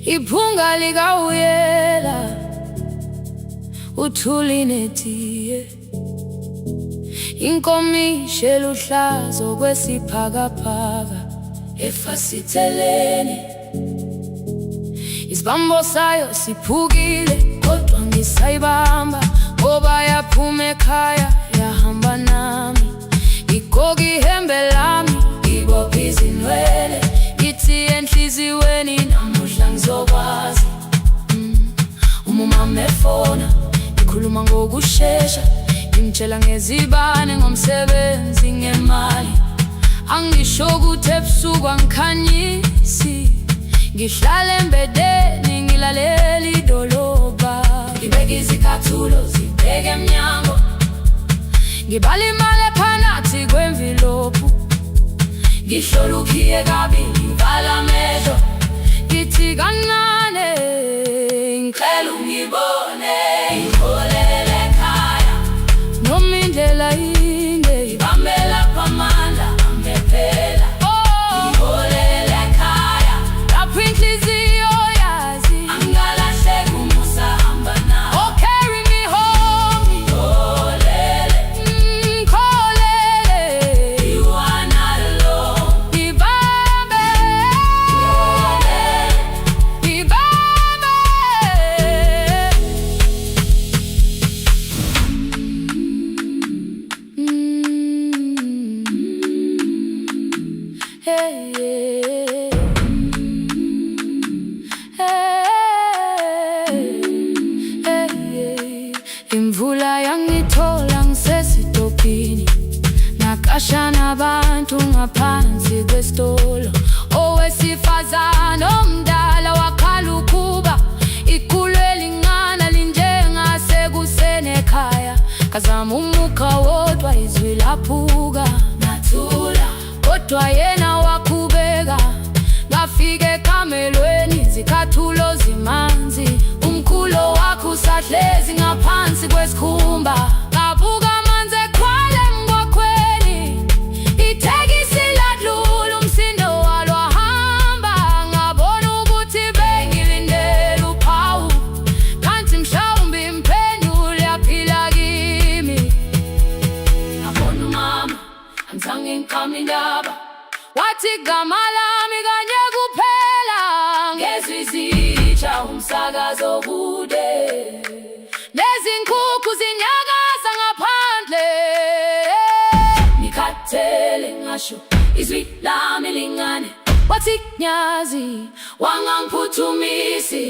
Iphunga likawuyela uthuli netiye, inkomishe luhlazo kwesiphakaphaka efasiteleni. Isibambo sayo siphukile kodwa ngisayibamba, ngoba yaphume ekhaya yahamba nami. Igoga ihembe lami, ibophe izinwele, ithi enhliziyweni namuhla ngizokwazi. Umama efona, ikhuluma ngokushesha, imtshela ngezibane, ngomsebenzi, ngemali. Angisho ukuthi ebusuku angikhanyisi, ngihlala embedeni ngilalela idolobha. Ngibeka izicathulo zibheke emnyango, ngibala imali ephakathi kwemvilophu. Ngihlola ukhiye kabili, ngivala amehlo, ngithi kancane ngicela ungibone. Ngiholele ekhaya noma indlela inde, ibambela phamandla angephela. Ngiholele ekhaya lapho inhliziyo yazi angalahleki umusa hamba nawe. Oh, carry me home. Ngiholele, ngiholele, you are not alone. Ngibambe, ngiholele, ngibambe. Hey, hey, hey, hey. Imvula yangithola ngisesitopini, nakasha nabantu ngaphansi kwesitolo. Owesifazane omdala wakhala ukuba ikhulu elingana linjengasekuseni ekhaya. Kazama umukha wodwa, izwi laphuka, nathula, kodwa yena wakhubeka. Ngafika ekamelweni, izicathulo zimanzi, umkhulo wakho usahlezi ngaphansi kwesikhumba. Ngabuka amanzi ekhwale emgwaqweni, itekisi ladlula, umsindo walo wahamba. Ngabona ukuthi bengilindele uphawu, kanti mhlawumbe impendulo yaphila kimi. Ngabona umama angizange ngiqame indaba, wathi igama lami kanye kuphela. Ngezwi izitsha, umsakazo kude, nezinkukhu zinyakaza ngaphandle. Ngikhathele ngasho izwi lami lingane, wathi nyazi wangangiphuthumisi.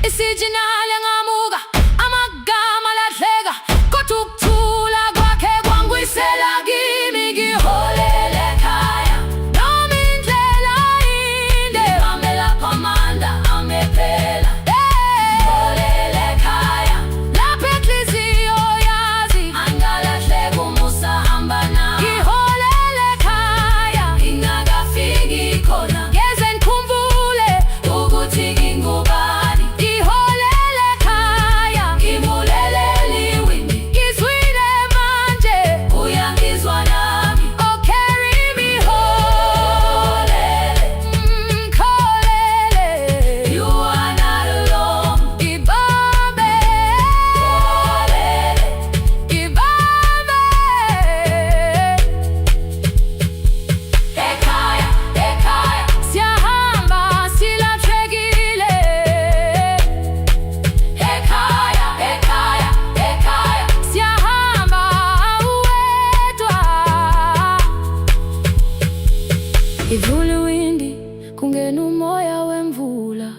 Isijinali ngamuka, amagama lahleka, kodwa ukuthula kwakhe kwangwisela kimi. Ngiholele ekhaya noma indlela inde, ibambela phamandla angephela. Ngiholele ekhaya lapho inhliziyo yazi angalahleki umusa hamba nawe. Ngiholele ekhaya ingakafiki khona, ngeze ngikhumbule ukuthi ngingubani. Ngiholele ekhaya ngibulelele iwindi, ngizwile manje uyangizwa nami. Oh, carry me home. Ngiholele, you are not alone. Ngibambe, ngiholele, ngibambe. Ekhaya, ekhaya siyahamba silahlekile. Ekhaya, ekhaya, ekhaya siyahamba uwedwa. Ivula iwindi, kungena umoya wemvula,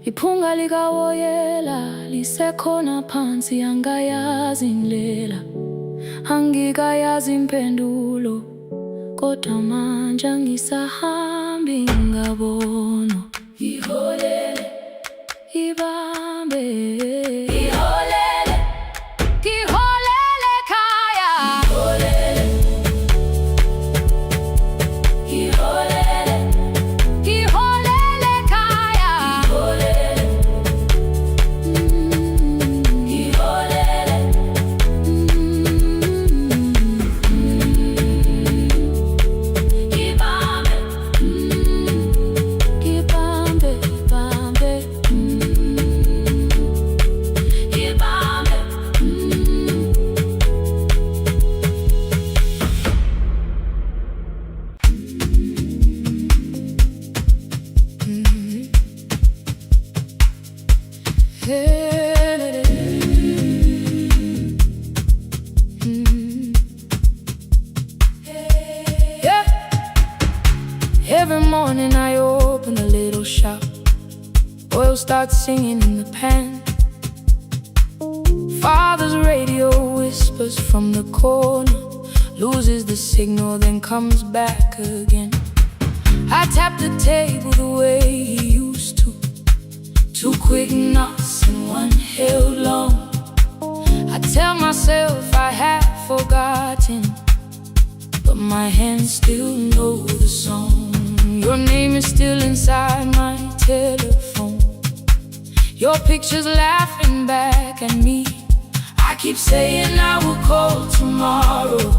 iphunga likawoyela lisekhona phansi. Angayazi indlela, angikayazi impendulo, kodwa manje angisahambi ngabona. Ngiholele, ibambe, ngiholele, ngiholele ekhaya. Ngiholele, ngiholele, ngiholele ekhaya. Ngiholele, ngiholele, ibambe. Yeah. Every morning I open a little shop. Oil starts singing in the pan. Father's radio whispers from the corner, loses the signal, then comes back again. I tap the table the way he used to. 2 quick knocks and 1 held long. I tell myself I have forgotten, but my hands still know the song. Your name is still inside my telephone. Your picture's laughing back at me. I keep saying I will call tomorrow,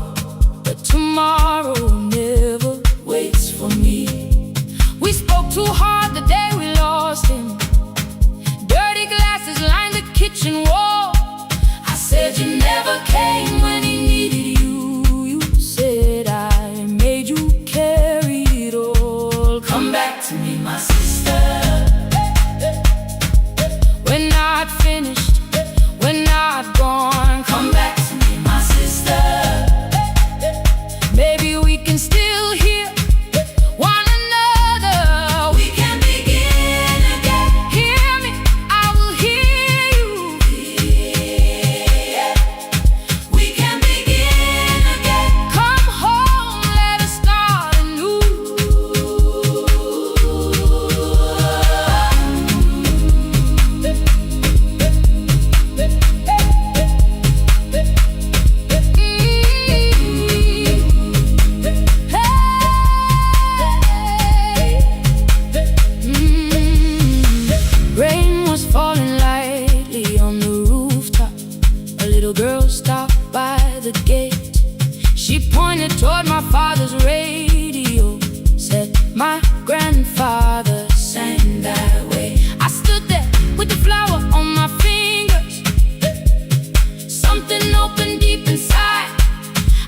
but tomorrow never waits for me. We spoke too hard the day we lost him. Dirty glasses lined the kitchen wall. I said you never came when he needed you. You said I made you carry it all. Come back to me, my sister. We're not finished, we're not gone. Come back to me, my sister. Maybe we can still hear one another. We can begin again. Hear me, I will hear you. Yeah. We can begin again. Come home, let us start anew. Rain was falling lightly on the rooftop. A little girl stopped by the gate. She pointed toward my father's radio, said my grandfather sang that way. I stood there with the flower on my fingers. Something opened deep inside.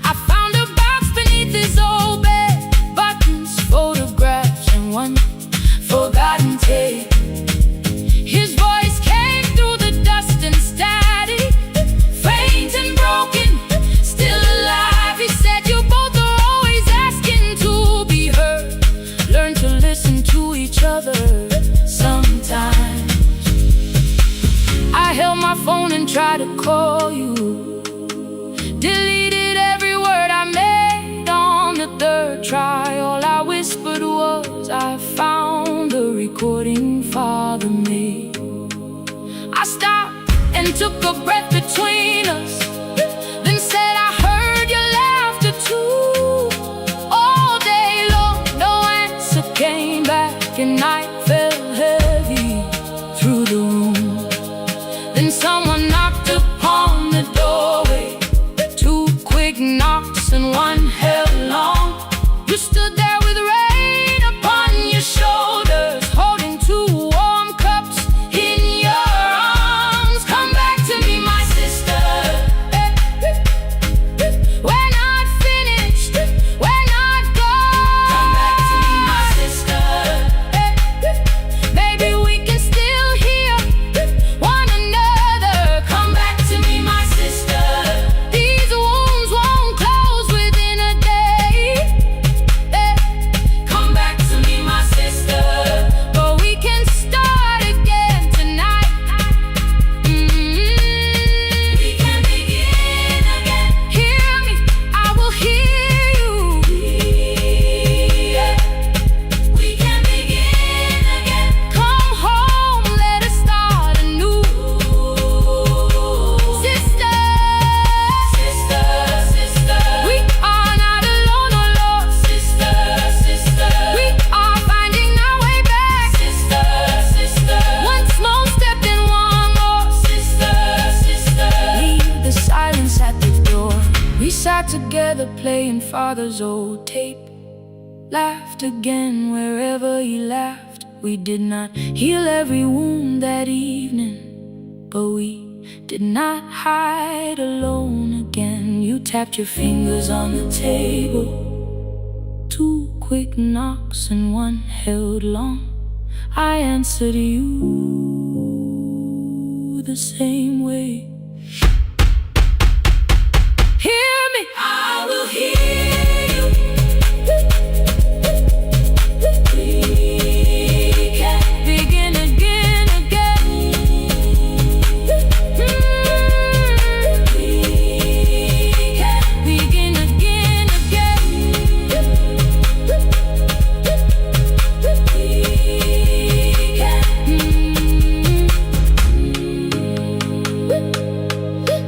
I found a box beneath his old bed. Buttons, photographs, and 1 forgotten tape. His voice came through the dust and static, faint and broken, still alive. He said you both are always asking to be heard. Learn to listen to each other sometimes. I held my phone and tried to call you. Deleted every word I made on the 3rd try. All I whispered was I found the recording Father made. I stopped and took a breath between us, then said I heard your laughter too. All day long, no answer came back, and night fell heavy through the room. Then someone knocked upon the doorway. 2 quick knocks and 1 held long. You stood there with rain upon your shoulders, holding 2 warm cups in your arms. Come back to me, my sister. We're not finished, we're not gone. Come back to me, my sister. Maybe we can still hear one another. Come back to me, my sister. These wounds won't close within a day. Come back to me, my sister. But we can start again tonight. We can begin again. Hear me, I will hear you. Yeah. We can begin again. Come home, let us start anew. Sister, sister, sister. We are not alone, oh Lord. Sister, sister. We are finding our way back. Sister, sister. 1 small step and 1 more. Sister, sister. Leave the silence at the door. We sat together playing Father's old tape. Laughed again wherever he laughed. We did not heal every wound that evening, but we did not hide alone again. You tapped your fingers on the table. 2 quick knocks and 1 held long. I answered you. the same way. Hear me, I will hear you. We can begin again, again. We can begin again, again.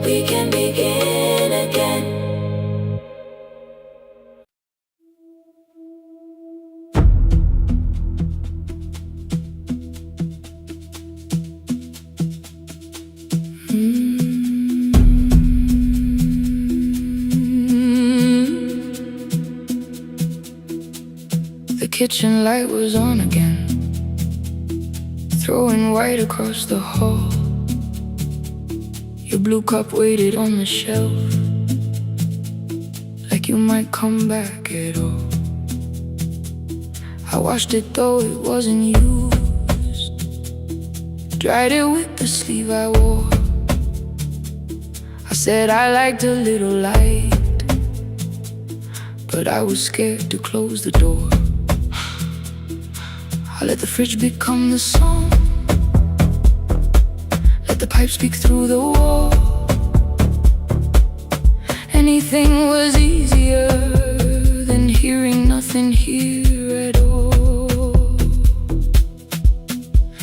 We can begin again. The kitchen light was on again, throwing white across the hall. Your blue cup waited on the shelf, like you might come back at all. I washed it though it wasn't used, dried it with the sleeve I wore. I said I liked a little light, but I was scared to close the door. I let the fridge become the song, let the pipe speak through the wall. Anything was easier than hearing nothing here at all.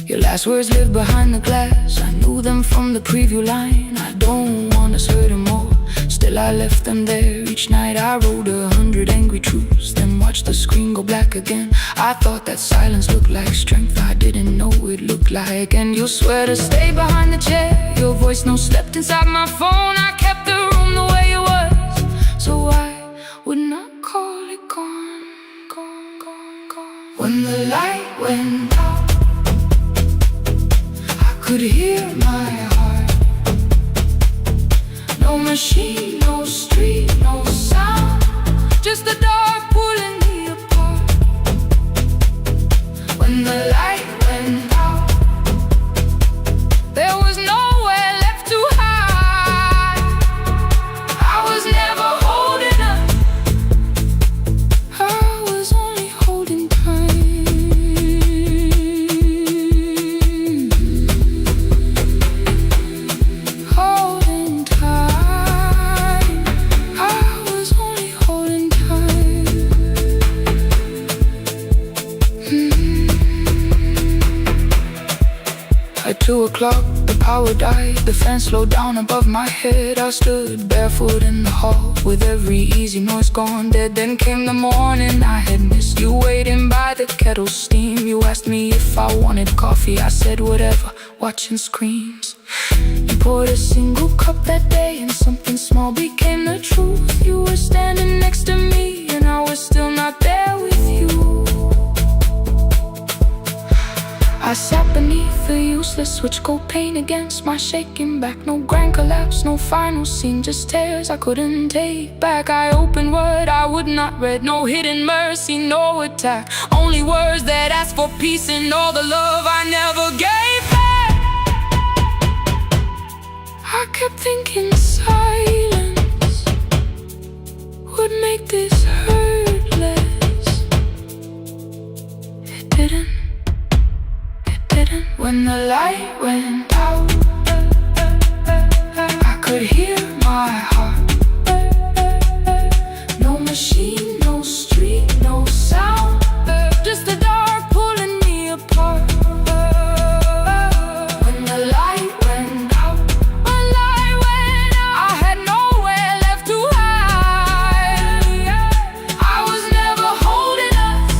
Your last words live behind the glass, I knew them from the preview line. I don't want us hurting more, still I left them there. Each night I wrote 100 angry truths, then watched the screen go black again. I thought that silence looked like strength, I didn't know it looked like. And you'll swear to stay behind the chair, your voice no slept inside my phone. I kept the room the way it was, so I would not call it gone, gone, gone, gone. When the light went out, I could hear my heart. No machine, no street, no sound, just the dark pulling me apart. When the light went out, there was nowhere left to hide. I was never holding up, I was only holding time. Holding time, I was only holding time. At 2 o'clock, the power died, the fan slowed down above my head. I stood barefoot in the hall, with every easy noise gone dead. Then came the morning I had missed, you waiting by the kettle steam. You asked me if I wanted coffee, I said whatever, watching screens. You poured a single cup that day, and something small became the truth. You were standing next to me, and I was still not there with you. I sat beneath the useless switch, cold pain against my shaking back. No grand collapse, no final scene, just tears I couldn't take back. I opened what I would not read, no hidden mercy, no attack. Only words that asked for peace and all the love I never gave back. I kept thinking silence would make this hurt less. It didn't. When the light went out, I could hear my heart. No machine, no street, no sound, just the dark pulling me apart. When the light went out, I had nowhere left to hide. I was never holding us,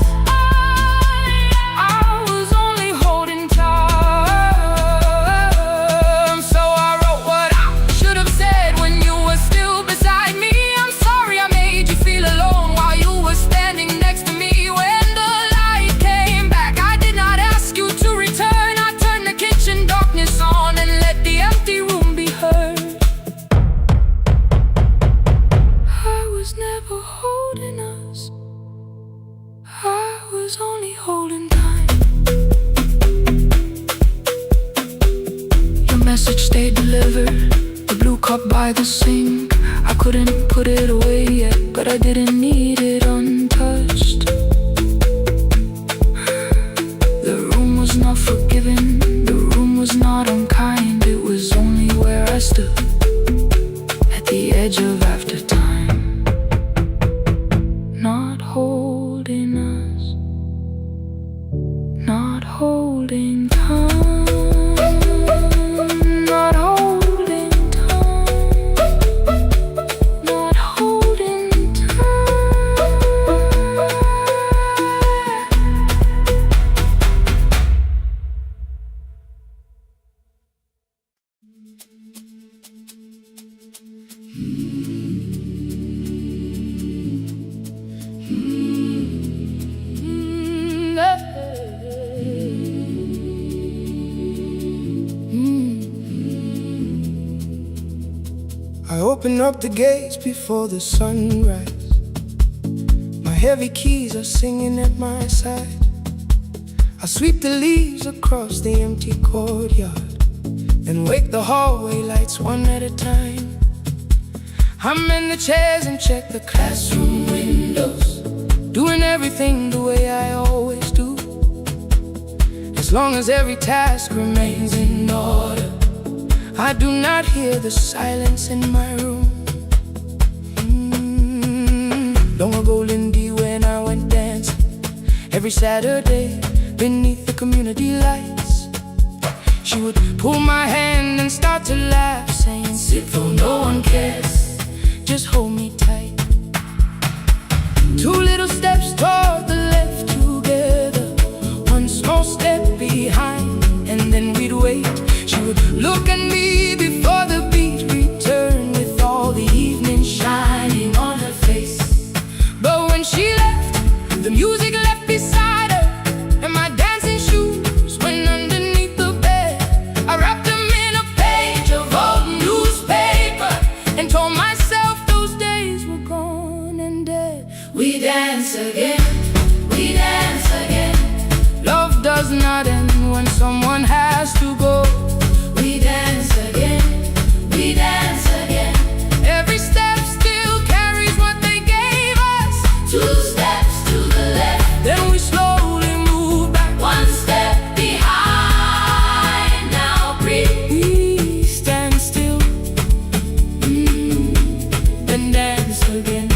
I was only holding time. So I wrote what I should have said when you were still beside me. I'm sorry I made you feel alone they delivered the blue cup by the sink. I couldn't put it away yet, but I didn't need it untouched. The room was not forgiving, the room was not unkind. It was only where I stood at the edge of after time, not holding us, not holding time. I open up the gates before the sunrise. My heavy keys are singing at my side. I sweep the leaves across the empty courtyard and wake the hallway lights one at a time. I'm in the chairs and check the classroom windows, doing everything the way I always do, as long as every task remains in order. I do not hear the silence in my room. Long ago, Lindy, when I went dancing every Saturday beneath the community lights, she would pull my hand and start to laugh, saying, "Sit though no one cares, just hold me tight." Two little steps toward the left together, one small step behind, and then we'd wait. She would look at me before the beat returned, with all the evening shining on her face. But when she left, the music left beside her, and my dancing shoes went underneath the bed. I wrapped them in a page of old newspaper and told myself those days were gone and dead. We dance again, we dance again. Love does not end when someone has to go. We dance again, we dance again. Every step still carries what they gave us. Two steps to the left, then we slowly move back. One step behind, now breathe. We stand still, then dance again.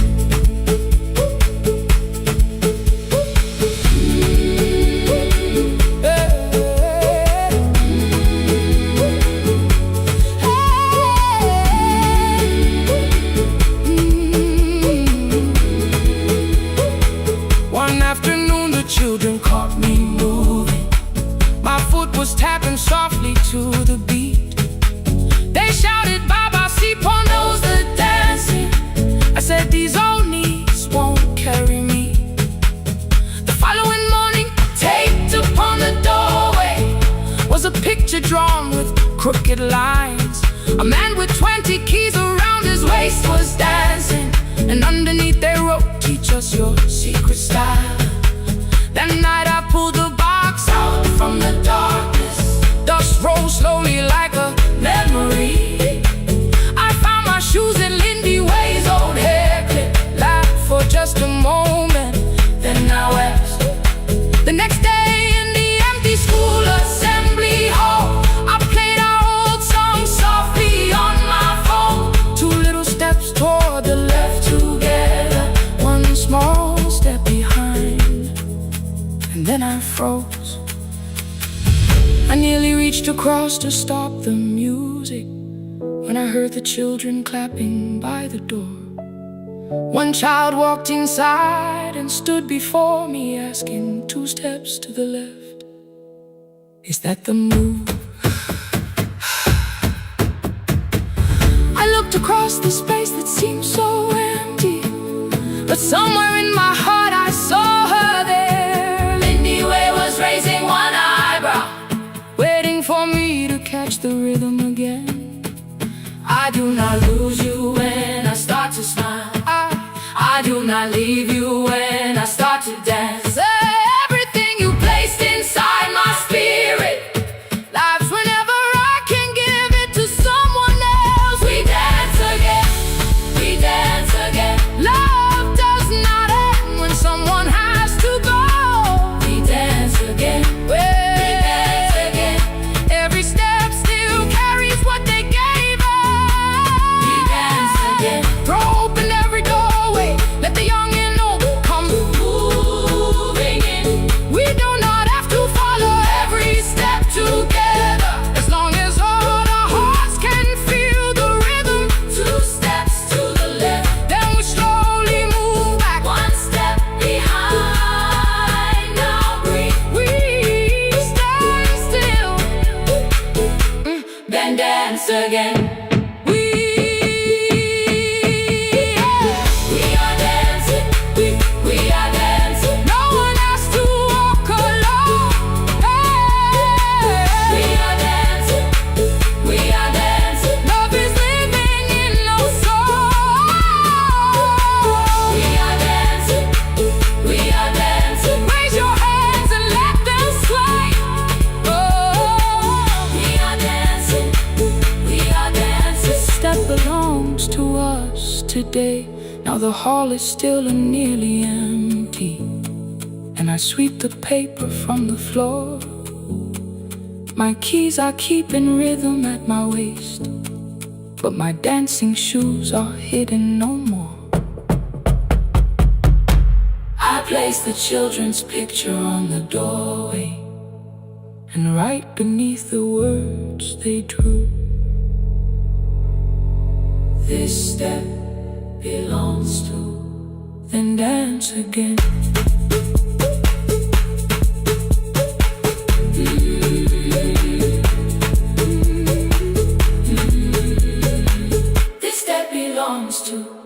Children caught me moving. My foot was tapping softly to the beat. They shouted, "Baba, see, Paul knows the dancing." I said, "These old knees won't carry me." The following morning, taped upon the doorway was a picture drawn with crooked lines. A man with 20 keys around his waist was dancing, and underneath they wrote, "Teach us your secret style." That night I pulled the box out from the darkness. Dust rolled slowly like a memory. I found my shoes in Lindy Way's old hair clip. Laughed for just a moment, then I wept. The next day in the empty school assembly hall, I played our old song softly on my phone. Two little steps toward the left together, one small step behind. And then I froze. I nearly reached across to stop the music when I heard the children clapping by the door. One child walked inside and stood before me, asking, "Two steps to the left, is that the move?" I looked across the space that seemed so empty, but somewhere in my heart I saw her there. Raising one eyebrow, waiting for me to catch the rhythm again. I do not lose you when I start to smile. I do not leave you when I start to dance. Everything you placed inside my spirit lives whenever I can give it to again. Today, now the hall is still and nearly empty, and I sweep the paper from the floor. My keys I keep in rhythm at my waist, but my dancing shoes are hidden no more. I place the children's picture on the doorway, and right beneath the words they drew, this step belongs to, then dance again. This step belongs to.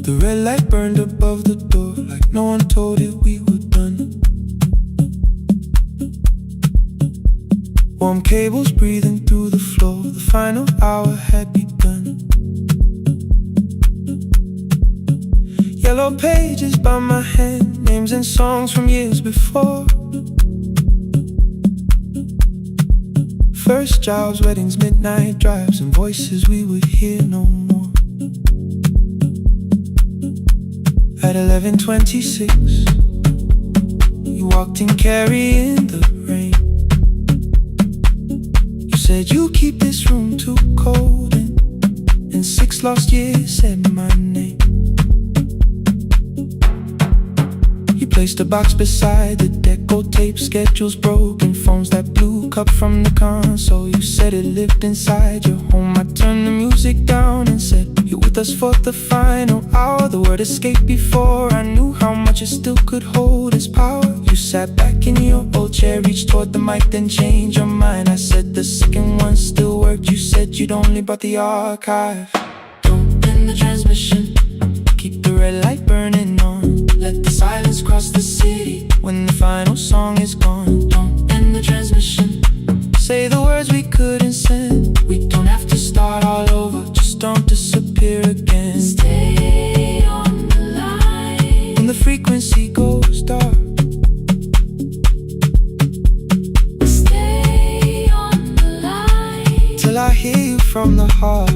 The red light burned above the door, like no one told it we were done. Warm cables breathing through the floor, the final hour had begun. Yellow pages by my hand, names and songs from years before. First jobs, weddings, midnight drives, and voices we would hear no more. At 11:26, you walked in carrying the rain. You said you keep this room too cold, and in 6 lost years said my name. You placed a box beside the deck, old tape, schedules broken, phones that blew, cup from the console. You said it lived inside your home. I turned the music down and said, you're with us for the final hour. The word escaped before I knew how much it still could hold its power. You sat back in your old chair, reached toward the mic, then changed your mind. I said the second one still worked. You said you'd only brought the archive. Don't end the transmission, keep the red light burning on. Let the silence cross the city when the final song is gone. Don't end the transmission, say the words we couldn't send. We don't have to start all over, just don't disappear again. Stay on the line when the frequency goes dark. Stay on the line Till I hear you from the heart.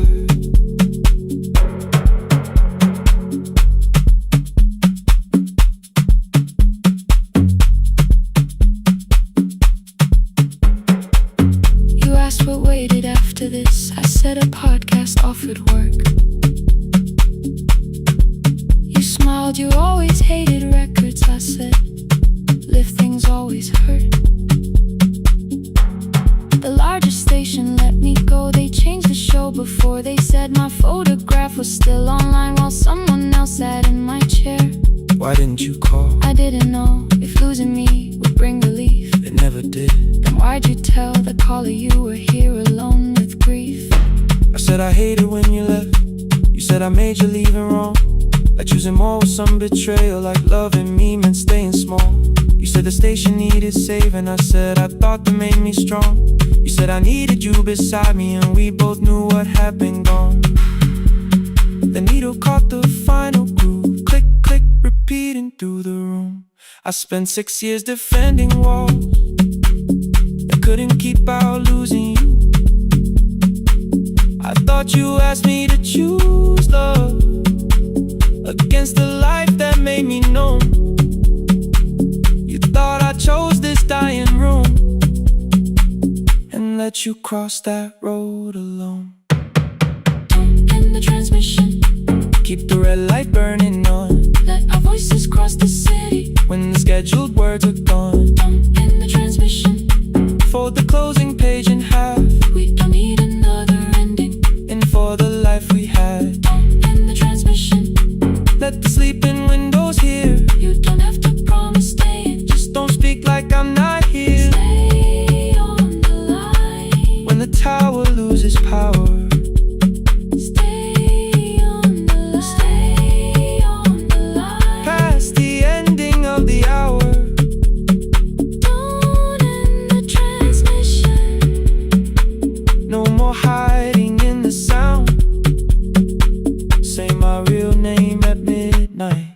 You asked what waited after this. I said a podcast offered work. You smiled, you always hated records. I said, live things always hurt. The largest station let me go. They changed the show before they said my photograph was still online while someone else sat in my chair. Why didn't you call? I didn't know if losing me would bring relief. It never did. Then why'd you tell the caller you were here alone with grief? I said I hated when you left. You said I made you leaving wrong, like choosing more with some betrayal, like loving me meant staying small. You said the station needed saving. I said I thought that made me strong. You said I needed you beside me, and we both knew what had been gone. The needle caught the final groove, click, click, repeating through the room. I spent 6 years defending walls that couldn't keep out losing you. I thought you asked me to choose love against the life that made me known. You thought I chose this dying room and let you cross that road alone. Don't end the transmission, keep the red light burning on. let our voices cross scheduled words are gone. In the transmission, Fold the closing page in half. we don't need another ending. In for the life we had. In the transmission, Let the sleeping windows hear. you don't have to promise staying. Just don't speak like I'm not here. Stay on the line. When the tower loses power, Stay on the line. Stay on the line. past the ending of the hour. Don't end the transmission. No more hiding in the sound. Say my real name at midnight,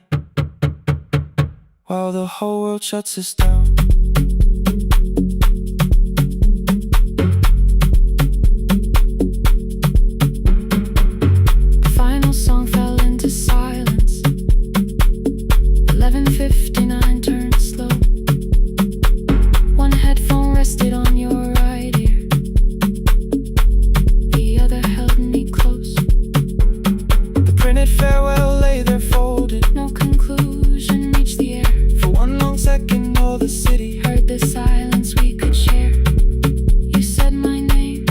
while the whole world shuts us down. The final song fell into silence. 11:59 turned slow. One headphone rested on your right ear. The other held me close. The printed farewell lay there folded. No conclusion reached the air. For one long second, all the city Heard the silence we could share. You said my name,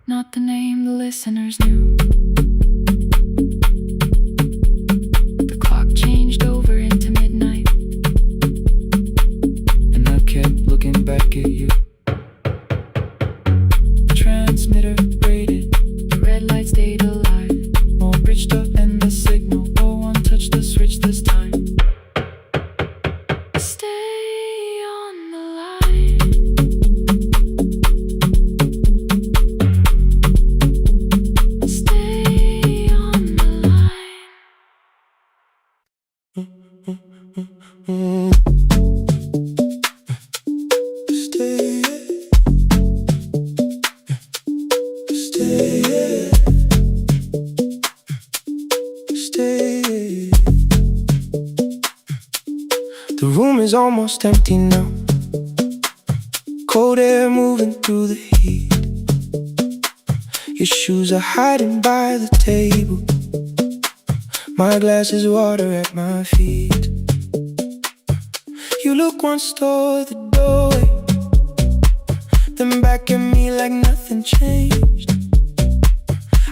not the name the listeners knew. The clock changed over into midnight. and I kept looking back at you. Transmitter rated, The red light stayed alive. more bridged up and the signal. No one touched the switch this time. Stay on the line. Stay on the line. Stay, stay, stay. The room is almost empty now. Cold air moving through the heat. Your shoes are hiding by the table. My glass is water at my feet. You look once toward the doorway, then back at me like nothing changed.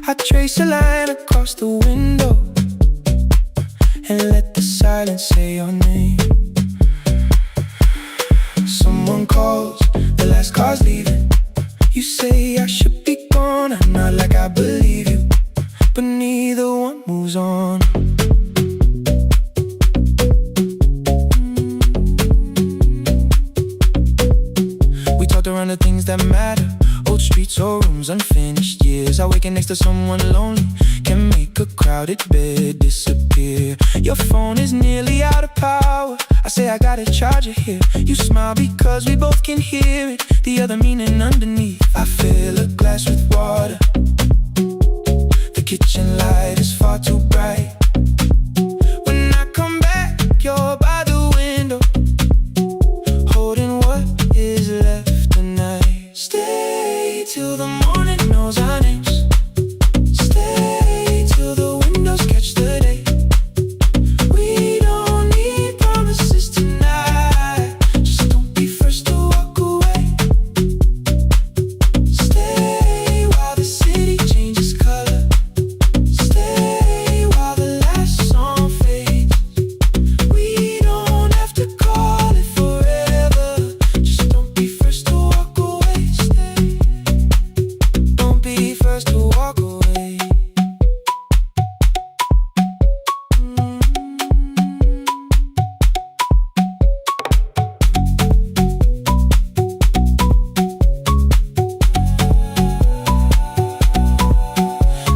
I trace a line across the window and let the silence say your name. Someone calls, the last car's leaving. You say I should be gone, I nod like I believe you, but neither one moves on. We talked around the things that matter. Old streets or rooms, unfinished years. Awaken next to someone lonely can make a crowded bed disappear. Your phone is nearly out of power. I say I got a charger here. You smile because we both can hear it. The other meaning underneath. I fill a glass with water. The kitchen light is far too bright. When I come back, you're by the window, holding what is left tonight. Stay till the morning knows our names. Stay till the windows catch the day. We don't need promises tonight. Just don't be first to walk away. Stay while the city changes color. Stay while the last song fades. We don't have to call it forever. Just don't be first to walk away. Stay. Don't be first to walk away.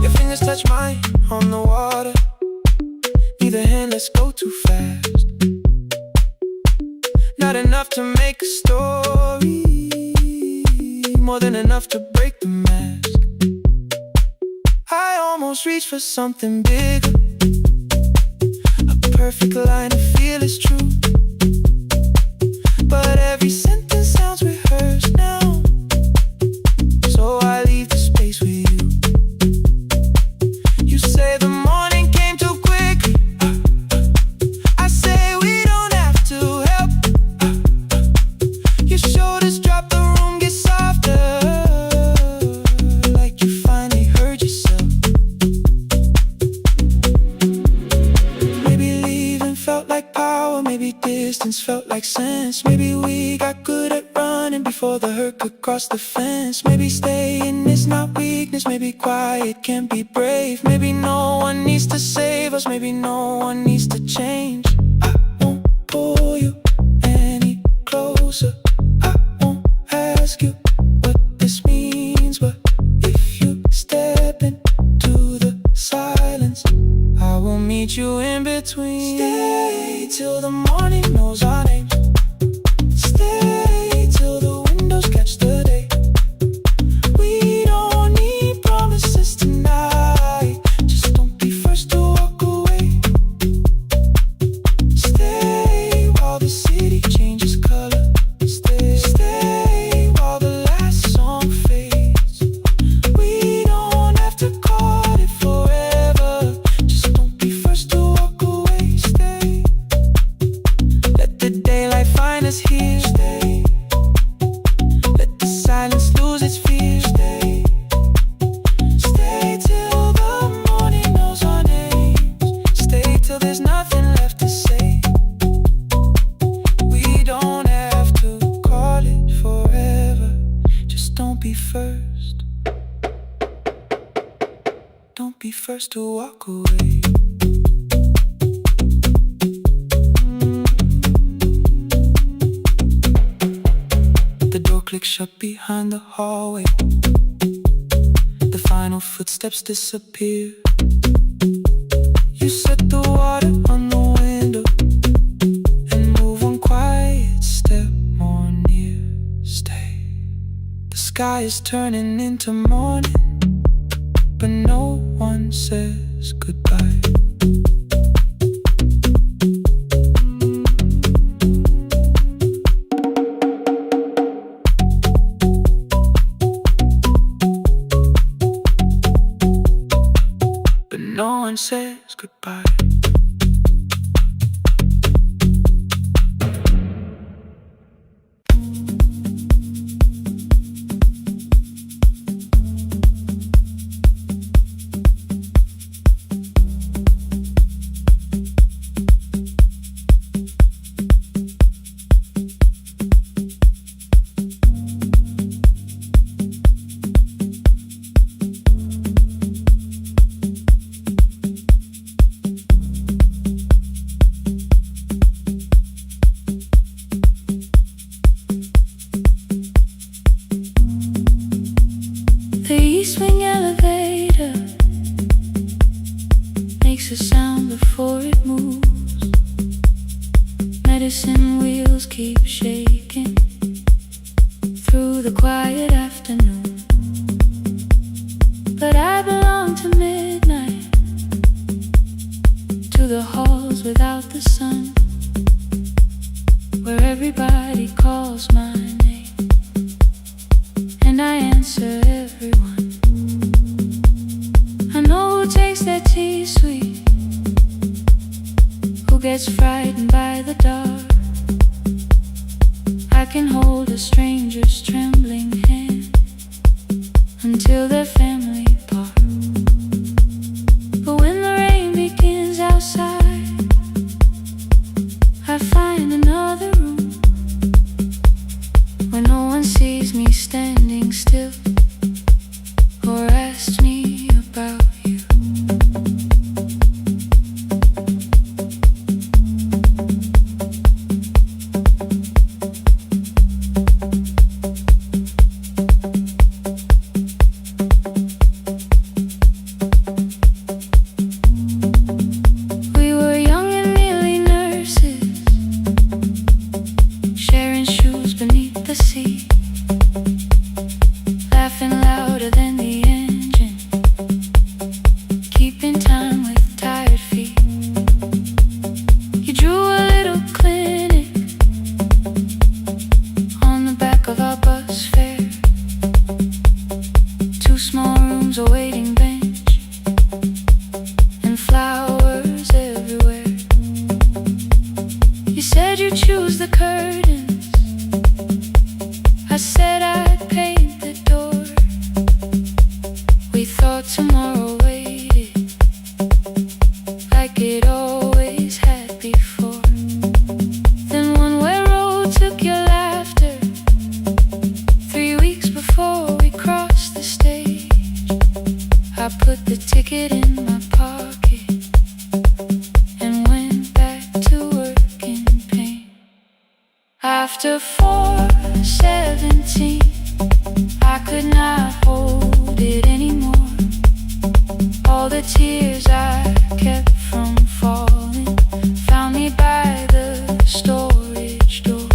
Your fingers touch mine on the water. Neither hand, let's go too fast. Not enough to make a story, more than enough to break the mask. I almost reached for something bigger, a perfect line of fearless truth. But every sentence sounds rehearsed now, so I leave the space with you. You say the morning came too quickly. I say we don't felt like sense. Maybe we got good at running before the hurt could cross the fence. Maybe staying is not weakness, maybe quiet can be brave. Maybe no one needs to save us, maybe no one needs to change. I won't pull you any closer, I won't ask you what this means, but if you step into the silence, I will meet you in between. Stay till the morning knows our names. Stay till the windows catch the day. We don't need promises tonight, just don't be first to walk away. Stay while the city changes color. Stay while the last song fades. We don't have to call it forever, just don't be first to walk away. Stay, let the daylight find us here. Stay, let the silence lose its fear. Stay, stay till the morning knows our names. Stay till there's nothing left to say. We don't have to call it forever, just don't be first. Don't be first to walk away. The door clicks shut behind the hallway. The final footsteps disappear. You set the water on the window and move one quiet step more near. Stay. The sky is turning into morning, but no one says goodbye. But no one says goodbye. The east wing elevator makes a sound before it moves. Medicine wheels keep shaking through the quiet afternoon. But I belong to midnight, to the halls without the sun, where everybody calls my name and I answer everyone. I know who takes their tea sweet, who gets frightened by the dark. I can hold a stranger's trembling hand until their family part. But when the rain begins outside, I find another room where no one sees me standing still or asks me about you. put the ticket in my pocket and went back to work in pain. After 4:17, I could not hold it anymore. All the tears I kept from falling found me by the storage door.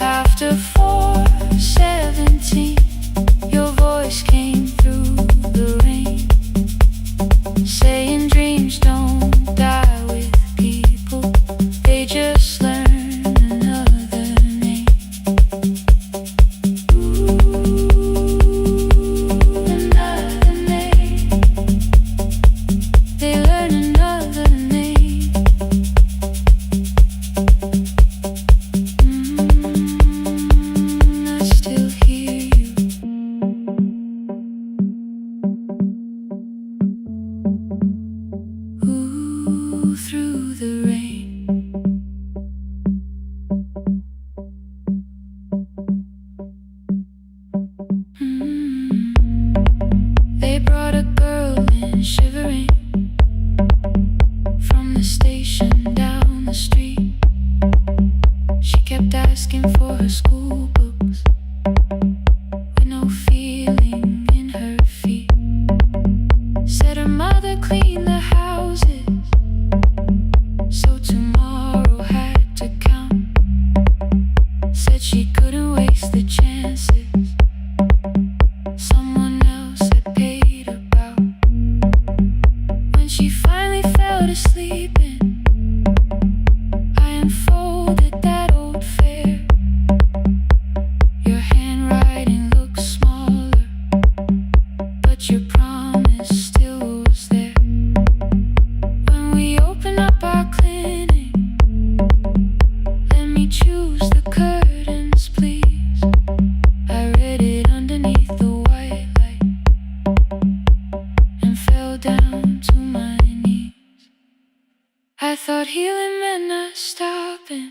After 4:17, your voice came through the rain, saying dreams don't die with people, they just learn another name. Another name. They learn another name. I still hear you. Ooh, through the rain. They brought a girl in shivering from the station down the street. She kept asking for her school books with no feeling in her feet. Said her mother cleaned the houses, so tomorrow had to count. Said she couldn't waste the chances someone else had paid about. When she finally fell to sleeping, I unfolded that old fare. Your handwriting looks smaller, but your promise still was there. When we open up our clinic, let me choose the curtains, please. I read it underneath the white light and fell down to my knees. I thought healing meant not stopping,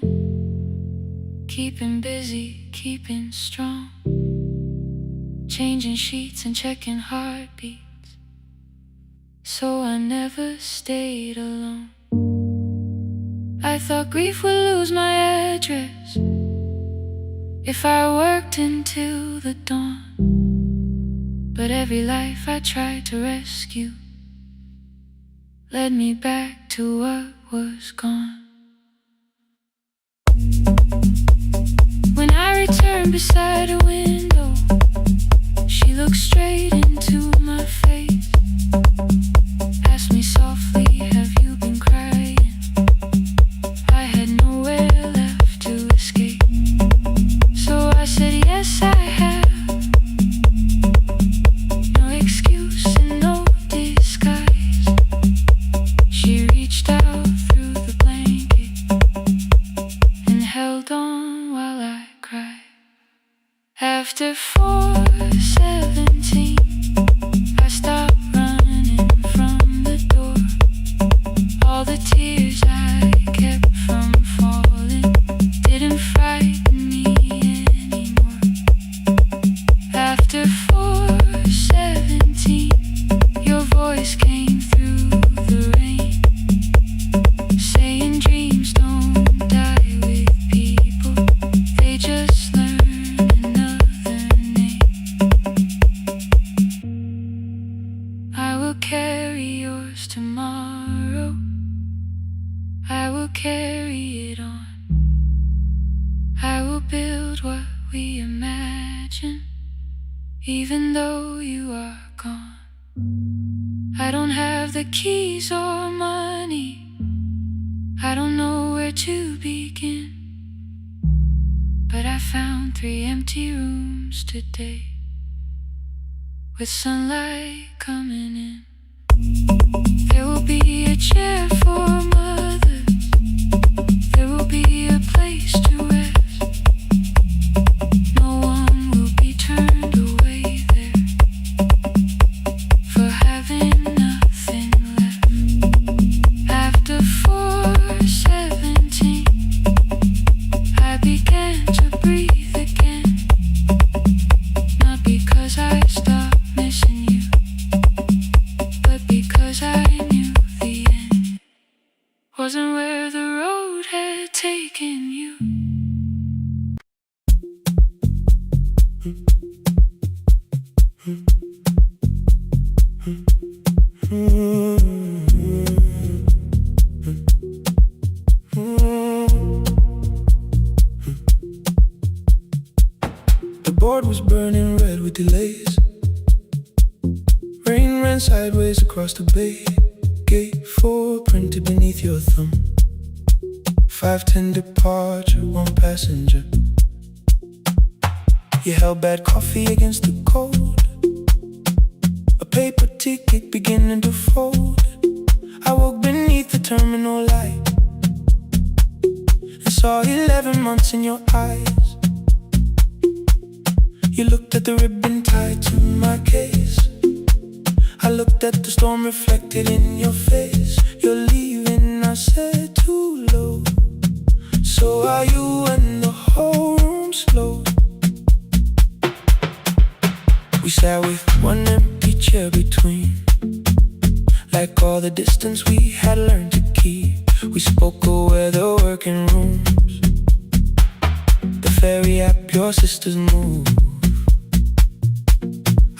keeping busy, keeping strong, changing sheets and checking heartbeats, so I never stayed alone. I thought grief would lose my address if I worked until the dawn. But every life I tried to rescue led me back to what was gone. When I returned beside a window, she looked straight into my face, asked me softly, have you been crying? I had nowhere left to escape, so I said yes I have. No excuse and no disguise. She reached out through the blanket and held on while I cried. After 4:17, I stopped running from the door. All the tears I kept from falling didn't frighten me anymore. After 4:17, your voice came through the rain, saying dreams don't die with people, they just learn another name. I will carry yours tomorrow, I will carry it on. I will build what we imagine, even though you are gone. I don't have the keys or money, I don't know where to begin, but I found 3 empty rooms today with sunlight coming in. There will be a chair for mothers, there will be a place to rest. No one will be turned away there for having nothing left. After 4:17, I began to breathe again, not because I stopped missing you, The board was burning red with delays. Rain ran sideways across the bay. Gate 4 printed beneath your thumb. 5:10 departure, 1 passenger. You held bad coffee against the cold. A paper ticket beginning to fold. I woke beneath the terminal light and saw 11 months in your eyes. You looked at the ribbon tied to my case. I looked at the storm reflected in your face. You're leaving, I said, too low. So are you, and the whole room slowed. We sat with one empty chair between, like all the distance we had learned to keep. We spoke of weather, working rooms, the ferry app your sisters move.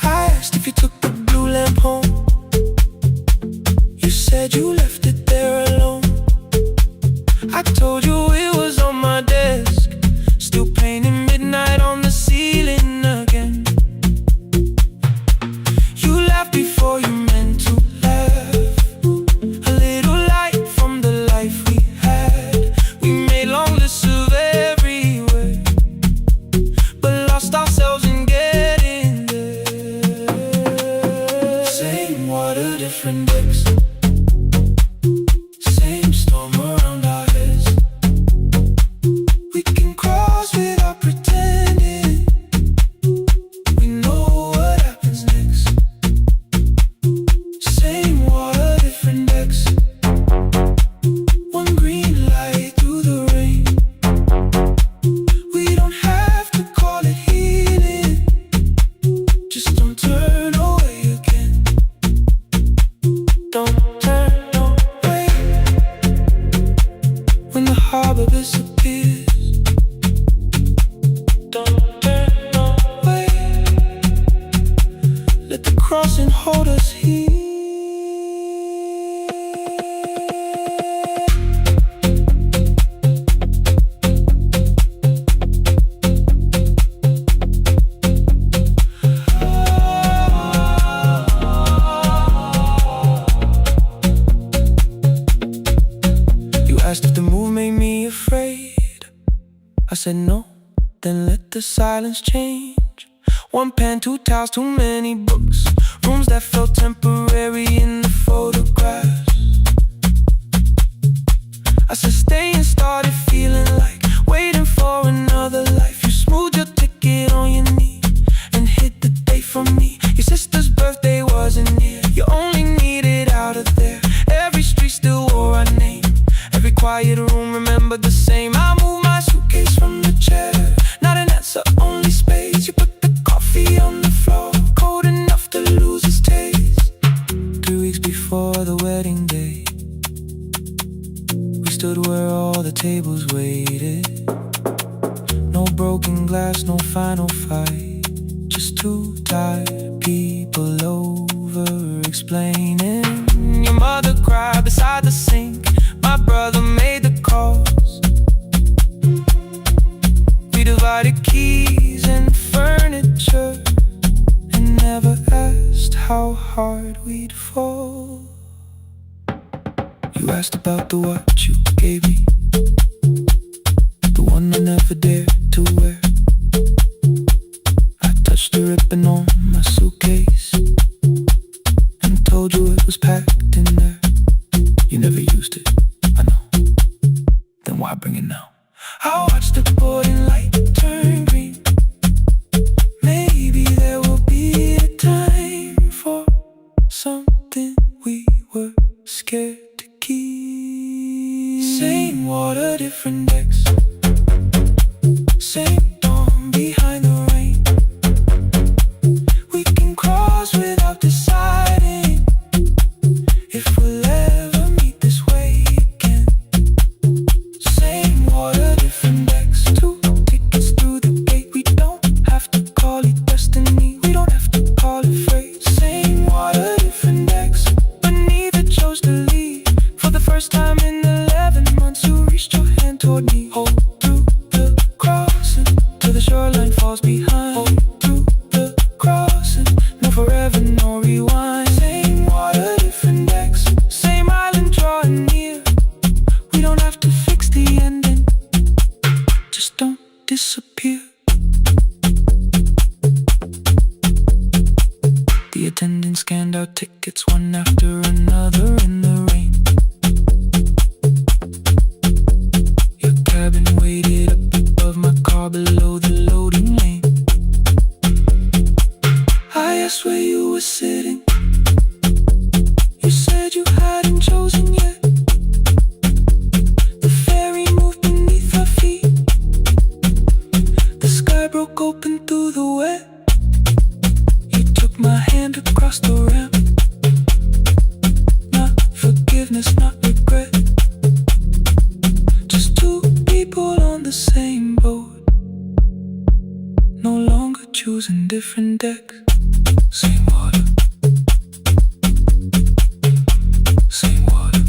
I asked if you took the blue lamp home. You said you left it there alone. I told you it was on my desk, still painting midnight on the ceiling again. You laughed before you meant to laugh. A little light from the life we had. We made long lists of everywhere, but lost ourselves in getting there. Same water, different decks. Same storm around our heads. We can cross without pretending. We know what happens next. Same water, different decks. One green light through the rain. We don't have to call it healing. Just don't turn away again. Don't turn away. When the harbor disappears, don't turn away. Let the crossing hold us here. You asked if the move made me afraid. I said no, then let the silence change. One pen, 2 towels, too many books. Rooms that felt temporary in the photographs. I said stay and started feeling like waiting for another life. You smoothed your ticket on your knee and hit the date for me. Your sister's birthday wasn't near. You only needed out of there. Every street still wore our name. Every quiet room remembered the same. I moved my suitcase from the chair. Not an answer, only space. You put the coffee on the floor, cold enough to lose its taste. 3 weeks before the wedding day, we stood where all the tables waited. No broken glass, no final fight. Just 2 tired people over explaining. Your mother cried beside the sink. My brother made the calls. We divided keys and furniture and never asked how hard we'd fall. You asked about the watch you gave me, the one I never dared to wear. I touched the ribbon on my suitcase and told you it was packed in there. You never used it, I know. Then why bring it now? I watched the boarding light turn green. Maybe there will be a time for something we were scared to keep. Same water, different decks. Same dawn behind the rain. We can cross without deciding if we'll ever meet this way again. Same water, different decks. 2 tickets through the gate. We don't have to call it destiny. We don't have to call it fate. Same water, different decks. tickets one after another in the rain. Your cabin waited up above my car below the loading lane. I asked where you were sitting. You said you hadn't chosen yet. The ferry moved beneath our feet. The sky broke open through the wet. You took my hand across the ramp. Not forgiveness, not regret. Just two people on the same boat, no longer choosing different decks. Same water, same water.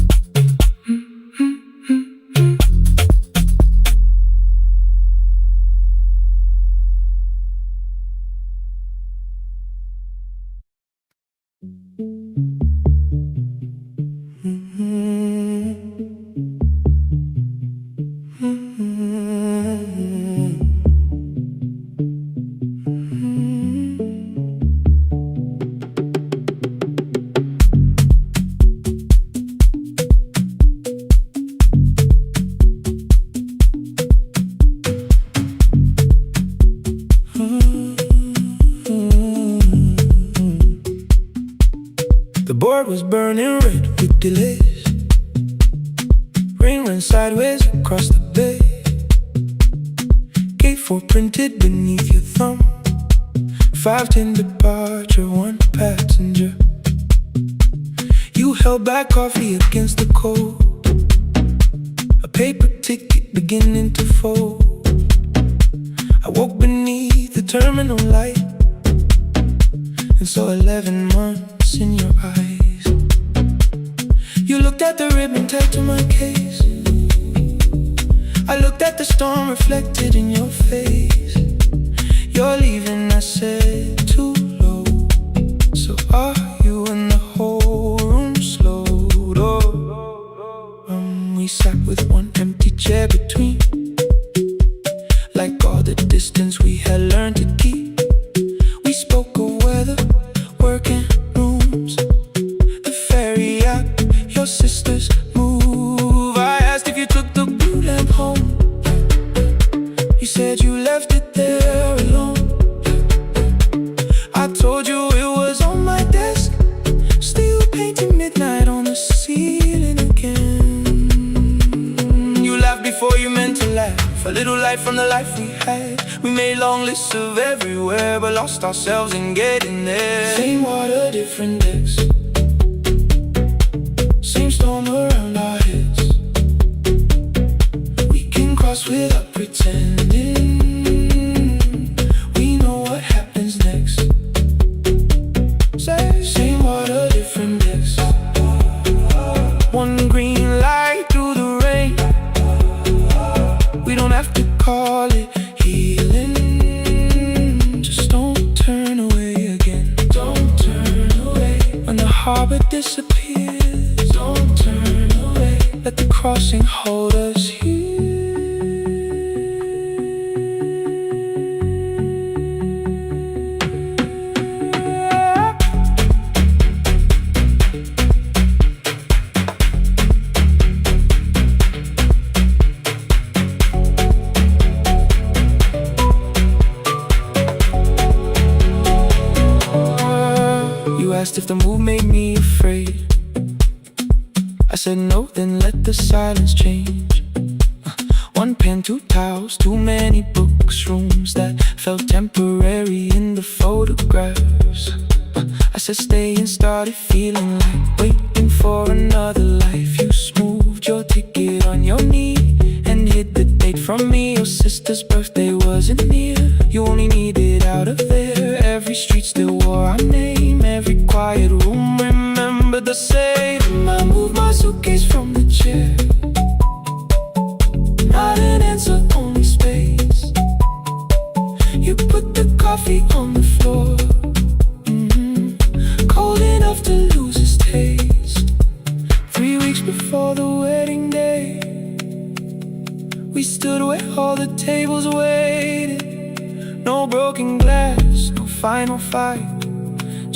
The board was burning red with delays. Rain ran sideways across the bay. Gate 4 printed beneath your thumb. 5:10 departure, 1 passenger. You held back coffee against the cold. A paper ticket beginning to fold. I woke beneath the terminal light and saw 11 months in your eyes. You looked at the ribbon tied to my case. I looked at the storm reflected in your face. You're leaving, I said, too low. So are you? And the whole room slowed up. We sat with one empty chair between, like all the distance we had learned to keep. We spoke of weather, work and rooms, the ferry out, your sister's move. I asked if you took the blue lamp home. You said you left it there alone. I told you it was on my desk, still painting midnight on the ceiling again. You laughed before you meant to laugh, a little light from the life we had. We made long lists of everywhere, but lost ourselves in getting there. Same water, different decks. Same storm around our heads. We can cross without pretending. We know what happens next. Same water, different decks. One green light through the rain. We don't have to call it healing. Just don't turn away again. Don't turn away. When the harbor disappears, don't turn away. Let the crossing hold us here. You asked if the move made me afraid. I said no, then let the silence change. One pen, 2 towels, too many books, rooms that felt temporary in the photographs. I said stay and started feeling like waiting for another life. You smoothed your ticket on your knee and hid the date from me. Your sister's birthday wasn't near. You only needed out of there. Every street still wore our name. Every quiet room remembered the same. I moved my suitcase from the chair. Not an answer, only space. You put the coffee on the floor, cold enough to lose its taste. 3 weeks before the wedding day, we stood where all the tables waited. No broken glass, no final fight,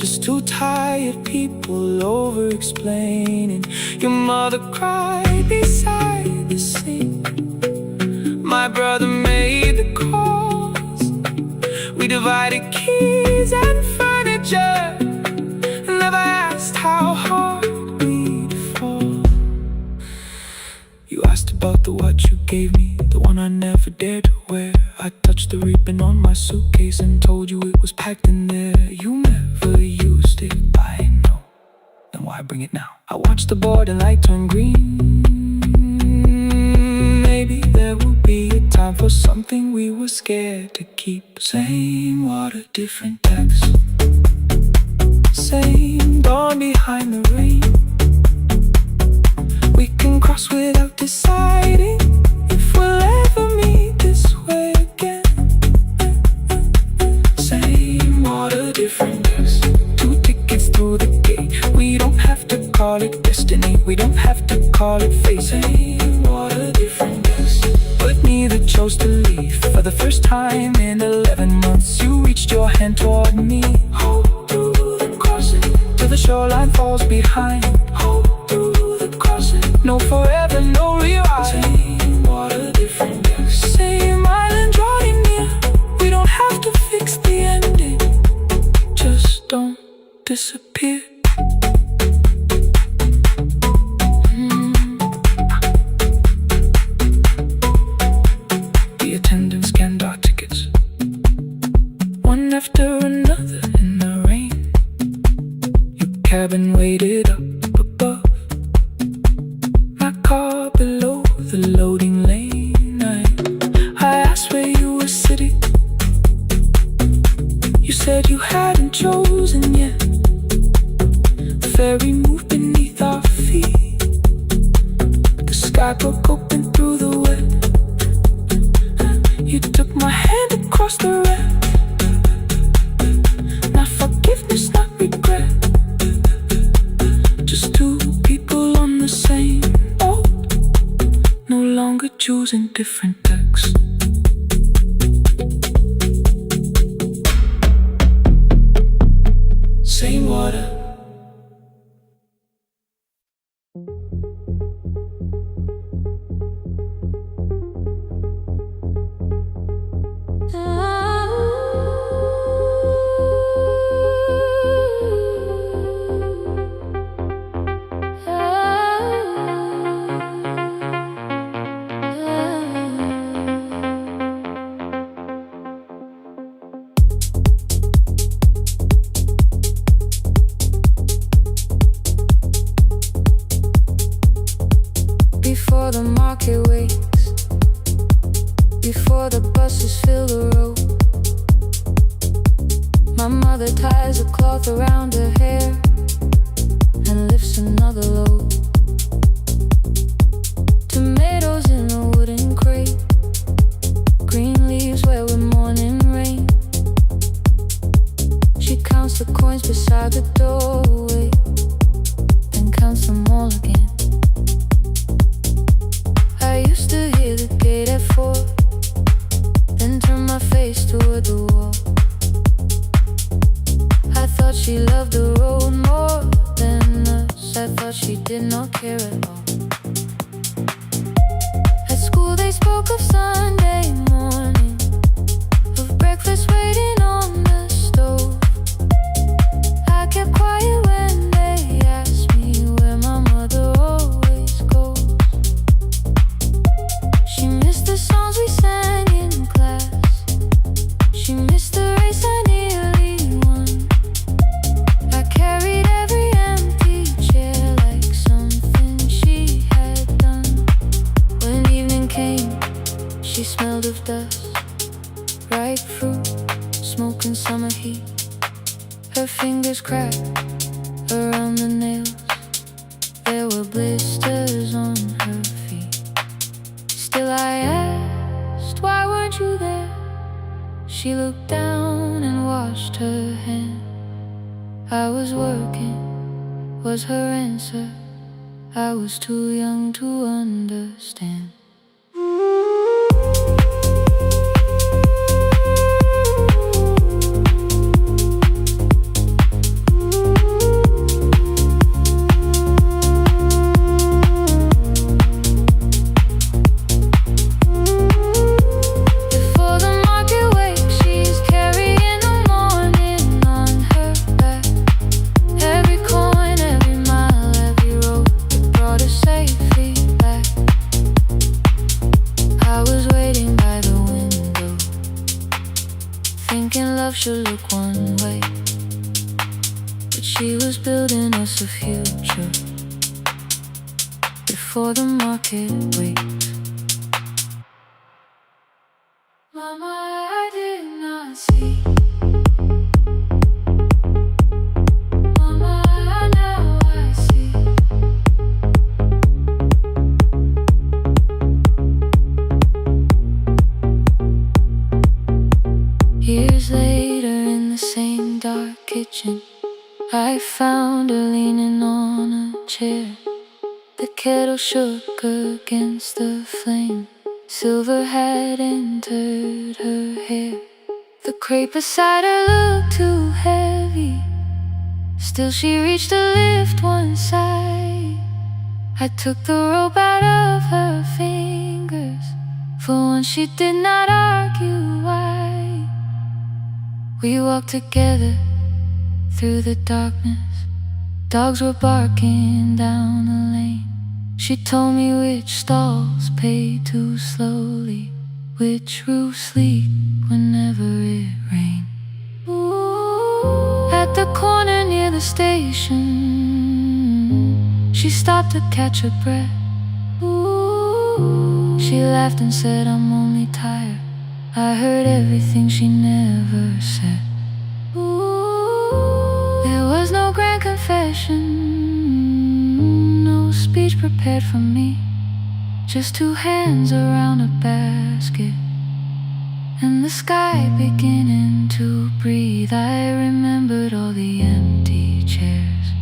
Just two tired people over-explaining. Your mother cried beside the sink. My brother made the calls. We divided keys and furniture, and never asked how hard we'd fall. You asked about the watch you gave me, the one I never dared to wear. I touched the ribbon on my suitcase and told you it was packed in there. You never used it, I know. Then why bring it now? I watched the border light turn green. Maybe there will be a time for something we were scared to keep. Same water, different text. Same dawn behind the rain. We can cross without deciding if we'll ever meet this way again. Same water, different text. Two tickets through the gate. We don't have to call it destiny, we don't have to call it fate. Same water, different text. But neither chose to leave. For the first time in 11 months, you reached your hand toward me. Hold through the crossing till the shoreline falls behind. Hold through the crossing. No forever, no rewrite. Same water, different text. Same island drawing near. We don't have to fix the ending. Just don't disappear. The attendants scanned our tickets, one after another in the rain. Your cabin waited up above, my car below the loading lane. I asked where you were sitting. You said you hadn't chosen yet. The ferry moved beneath our feet. The sky broke open through the wet. You took my hand across the red. Not forgiveness, not regret. Just two people on the same boat, no longer choosing different texts. Same water. Before the market wakes, before the buses fill the road, my mother ties a cloth around her hair and lifts another load. Tomatoes in a wooden crate, green leaves where we're morning rain. She counts the coins beside the doorway, then counts them all again. I used to hear the gate at 4, then turn my face toward the wall. I thought she loved the road more than us. I thought she did not care at all. At school they spoke of Sunday morning, of breakfast waiting on the stove. I kept quiet when they asked me where my mother always goes. She missed the songs we sang in class. She missed the race I nearly won. I carried every empty chair like something she had done. When evening came, she smelled of dust, ripe fruit, smoke and summer heat. Her fingers cracked around the nails. There were blisters on her feet. Still I asked, why weren't you there? She looked down and washed her hand. I was working, was her answer. I was too young to understand. the future before the market wakes. Mama, I did not see. Mama, now I see. Years later in the same dark kitchen, I found her leaning on a chair. The kettle shook against the flame. Silver had entered her hair. The crepe beside her looked too heavy. Still she reached to lift one side. I took the rope out of her fingers. For once she did not argue why. We walked together through the darkness. Dogs were barking down the lane. She told me which stalls paid too slowly, which roofs leak whenever it rained. At the corner near the station, she stopped to catch her breath. She laughed and said, I'm only tired. I heard everything she never said. There was no grand confession, no speech prepared for me. Just two hands around a basket and the sky beginning to breathe. I remembered all the empty chairs,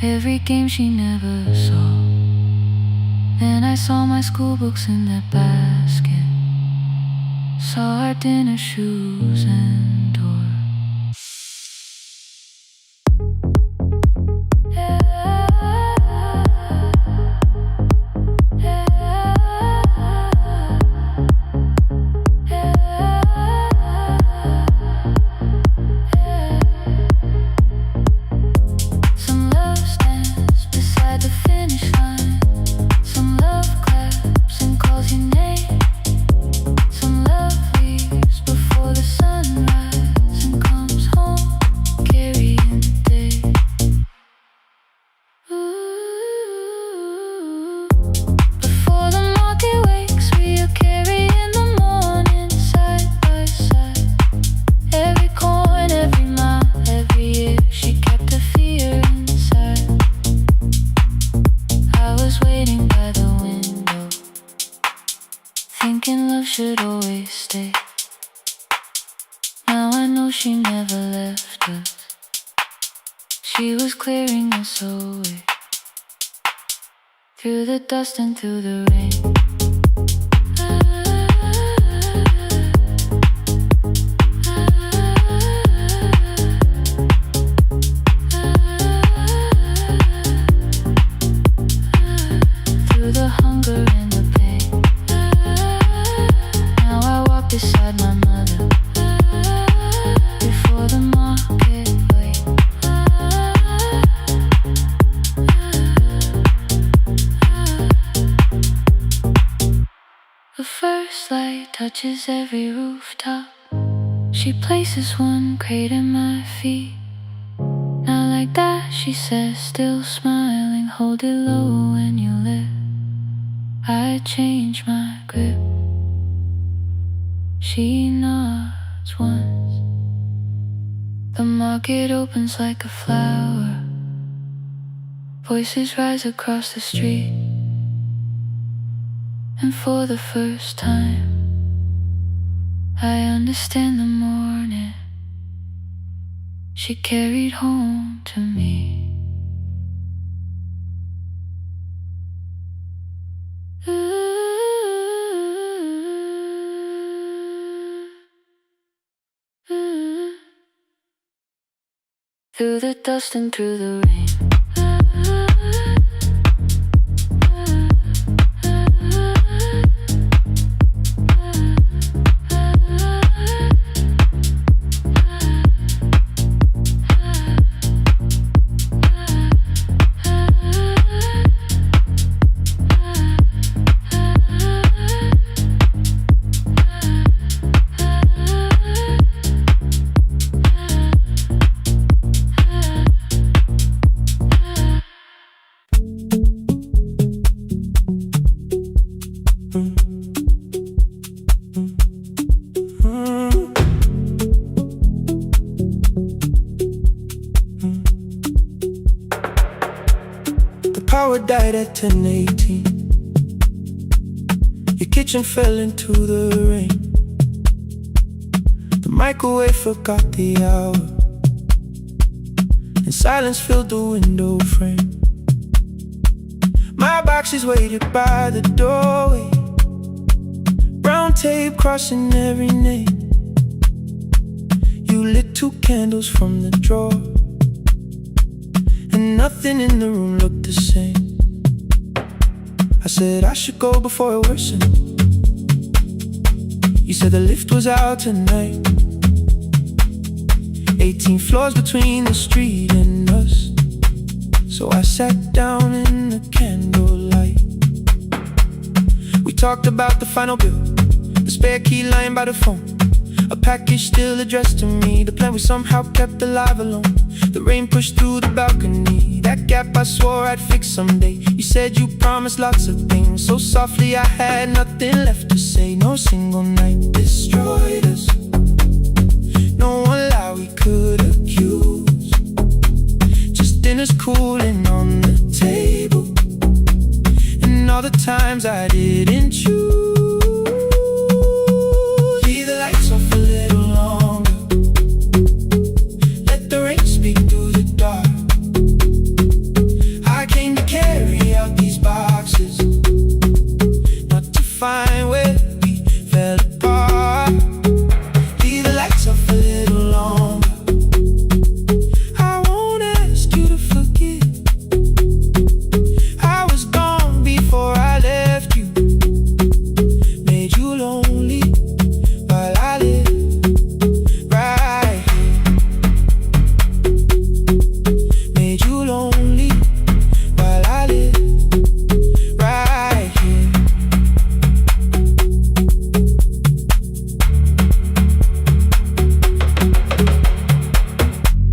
every game she never saw. Then I saw my school books in that basket, saw our dinner shoes and door. Thinking love should always stay. Now I know she never left us. She was clearing us away, through the dust and through the rain. Through the hunger and the pain. Now I walk beside my mother, before the market wait. The first light touches every rooftop. She places one crate at my feet. Not like that, she says, still smiling. Hold it low when you lift. I change my grip. She nods once. The market opens like a flower. Voices rise across the street. And for the first time, I understand the morning she carried home to me. Through the dust and through the rain. Power died at 10:18. Your kitchen fell into the rain. The microwave forgot the hour, and silence filled the window frame. My boxes waited by the doorway, brown tape crossing every name. You lit 2 candles from the drawer, and nothing in the room looked the same. I said I should go before it worsened. You said the lift was out tonight. 18 floors between the street and us. So I sat down in the candlelight. We talked about the final bill, the spare key lying by the phone, a package still addressed to me, the plan we somehow kept alive alone. The rain pushed through the balcony, that gap I swore I'd fix someday. You said you promised lots of things, so softly I had nothing left to say. No single night destroyed us, no one lie we could accuse. Just dinners cooling on the table, and all the times I didn't choose. Leave the lights off a little longer, let the rain speak through the dark. I came to carry out these boxes, not to find where we fell apart. Leave the lights off a little longer. I won't ask you to forgive. I was gone before I left you, made you lonely while I live right here. Made you lonely while I live right here.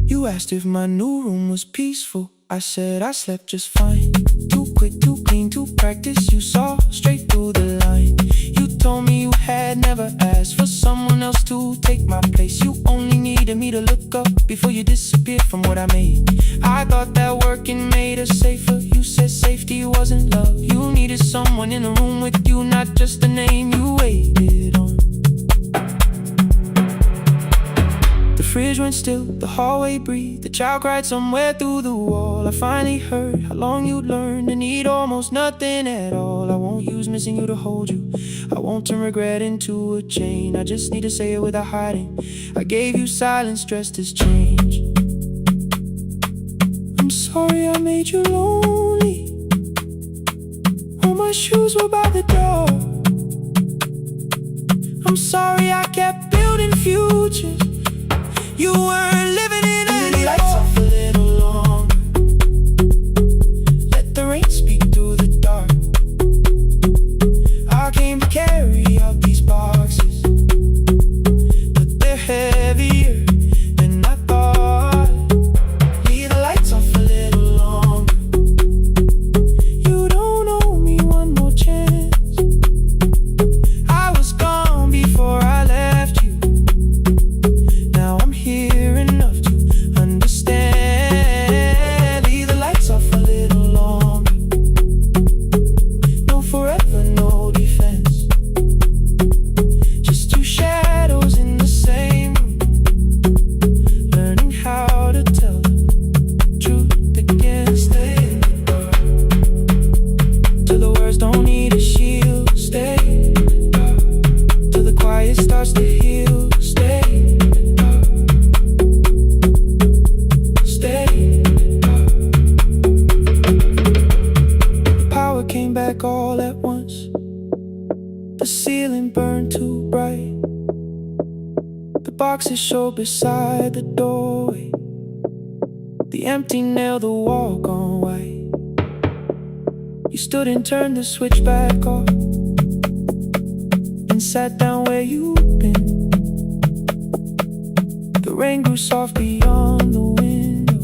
You asked if my new room was peaceful. I said I slept just fine. Too quick, too clean, too practiced. You saw straight through the line. You told me you had never asked for someone else to take my place. You only needed me to look up before you disappeared from what I made. I thought that working made us safer. You said safety wasn't love. You needed someone in the room with you, not just the name you waited on. The fridge went still, the hallway breathed, the child cried somewhere through the wall. I finally heard how long you'd learned to need almost nothing at all. I won't use missing you to hold you, I won't turn regret into a chain. I just need to say it without hiding. I gave you silence dressed as change. I'm sorry I made you lonely. All my shoes were by the door. I'm sorry I kept building futures you weren't living in anymore. Lights off a little longer, let the rain speak through the dark. I came to carry out these boxes, but they're heavier than I thought. Leave the lights off a little longer. You don't owe me one more chance. I was gone before I left you. Now I'm here enough to understand. Leave the lights off a little longer. No forever, no defense. Just 2 shadows in the same room, learning how to tell the truth again. Stay in the dark till the words don't need a shield. Stay in the dark till the quiet starts to heal. Stay in the dark. Stay in the dark. The power came back all at once. The ceiling burned too bright. The boxes showed beside the doorway. The empty nail, the wall gone white. You stood and turned the switch back off, and sat down where you'd been. The rain grew soft beyond the window.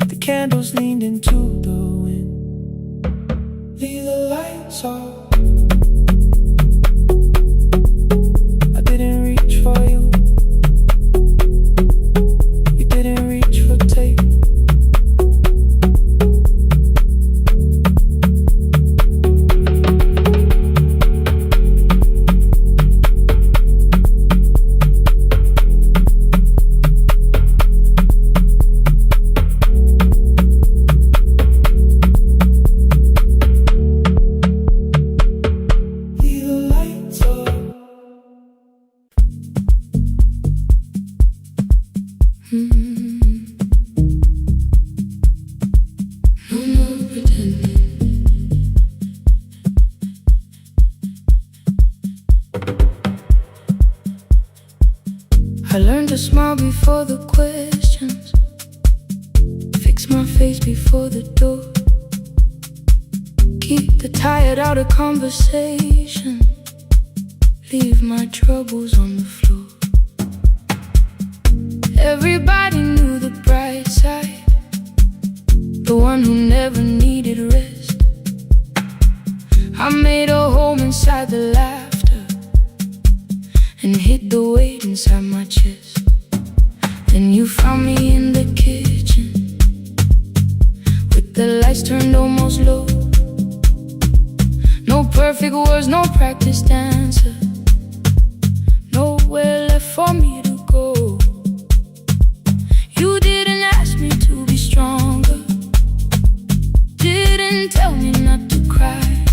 The candles leaned into the wind. Leave the lights off. I didn't reach for you. You didn't reach for tape. smile before the questions, fix my face before the door, keep the tired out of conversation, leave my troubles on the floor. Everybody knew the bright side, the one who never needed rest. I made a home inside the laughter and hid the weight inside my chest. Then you found me in the kitchen with the lights turned almost low. No perfect words, no practice dancer, nowhere left for me to go. You didn't ask me to be stronger, didn't tell me not to cry.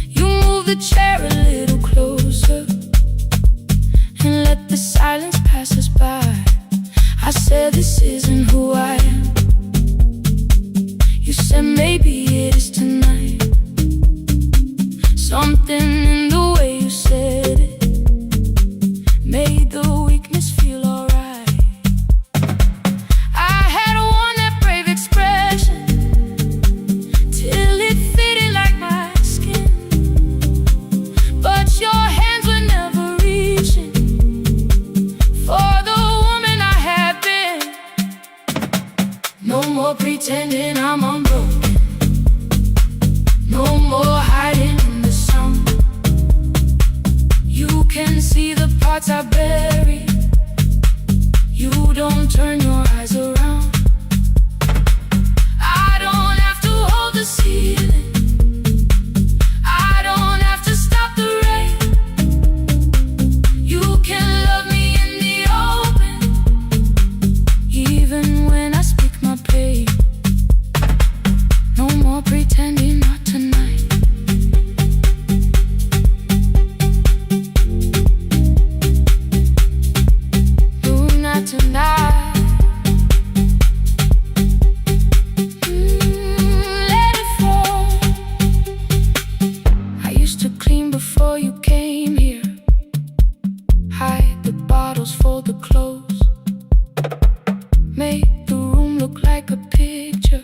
You moved the chair a little closer and let the silence pass us by. I said this isn't who I am. You said maybe it is tonight. Something in the way you said it made the weakness feel alright. I had worn that brave expression till it fitted like my skin, but your hands were never reaching for the woman I had been. No more pretending I'm unbroken, no more hiding in the sun. You can see the parts I bury, you don't turn your eyes around. I don't have to hold the ceiling, I don't have to stop the rain. You can love me in the open, even when I speak my pain. No more pretending, not tonight. No, not tonight. Let it fall. I used to clean before you came here, hide the bottles, fold the clothes, make the room look like a picture,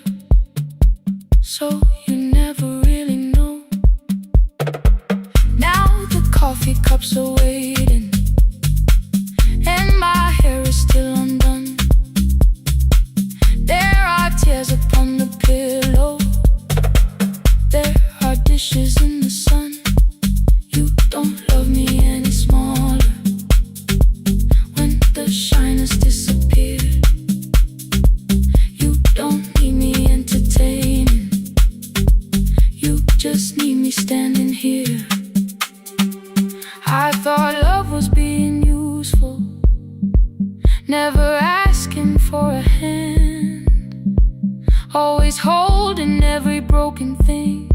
so you never really know. Now the coffee cups are waiting and my hair is still undone. There are tears upon the pillow, there are dishes in the sun. You don't love me any smaller when the shyness disappeared. You don't need me entertaining, you just need me standing here. I thought love was being useful, never asking for a hand, always holding every broken thing,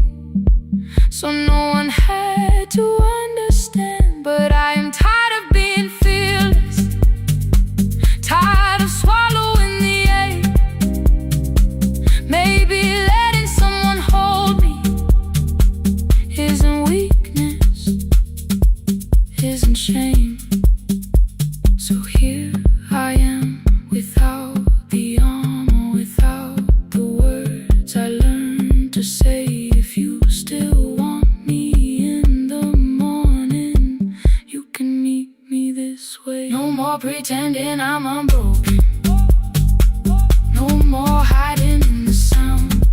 so no one had to understand. But I am tired of being fearless, tired of swallowing the ache. Maybe letting someone hold me isn't weakness, isn't shame. So here I am, without the armor, without the words I learned to say. If you still want me in the morning, you can meet me this way. No more pretending I'm unbroken, no more hiding in the sound.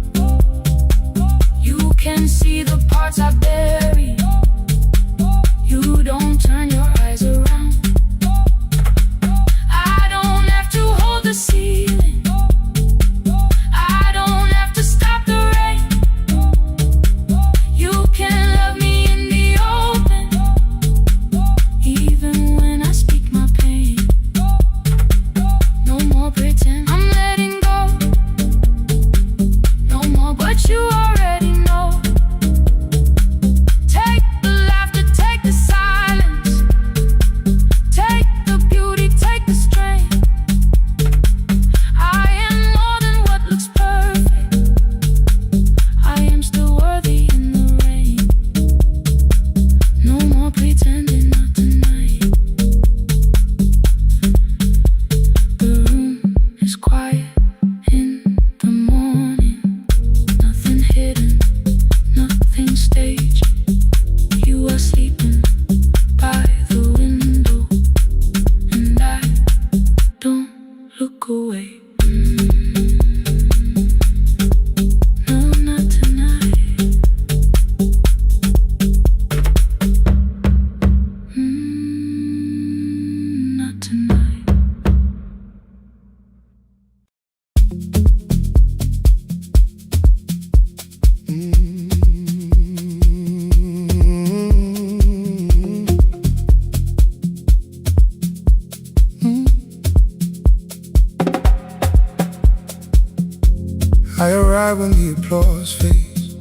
night when the applause fades,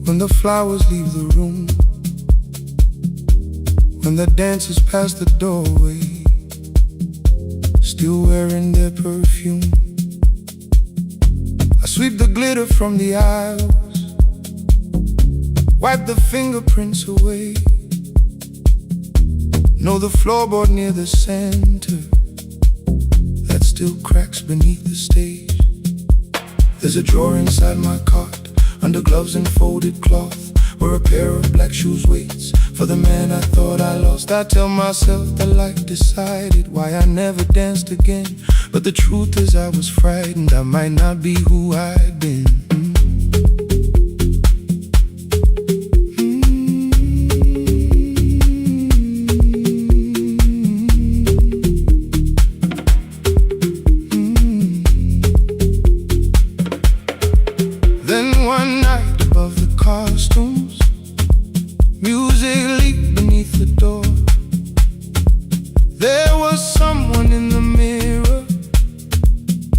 when the flowers leave the room, when the dancers pass the doorway, still wearing their perfume. I sweep the glitter from the aisles, wipe the fingerprints away. Know the floorboard near the center that still cracks beneath the stage. There's a drawer inside my cart, under gloves and folded cloth, where a pair of black shoes waits for the man I thought I lost. I tell myself that life decided why I never danced again, but the truth is I was frightened I might not be who I'd been.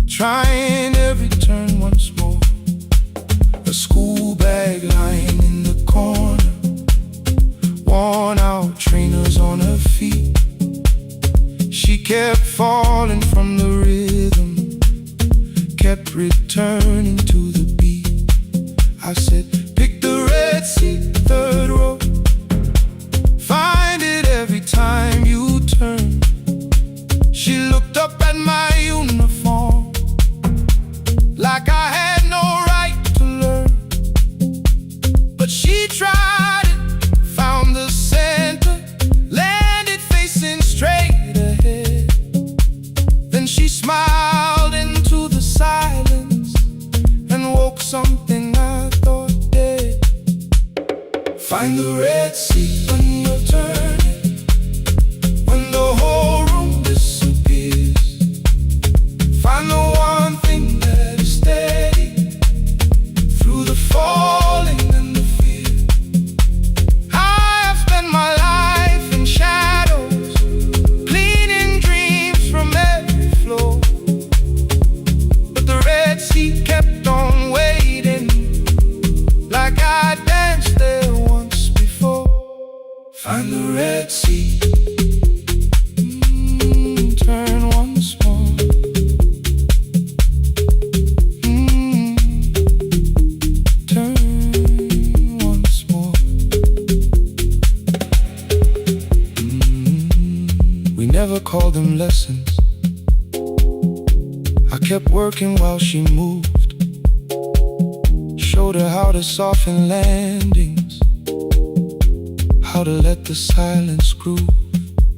Trying every turn once more. A school bag lying in the corner, worn out trainers on her feet. She kept falling from the rhythm, kept returning to the beat. I said, pick the red seat, third row. Find it every time you turn. She looked up at my uniform like I had no right to learn. But she tried it, found the center, landed facing straight ahead. Then she smiled into the silence and woke something I thought dead. Find the red seat when you're turning, when the whole room disappears. Find the one thing that is steady through the falling and the fear. I have spent my life in shadows, cleaning dreams from every floor, but the red seat kept on waiting, like I danced there once before. Find the red seat, turn once more. Never called them lessons. I kept working while she moved, showed her how to soften landings, how to let the silence groove.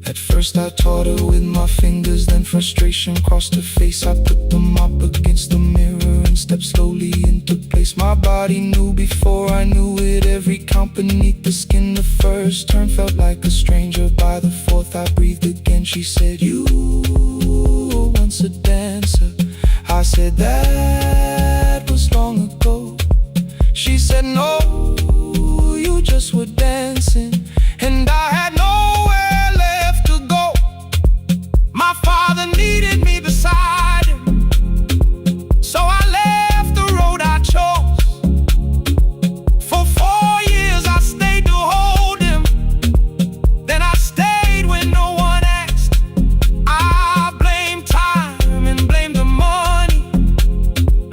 At first I taught her with my fingers, then frustration crossed her face. I put the mop against the mirror and stepped slowly into place. My body knew before I knew it, every count beneath the skin. The first turn felt like a stranger, by the fourth I breathed again. She said, you were once a dancer. I said, that was long ago. She said, no, you just were dancing, and I had nowhere left to go. My father needed me beside him, so I left the road I chose. For 4 years I stayed to hold him, then I stayed when no one asked. I blamed time and blamed the money,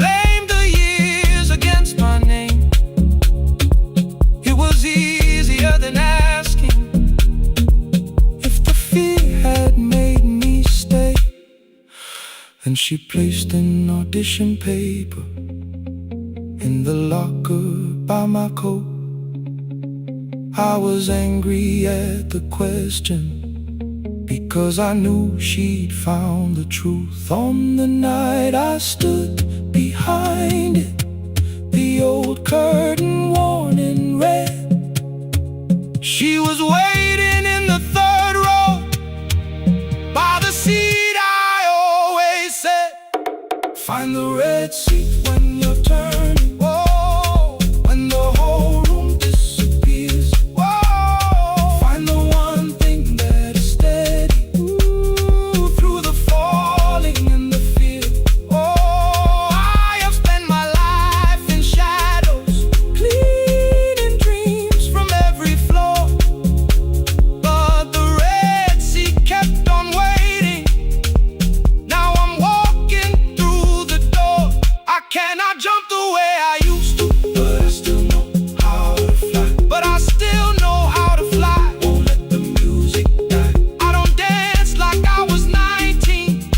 blamed the years against my name. It was easier than asking if the fear had made me stay. Then she placed an audition paper in the locker by my coat. I was angry at the question, because I knew she'd found the truth. On the night I stood behind it, the old curtain worn in red. She was waiting in the third row, by the seat I always said, find the red seat when you're turning. Whoa, when the whole room disappears. Whoa, find the one thing that is steady, ooh, through the falling and the fear. Oh, I have spent jump the way I used to, but I still know how to fly. But I still know how to fly. Won't let the music die. I don't dance like I was 19.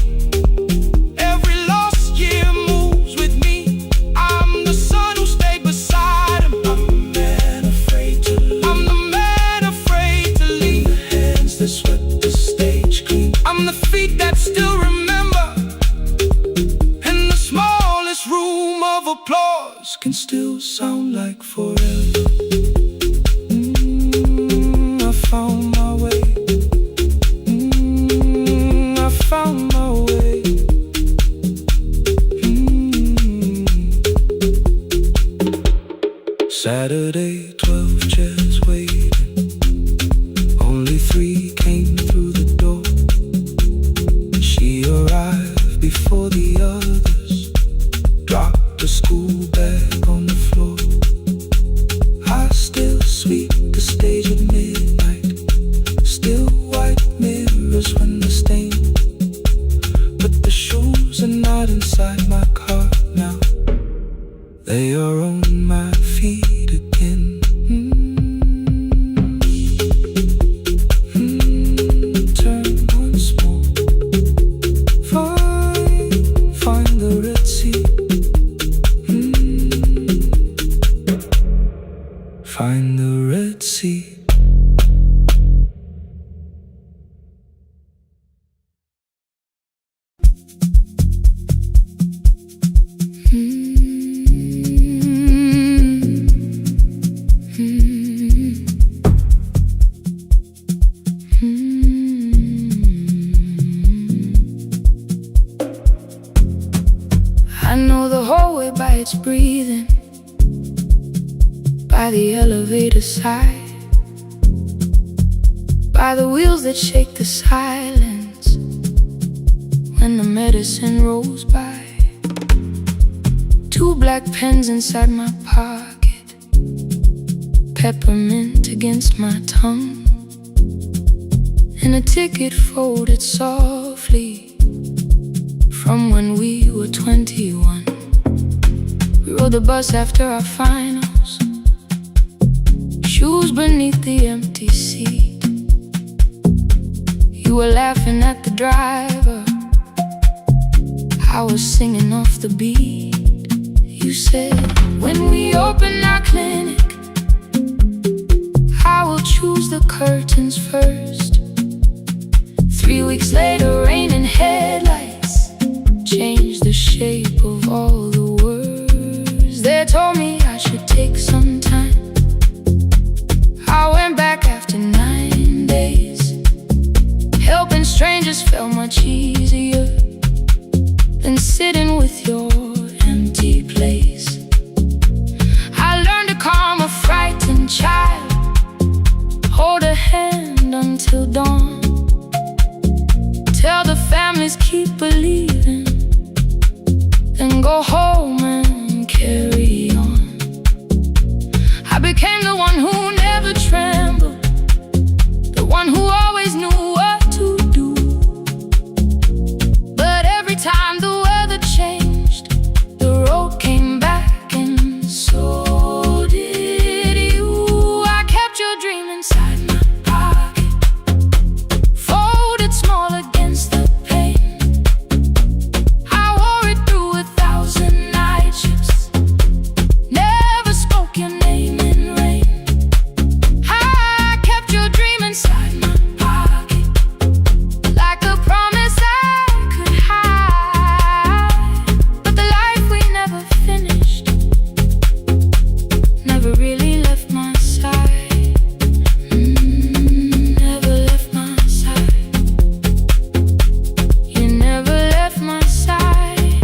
Every lost year moves with me. I'm the son who stayed beside him. I'm the man afraid to leave. I'm the man afraid to leave. The hands that swept the stage clean. I'm the feet that still remember. And the smallest room of applause can still sound like forever. I found my way. I found my way. Saturday, 12 chairs waiting. Only 3 came through the door. She arrived before the others. Dropped the school bag on the floor. I still sweep the stage at midnight. Still white mirrors when the stain. But the shoes are not inside my car now. They are on my feet again. Turn once more. Find the Red Sea. Find the Red Sea. I know the hallway by its breathing, by the elevator side, by the wheels that shake the silence when the medicine rolls by. 2 black pens inside my pocket, peppermint against my tongue, and a ticket folded softly from when we were 21. We rode the bus after our finals, shoes beneath the empty seat. You were laughing at the driver, I was singing off the beat. You said, when we open our clinic, I will choose the curtains first. 3 weeks later, rain and headlights changed the shape of all the words. They told me I should take some time. I went back after 9 days. Helping strangers felt much easier than sitting with your empty place. I learned to calm a frightened child, hold a hand until dawn, tell the families keep believing, then go home and carry on. I became the one who never trembled, the one who always knew what to do. But every time the weather changed, the road came back, and so did you. I kept your dream inside my pocket, folded small against the pain. I wore it through 1,000 night shifts, never spoke your name in rain. I kept your dream inside my pocket, like a promise I could hide. But the life we never finished never really left my side. Never left my side. You never left my side.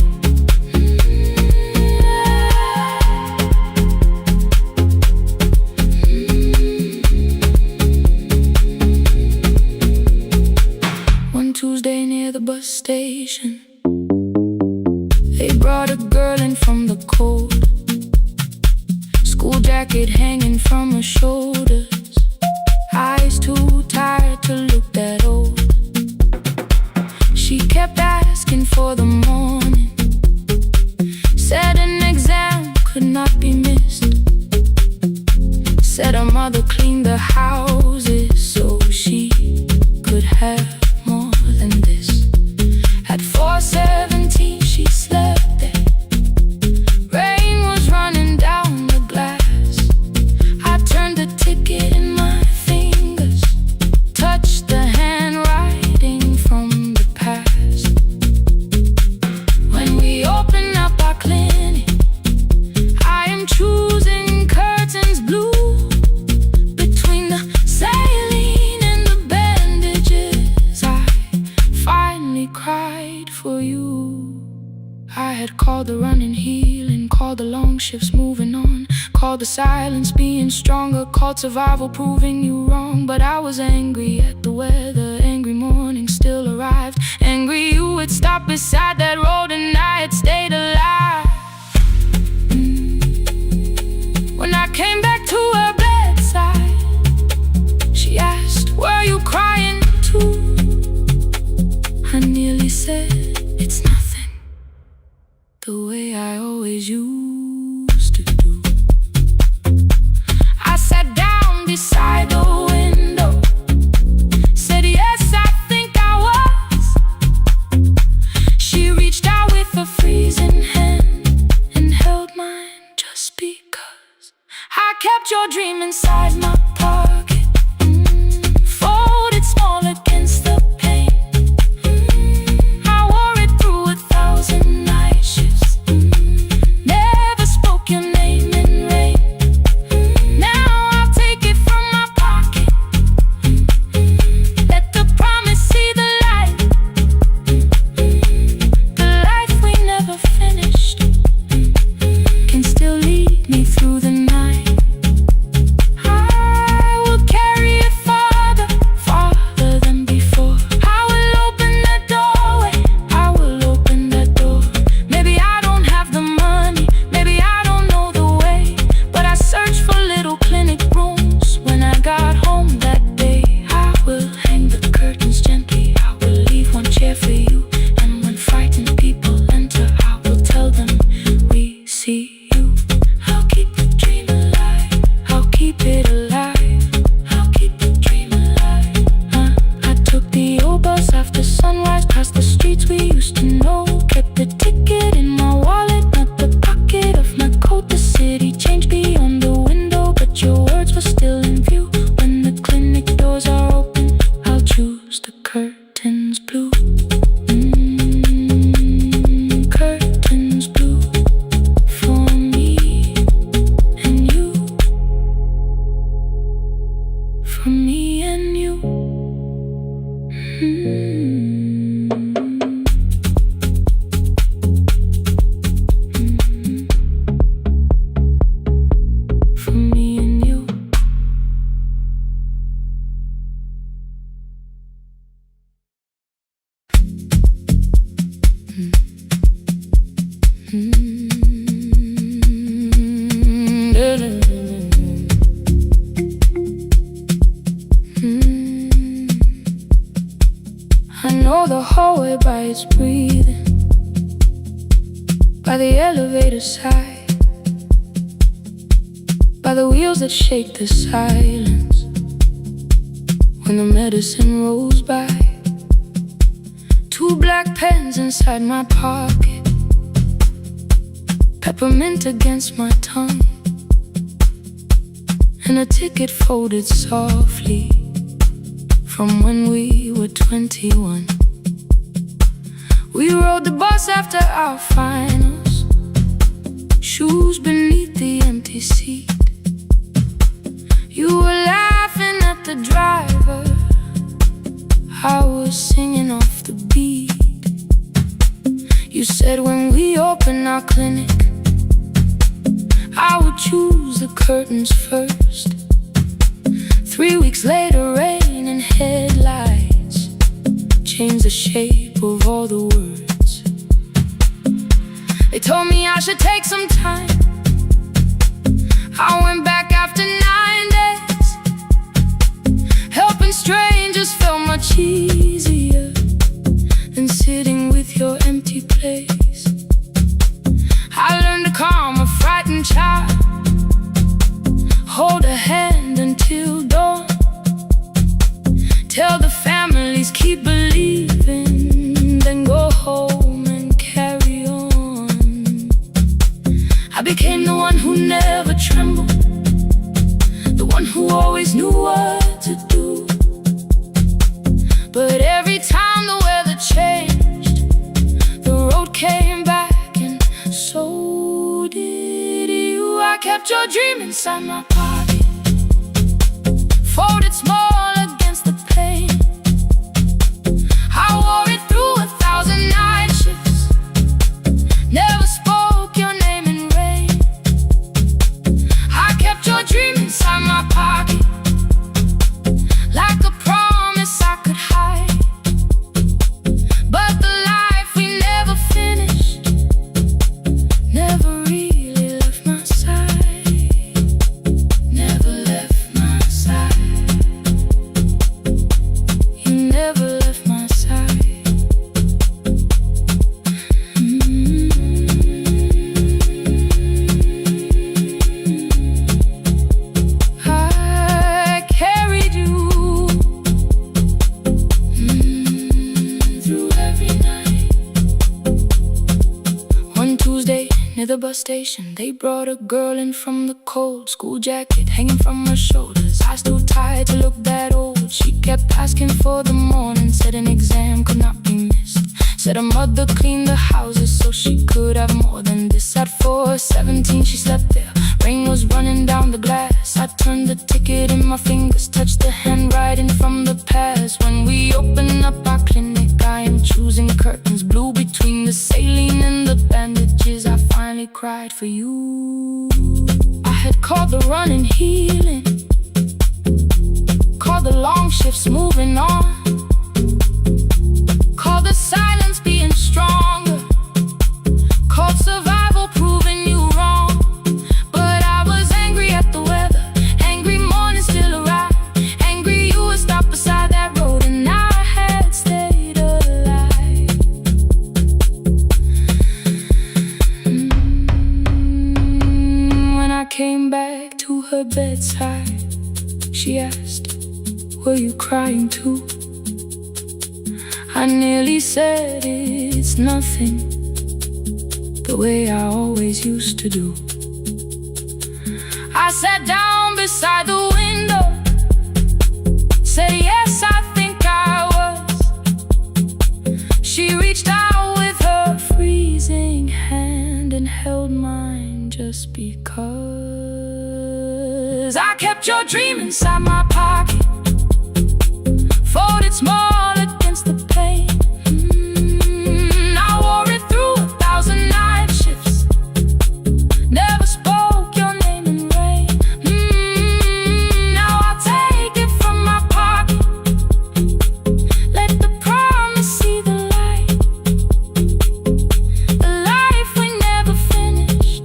One Tuesday near the bus station, they brought a girl in from the cold, school jacket hanging from her shoulders, eyes too tired to look that old. She kept asking for the morning, said an exam mother cleaned the houses so she could have more than this. At 4:17 she slept there. Rain was running down the glass. I turned the ticket in my fingers, touched the handwriting from the past. When we open up our clinic, I am choosing curtains blue. Between the saline and the bandages, I finally cried for you. I had called the running healing, called the long shifts moving on, called the silence being stronger, called survival proving you wrong. But I was angry at the weather, angry morning still arrived, angry you would stop beside that road and I had stayed alive. When I came back to her bedside, she asked, "Were you crying too?" I nearly said, "It's nothing," the way I always used to do. I sat down beside the window, said, "Yes, I think I was." She reached out with a freezing hand and held mine just because I kept your dream inside my pocket, folded small against the pain. I wore it through 1,000 night shifts, never spoke your name in rain. Now I'll take it from my pocket, let the promise see the light, the life we never finished can still lead me through the night. I will carry it farther, farther than before. I will open that doorway, I will open that door. Maybe I don't have the money, maybe I don't know the way, but I searched for little clinic rooms when I got home that day. I will hang the curtains gently, I will leave one chair for you, and when frightened people enter, I will tell them, "We see you." I'll keep the dream alive, I'll keep it alive, I'll keep the dream alive. I took the old bus after sunrise, past the streets we used to know, kept the ticket in my wallet, not the pocket of my coat. The city changed beyond the window, but your words were still in view. When the clinic doors are open, I'll choose the curtains blue. Curtains blue for me and you, for me and you. For me and you. I know the hallway by its breathing, by the elevator side, by the wheels that shake the silence when the medicine rolls by. 2 black pens inside my pocket, peppermint against my tongue, and a ticket folded softly from when we were 21. We rode the bus after our finals, shoes beneath the empty seat. You were laughing at the driver, I was singing off the beat. You said when we open our clinic, I would choose the curtains first. 3 weeks later, rain and headlights changed the shape of all the words. They told me I should take some time. I went back after 9 days. Helping strangers felt much easier than sitting with your empty place. I learned to calm a frightened child, hold a hand and one who never trembled, the one who always knew what to do. But every time the weather changed, the road came back, and so did you. I kept your dream inside my pocket, folded small against the pain. I wore it through 1,000 night shifts, never spoke your name in rain. I kept your dream inside my pocket, like a promise I could hide. But the life we never finished never really left my side, never left my side. You never left my side. I carried you through every night. One Tuesday near the bus station, they brought a girl in from the cold, school jacket hanging from her shoulders, eyes too tired to look that old. She kept asking for the morning, said an exam could not be missed, said her mother cleaned the houses so she could have more than this. At 4:17 she slept there, rain was running down the glass. I turned the ticket in my fingers, touched the handwriting from the past. When we open up our clinic, I am choosing curtains blue between the saline and the bandages. I finally cried for you. I had called the running healing, called the long shifts moving on, called the silence being stronger, called survival proving you wrong. But I was angry at the weather, angry morning still arrived, angry you would stop beside that road and I had stayed alive. When I came back to her bedside, she asked, were you crying too? I nearly said it's nothing, the way I always used to do. I sat down beside the window, said yes, I think I was. She reached out with her freezing hand and held mine just because. I kept your dream inside my pocket, folded small against the pain. I wore it through 1,000 night shifts, never spoke your name in rain. Now I'll take it from my pocket, let the promise see the light. The life we never finished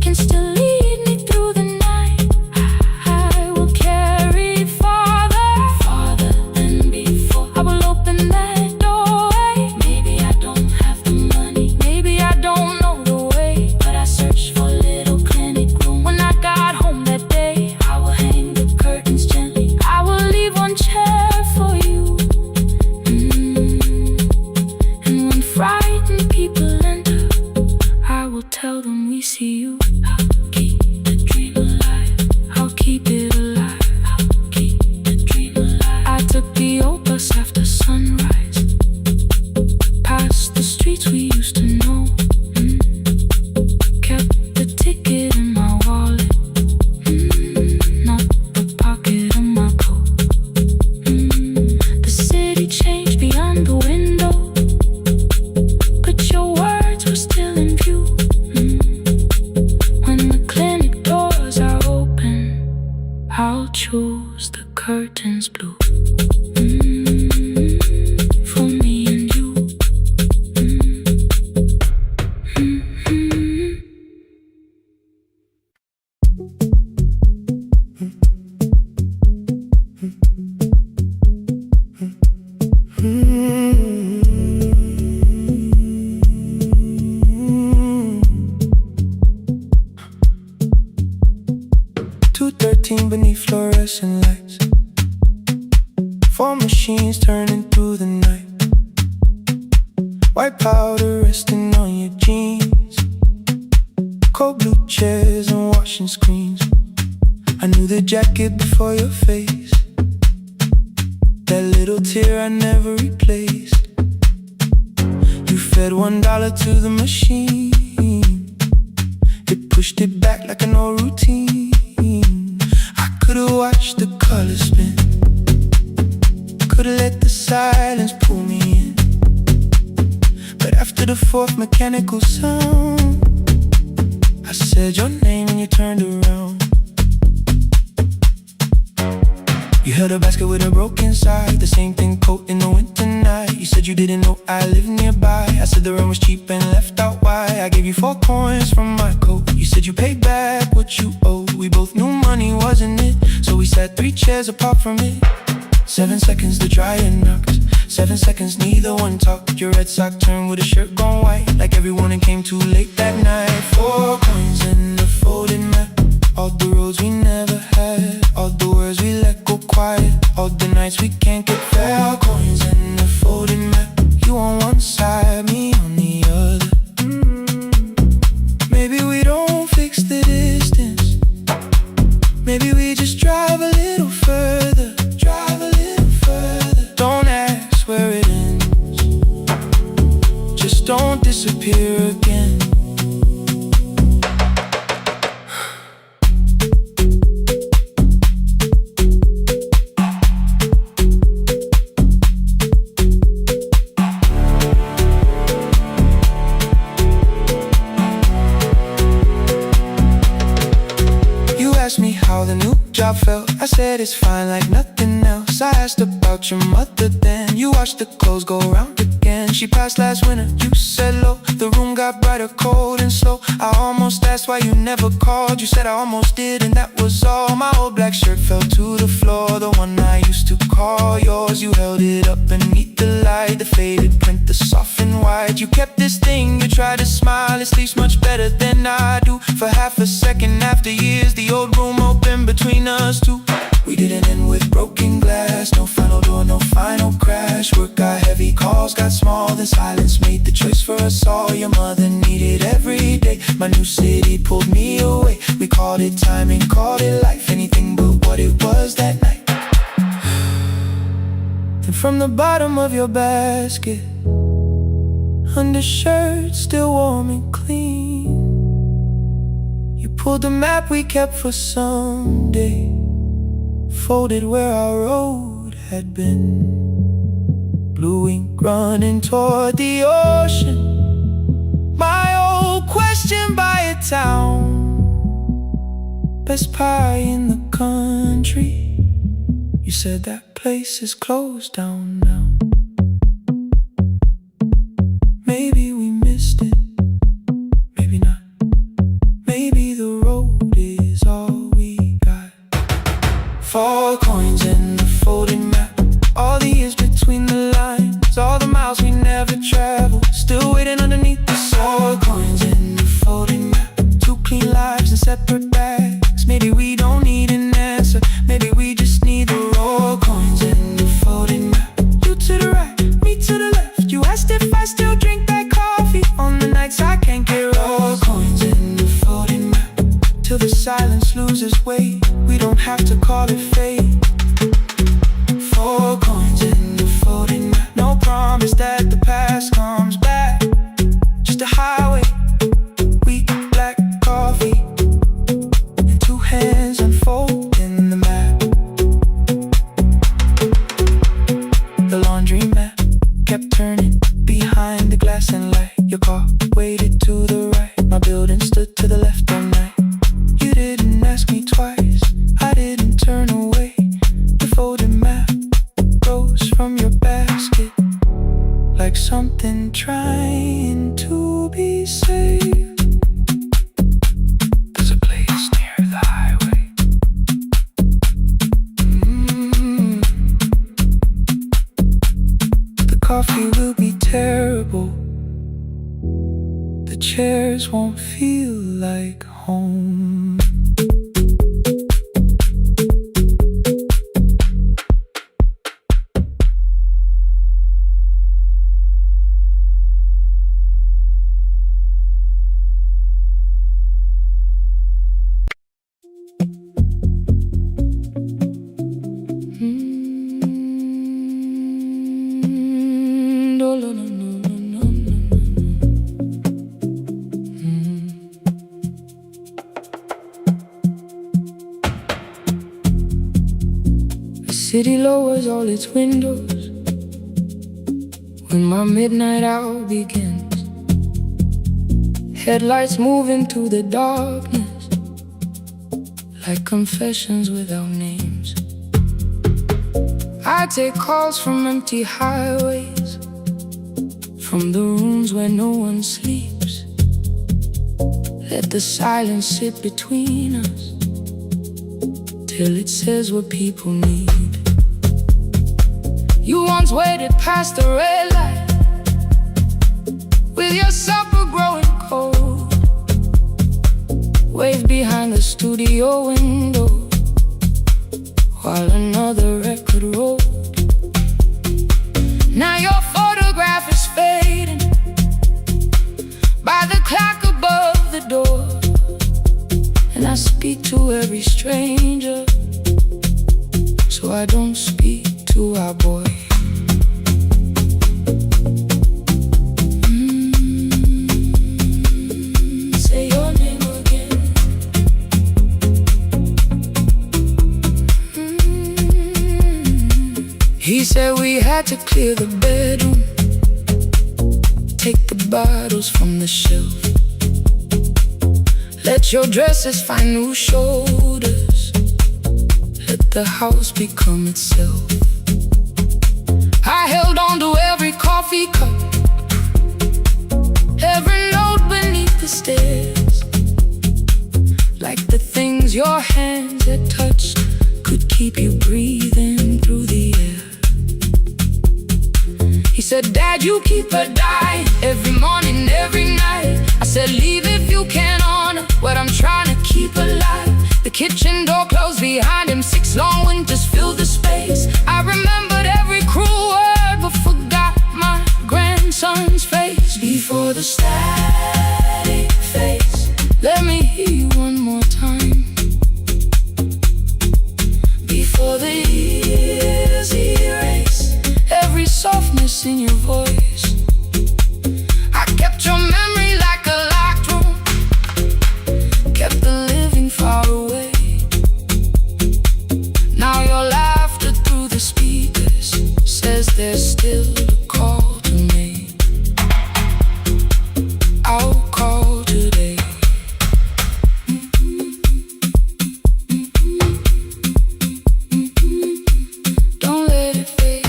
can still lead me through the night. I will carry farther than before. I will open that doorway. Maybe I don't have the money, maybe I don't know the way, but I searched for a little clinic room. When I got home that day, I will hang the curtains gently, I will leave one chair for you. And when frightened people enter, I will tell them we see you. I'll keep the dream alive, I'll keep it alive, I'll keep the dream alive. I took the old bus after sunrise, past the streets we used to know. Kept the ticket in my wallet, not the pocket of my coat. The city changed beyond the window, but your words were still in view. When the clinic doors are open, I'll choose the curtains blue. For me and you. 2:13 beneath fluorescent lights, 4 machines turning through the night. White powder resting on your jeans, cold blue blue chairs and washing screens. I knew the jacket before your face, that little tear I never replaced. You fed $1 to the machine, it pushed it back like an old routine. I could've watched the colors spin, could've let the silence pull me in. But after the fourth mechanical sound, I said your name and you turned around. You held a basket with a broken side, the same thing coat in the winter night. You said you didn't know I lived nearby. I said the rent was cheap and left out why. I gave you 4 coins from my coat. You said you paid back what you owed. We both knew money wasn't it, so we sat 3 chairs apart from it. 7 seconds the dryer knocked, 7 seconds neither one talked. Your red sock turned with a shirt gone white, like everyone that came too late that night. 4 coins in the folded map, all the roads we never had, all the words we let go quiet, all the nights we can't get fair. Coins in the folded map, you on one side, me on the other. Maybe we don't fix the distance, maybe we just drive a little further, drive a little further. Don't ask where it ends, just don't disappear again. Me how the new job felt, I said it's fine like nothing else. I asked about your mother then, you watched the clothes go round again. She passed last winter, you said low, the room got brighter, cold and slow. I almost asked why you never called, you said I almost did and that was all. My old black shirt fell to the floor, the one I used to call yours. You held it up beneath the light, the faded print, the soft and white. You kept this thing, you tried to smile, it sleeps much better than I do. For half a second after years, the old room open between us two. We didn't end with broken glass, no final door, no final crash. Work got heavy, calls got small, then silence made the choice for us all. Your mother needed every day, my new city pulled me away. We called it timing, called it life, anything but what it was that night. Then from the bottom of your basket, undershirt still warm and clean, you pulled the map we kept for someday, folded where our road had been. Blue ink running toward the ocean, my old question by a town. Best pie in the country, you said that place is closed down now. Maybe we missed it, maybe not. Maybe the road is all we got. 4 coins in the folded map, all the years between the lines, all the miles we never traveled, still waiting underneath the 4 coins in the folded map. 2 clean lives in separate bags. Maybe we don't need an answer, maybe we just need the raw coins in the folded map. You to the right, me to the left. You asked if I still drink that coffee on the nights I can't get raw coins in the folded map. Till the silence loses weight, we don't have to call it fate. 4 coins in the folded map, no promise that the past comes back, just a highway, weak black coffee, and 2 hands unfolding the map. The laundry mat kept turning behind the glass and light. Your car waited to the right, my building stood to the left all night. You didn't ask me twice, I didn't turn away. The folded map rose from your basket, like something trying to be saved. There's a place near the highway. The coffee will be terrible, the chairs won't feel like home. city lowers all its windows when my midnight hour begins. Headlights moving through the darkness like confessions without names. I take calls from empty highways, from the rooms where no one sleeps. Let the silence sit between us till it says what people need. You once waited past the red light with your supper growing cold, waved behind the studio window while another record rolled. Now your photograph is fading by the clock above the door, and I speak to every stranger, so I don't speak to our boy. Say your name again. He said we had to clear the bedroom, take the bottles from the shelf, let your dresses find new shoulders, let the house become itself. I held on to every coffee cup, every note beneath the stairs, like the things your hands had touched could keep you breathing through the air. He said, Dad, you keep her dying every morning, every night. I said, leave if you can honor what I'm trying to keep alive. The kitchen door closed behind him, 6 long winters filled the space. I remembered every cruel word but forgot my grandson's face. Before the static fades, let me hear you one more time. Before the years erase every softness in your voice, I kept your memory like a locked room, kept the living far away. Now your laughter through the speakers says there's still a call to make. I'll call today. Don't let it fade.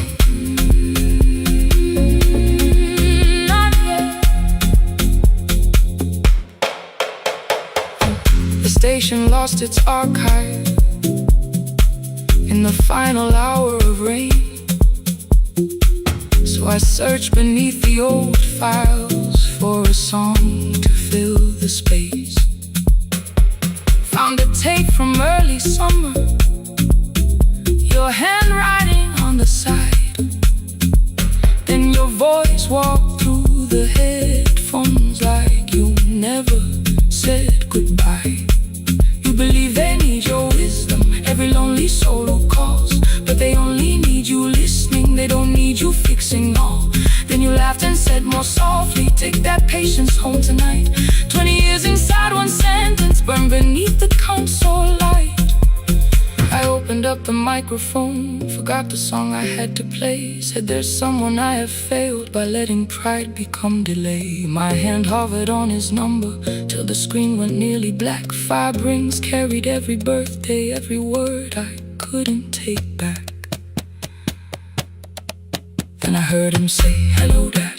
Not yet. The station lost its archive in the final hour of rain, so I searched beneath the old files for a song to fill the space. Found a tape from early summer, your handwriting on the side, then your voice walked through the headphones like you never said goodbye. You believe they need your wisdom, every lonely soul who calls, but they only need you listening, they don't need you fixing all. Then you laughed and said more softly, take that patience home tonight. 20 years inside one sentence, burned beneath the console light. I opened up the microphone, forgot the song I had to play. Said there's someone I have failed by letting pride become delay. My hand hovered on his number till the screen went nearly black. 5 rings carried every birthday, every word I couldn't take back. Then I heard him say, hello, Dad.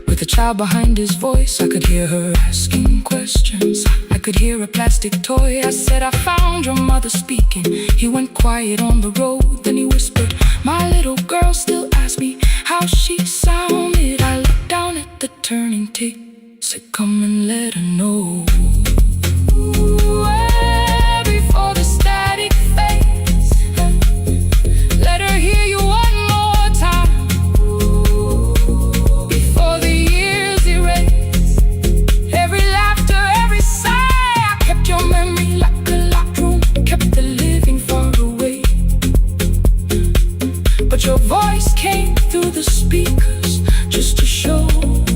With a child behind his voice, I could hear her asking questions. I could hear a plastic toy. I said, I found your mother speaking. He went quiet on the road, then he whispered, my little girl still asks me how she sounded. I looked down at the turning tape, said, come and let her know. Before the static fades, let her hear you one more time. Before the years erase every laughter, every sigh, I kept your memory like a locked room, kept the living far away. But your voice came through the speakers just to show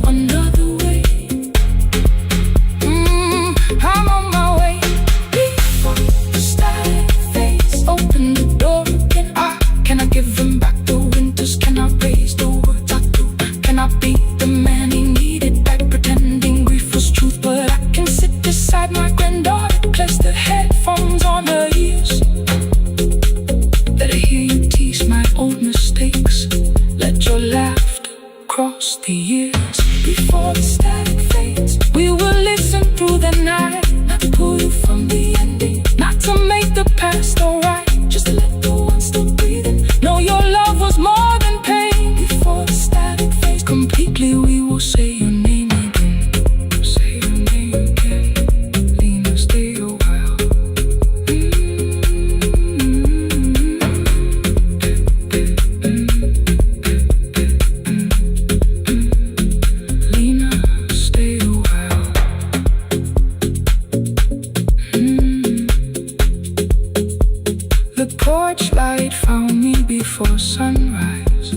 another way. granddaughter placed the headphones on her ears. Let her hear you tease my old mistakes. Let your laughter cross the years. Before the static fades, we will listen through the night. Not to pull you from the ending, not to make the past alright, just to let the one still breathing know your love was more than pain. Before the static fades completely, we will say your name again. Say your name again. Lena, stay a while. Lena, stay a while. The porch light found me before sunrise.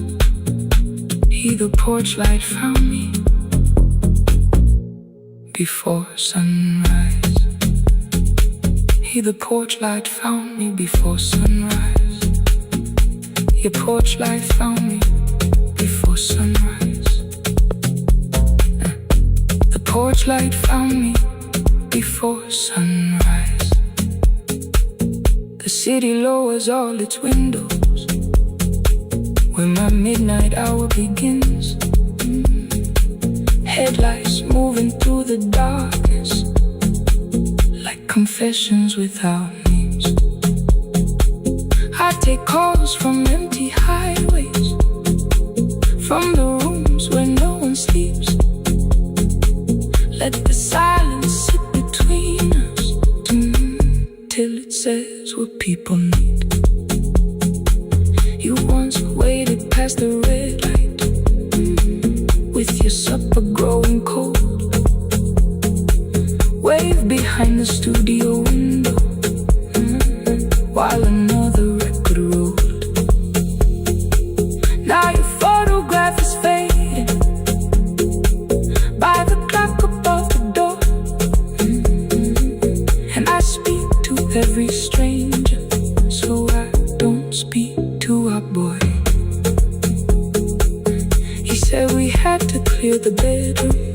The porch light found me before sunrise. The porch light found me before sunrise. Your porch light found me before sunrise. The porch light found me before sunrise. The city lowers all its windows when my midnight hour begins. Headlights moving through the darkness like confessions without names. I take calls from empty highways, from the rooms where no one sleeps. Let the silence sit between us till it says what people need. You once waited past the red light with your supper growing cold. Wave behind the studio window while another record rolled. Now your photograph is fading by the clock above the door. And I speak to every stranger, so I don't speak to our boy. He said we had to clear the bedroom,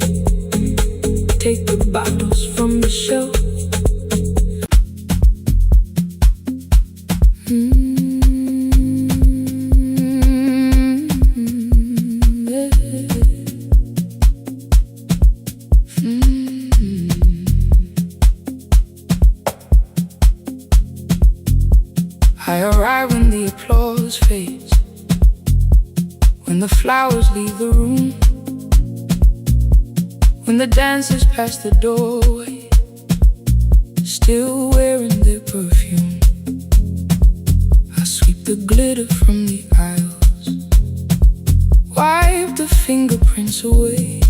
take the bottles from the shelf. I arrive when the applause fades, when the flowers leave the room, when the dancers pass the doorway, still wearing their perfume. I sweep the glitter from the aisles, wipe the fingerprints away.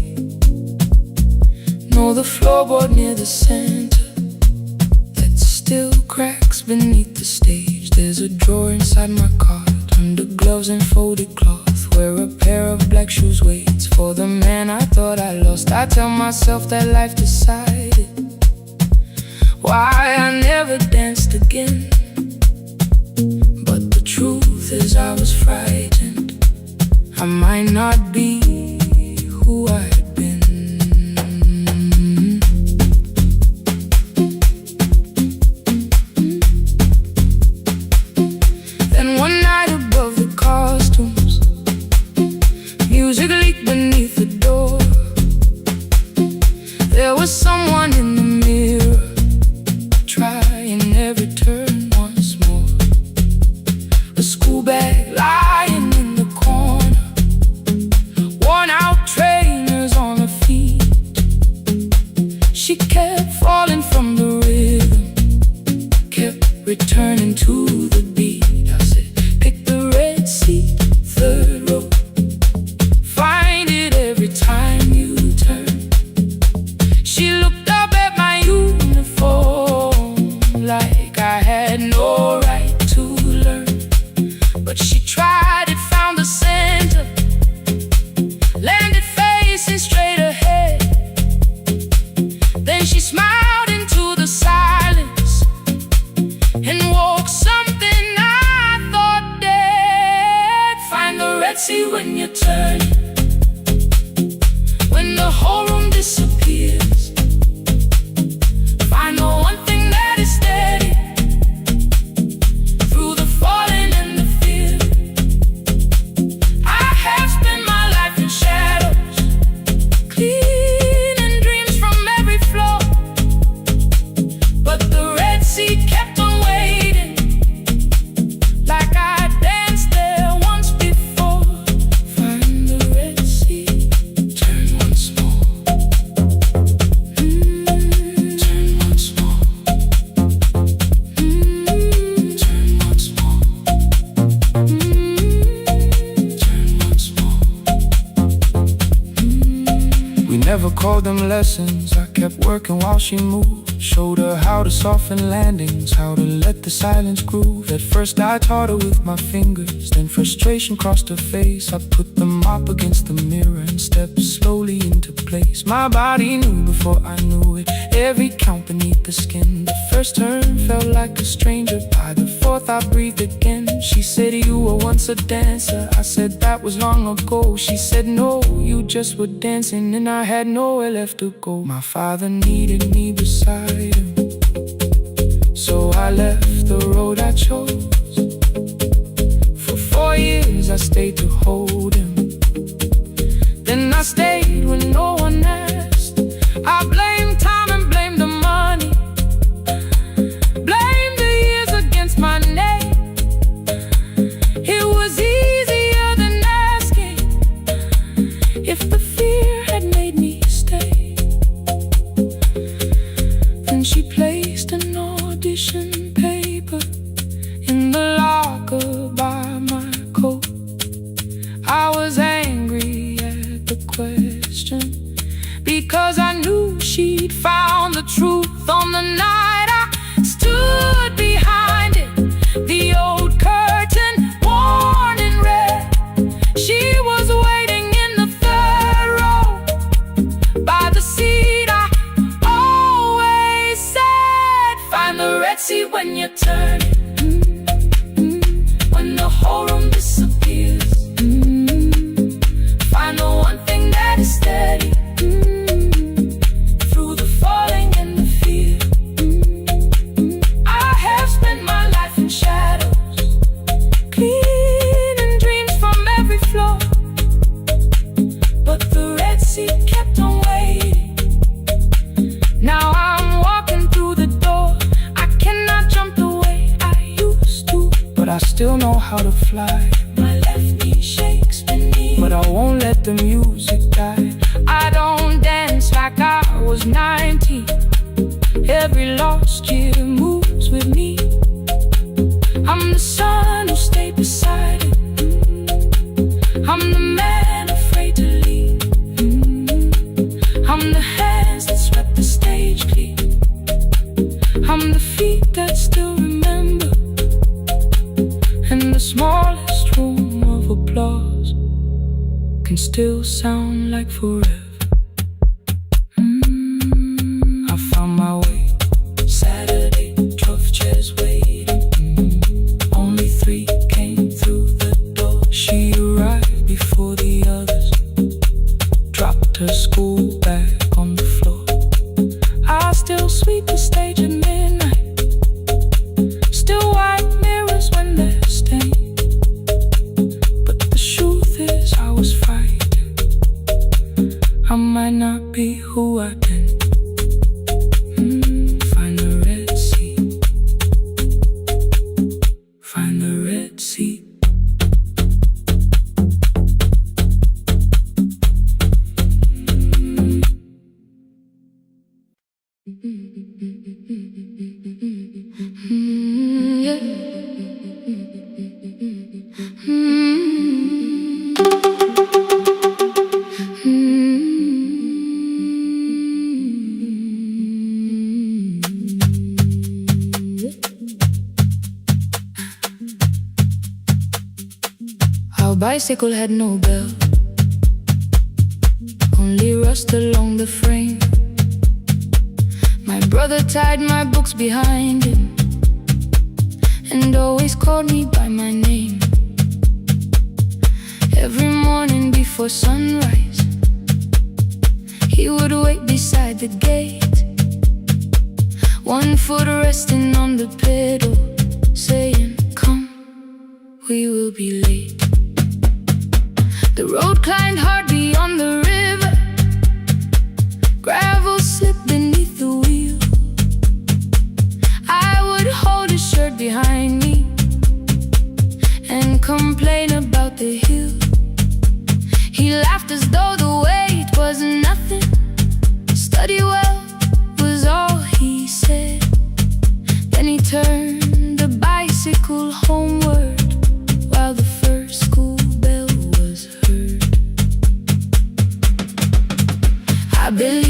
Know the floorboard near the center that still cracks beneath the stage. There's a drawer inside my cart, under gloves and folded cloth, where a pair of black shoes waits for the man I thought I lost. I tell myself that life decided why I never danced again. But the truth is I was frightened. I might not be who I had been. Then one night above the costumes, music leaked beneath the door. There was someone in the mirror, trying every turn once more. A school bag lying in the corner, worn out trainers on her feet. She kept falling from the rhythm, kept returning to the beat. I said, pick the red seat, third row, find it every time you turn. She looked up at my uniform like I had no right to learn. But she tried it, found the center, landed facing straight ahead. Then she smiled into the silence and woke something I thought dead. Find the red sea when you turn, when the whole room disappears. Find the called them lessons. I kept working while she moved. Showed her how to soften landings, how to let the silence groove. At first I taught her with my fingers, then frustration crossed her face. I put them up against the mirror and stepped slowly into place. My body knew before I knew it, every count beneath the skin. The first turn felt like a stranger, by the fourth I breathed again. She said, you were once a dancer. I said, that was long ago. She said, no, you just were dancing, and I had nowhere left to go. My father needed me beside him, so I left the road I chose. For 4 years I stayed to hold him, then I stayed when no one asked. I blamed time and blamed the money, blamed the years against my name. It was easier than asking if the fear had made me stay. Then she placed an audition paper in the locker by my coat. I was angry at the question, because I knew she'd found the truth on the night I stood behind it. The old curtain, worn in red. She was waiting in the third row by the seat I always said, find the red seat when you turn it. When the whole room disappears, find the one thing that is steady through the falling and the fear. I have spent my life in shadows, cleaning dreams from every floor, but the red seat kept on waiting. Now I'm walking through the door. I cannot jump the way I used to, but I still know how to fly. My left knee shakes beneath, but I won't let the music die. I don't dance like I was 19. Every lost year moves with me. I'm the son who stayed beside it. I'm the man afraid to leave. I'm the hands that swept the stage clean. I'm the feet that still remember, and the smallest room of applause can still sound like forever. I found my way. Saturday, 12 chairs waiting. Only 3 came through the door. She arrived before the others, dropped her school bag on the floor. I still sweep the stage at midnight, still wipe mirrors when they're stained. But the truth is I was frightened. I might not be who I've been. Find the red seat. Find the red seat. Our bicycle had no bell, only rust along the frame. My brother tied my books behind him and always called me by my name. Every morning before sunrise, he would wait beside the gate, one foot resting on the pedal, saying, come, we will be late. The road climbed hard beyond the river, gravel slipped beneath the wheel. I would hold his shirt behind me and complain about the hill. He laughed as though the weight was nothing. Study well was all he said. Then he turned the bicycle homeward while the first school bell was heard. I believe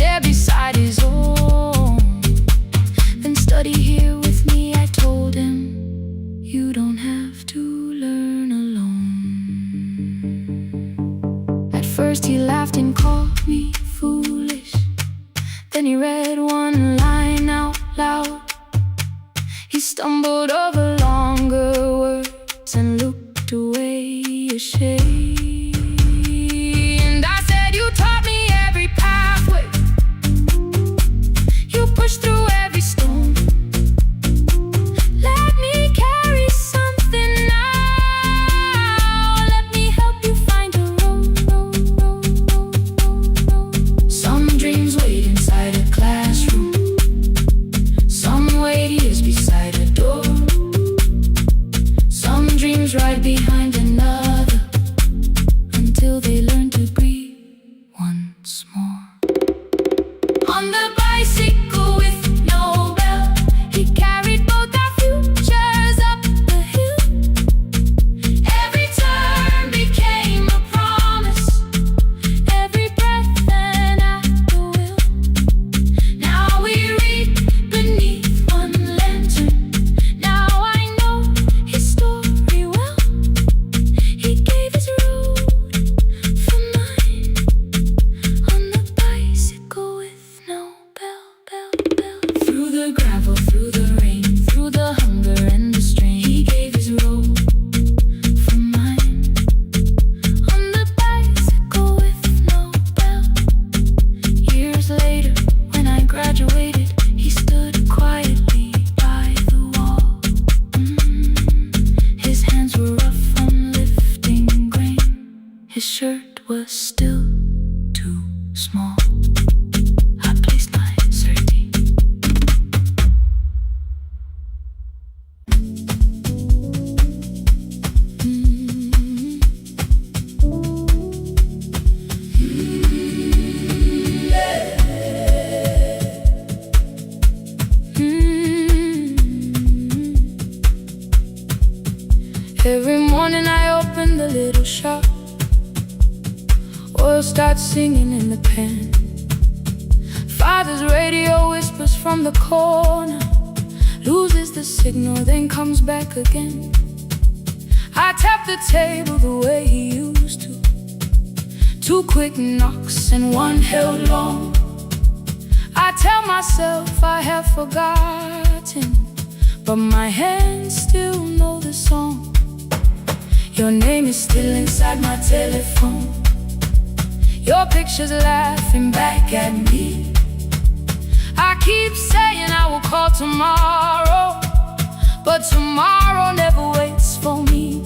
chair beside his own. Then study here with me, I told him. You don't have to learn alone. At first he laughed and called me foolish. Then he read one line out loud. He stumbled over longer words and looked away ashamed. And I said, you taught me every pathway. You pushed through every stone. Let me carry something now. Let me help you find a road. Some dreams wait inside a classroom. Some wait years beside a door. Some dreams right behind another, until they learn to breathe once more. On the bicycle with no bell, he carried both our futures up the hill. Every turn became a promise, every breath an act of will. Now we read beneath one lantern. Now I know his story well. He gave his road for mine. On the bicycle with no bell. Through the gravel, through the rain, through the hunger and the strain, he gave his road for mine. On the bicycle with no bell. Years later, when I graduated, he stood quietly by the wall. His hands were rough on lifting grain. His shirt was still too small. I placed my certainty. Every morning I open the little shop. Oil starts singing in the pan. Father's radio whispers from the corner, loses the signal, then comes back again. I tap the table the way he used to. 2 quick knocks and one held long. I tell myself I have forgotten, but my hands still know the song. Your name is still inside my telephone. Your picture's laughing back at me. I keep saying I will call tomorrow, but tomorrow never waits for me.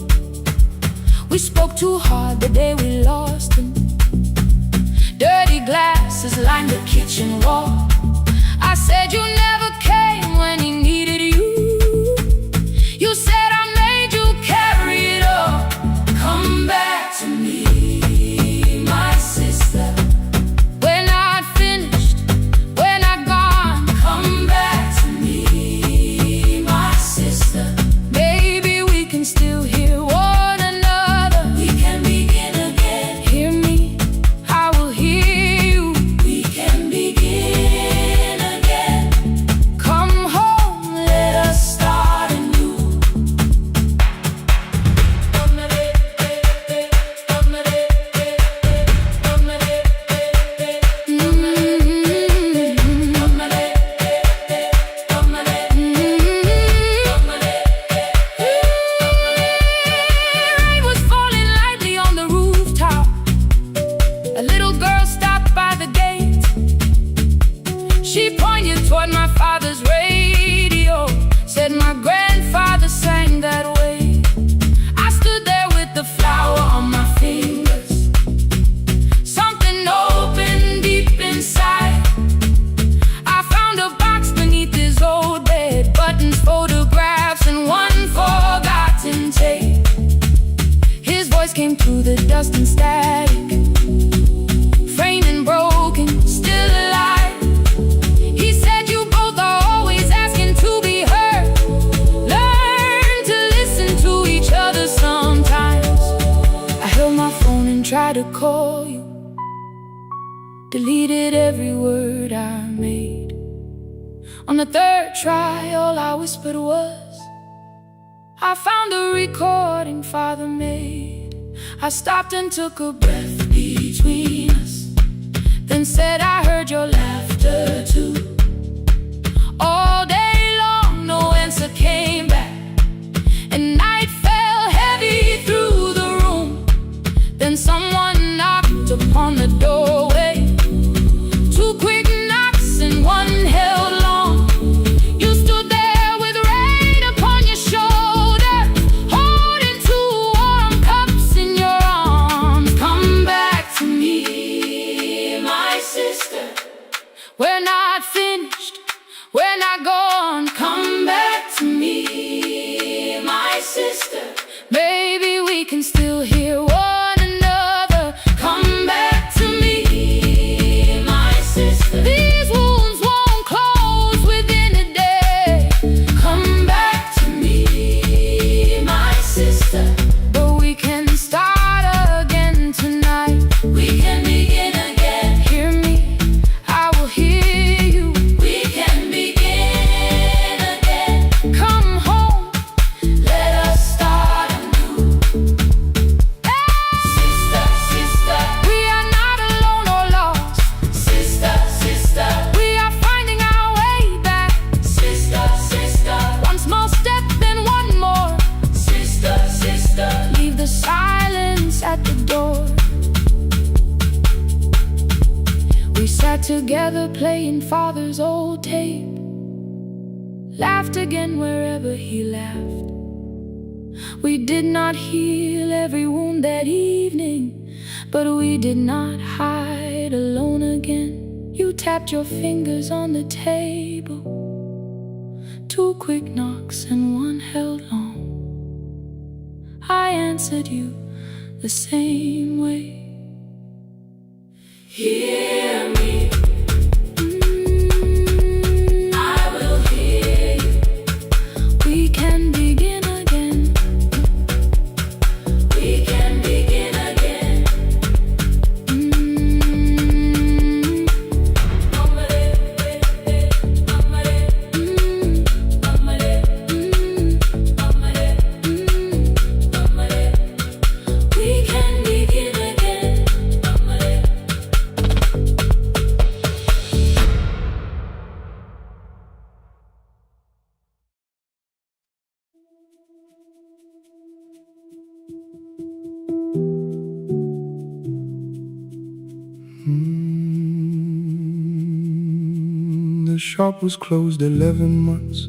We spoke too hard the day we lost him. Dirty glasses lined the kitchen wall. I said you never came when he needed you. You said I made you carry it all. Come back to me, my sister. We're not finished, we're not gone. Come back to me, my sister. Maybe we can still hear one another. We can begin again. Hear me, I will hear you. We can begin again. Come home, let us start anew. Rain was falling lightly on the rooftop. A little girl stopped by the gate. She pointed toward my father's radio, said my grandfather sang that way. I stood there with the flower on my fingers. Something opened deep inside. I found a box beneath his old bed, buttons, photographs, and one forgotten tape. His voice came through the dust and static, framed and broken, still alive. He said you both are always asking to be heard. Learn to listen to each other sometimes. I held my phone and tried to call you. deleted every word I made. On the third try, all I whispered was, I found a recording Father made. I stopped and took a breath between us, then said, I heard your laughter too. All day long, no answer came back, and night fell heavy through the room. Then someone knocked upon the doorway. Two quick knocks and one held long. You stood there with rain upon your shoulder, holding two warm cups in your arms. Come back to me, my sister. We're not finished, we're not gone. Come back to me, my sister. Maybe we can still hear one another. Come back to me, my sister. These wounds won't close within a day. Come back to me, my sister. But we can start again tonight. We can begin again. Hear me, I will hear you. We can begin again. Come home, let us start anew. Sister, sister, we are not alone or lost. Sister, sister, we are finding our way back. Sister, sister, one small step, then one more. Sister, sister, leave the silence at the door. We sat together playing Father's old tape, laughed again wherever he laughed. We did not heal every wound that evening, but we did not hide alone again. You tapped your fingers on the table, two quick knocks and one held long. I answered you the same way. Hear me, I will hear you. We can begin again. We can begin again. We can begin again. The shop was closed 11 months.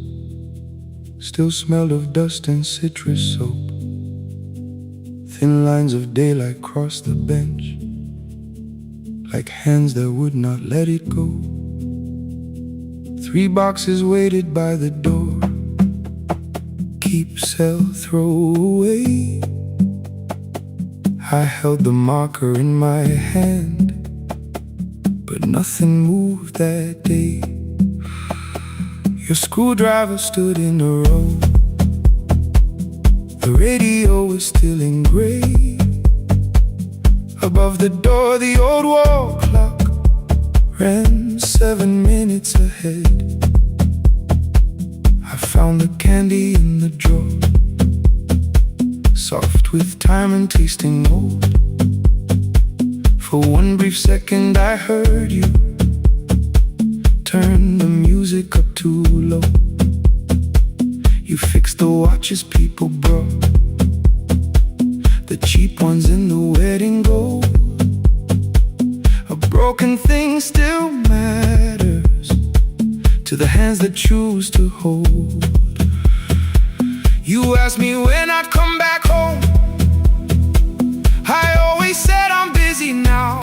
Still smelled of dust and citrus soap. Thin lines of daylight crossed the bench, like hands that would not let it go. 3 boxes waited by the door. Keep, sell, throw away. I held the marker in my hand, but nothing moved that day. Your screwdriver stood in a row. The radio was still in gray. Above the door, the old wall clock ran 7 minutes ahead. I found the candy in the drawer, soft with time and tasting old. For one brief second I heard you turn the music up too low. You fixed the watches people brought, the cheap ones in the wedding gold. A broken thing still matters to the hands that choose to hold. You asked me when I'd come back home. I always said I'm busy now.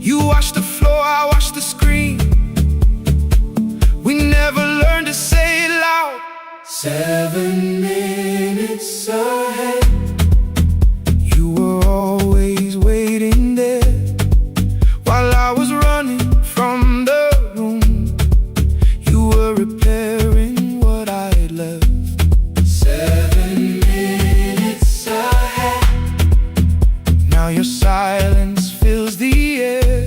You washed the floor, I washed the screen. We never learned to say it loud. 7 minutes ahead. You were always waiting there while I was running from the room. You were repairing what I had left. 7 minutes ahead. Now your silence fills the air.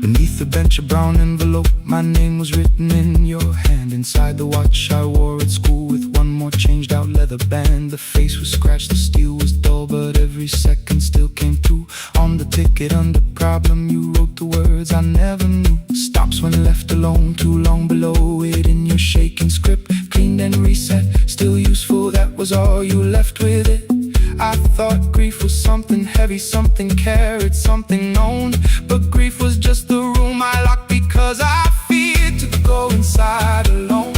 Beneath the bench, a brown envelope, my name was written in your hand. Inside the watch I wore at school with one more changed out leather band. The face was scratched, the steel was dull, but every second still came through. On the ticket under problem you wrote the words I never knew. Stops when left alone, too long below it in your shaking script. Cleaned and reset, still useful, that was all you left with it. I thought grief was something heavy, something carried, something known. But grief was just the room I locked because I feared to go inside alone.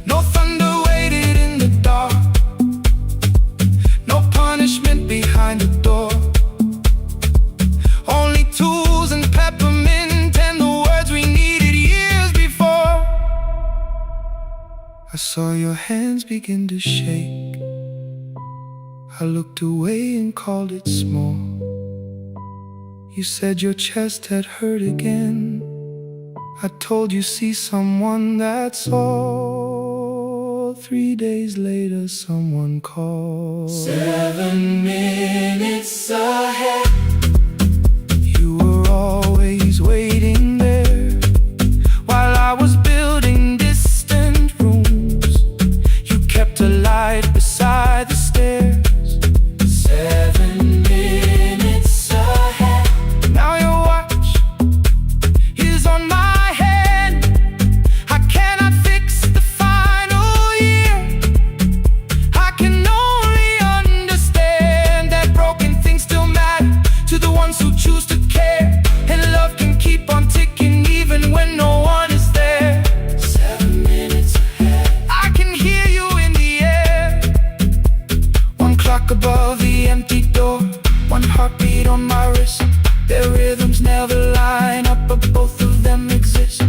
No thunder waited in the dark, no punishment behind the door. Only tools and peppermint and the words we needed years before. I saw your hands begin to shake. I looked away and called it small. You said your chest had hurt again. I told you see someone, that's all. 3 days later someone called. 7 minutes ahead. You were always waiting there while I was building distant rooms. You kept a light beside the stairs. 7 minutes ahead. Now your watch is on my head. I cannot fix the final year. I can only understand that broken things still matter to the ones who choose to care. And love can keep on ticking even when no one is there. 7 minutes ahead. I can hear you in the air. One clock above the empty door, one heartbeat on my wrist. Their rhythms never line up, but both of them exist.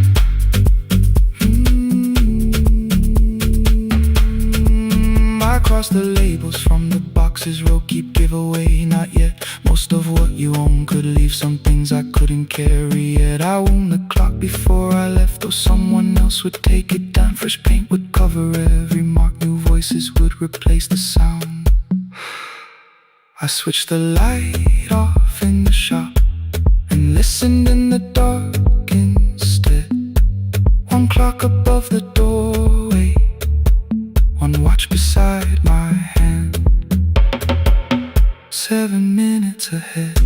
I cross the labels from the boxes, row keep giveaway, not yet. Most of what you own could leave some things I couldn't carry yet. I wound the clock before I left, though someone else would take it down. Fresh paint would cover every mark, new voices would replace the sound. I switched the light off in the shop and listened in the dark instead. One clock above the doorway, one watch beside my hand. 7 minutes ahead,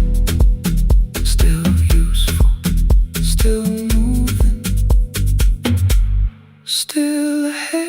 still useful, still moving, still ahead.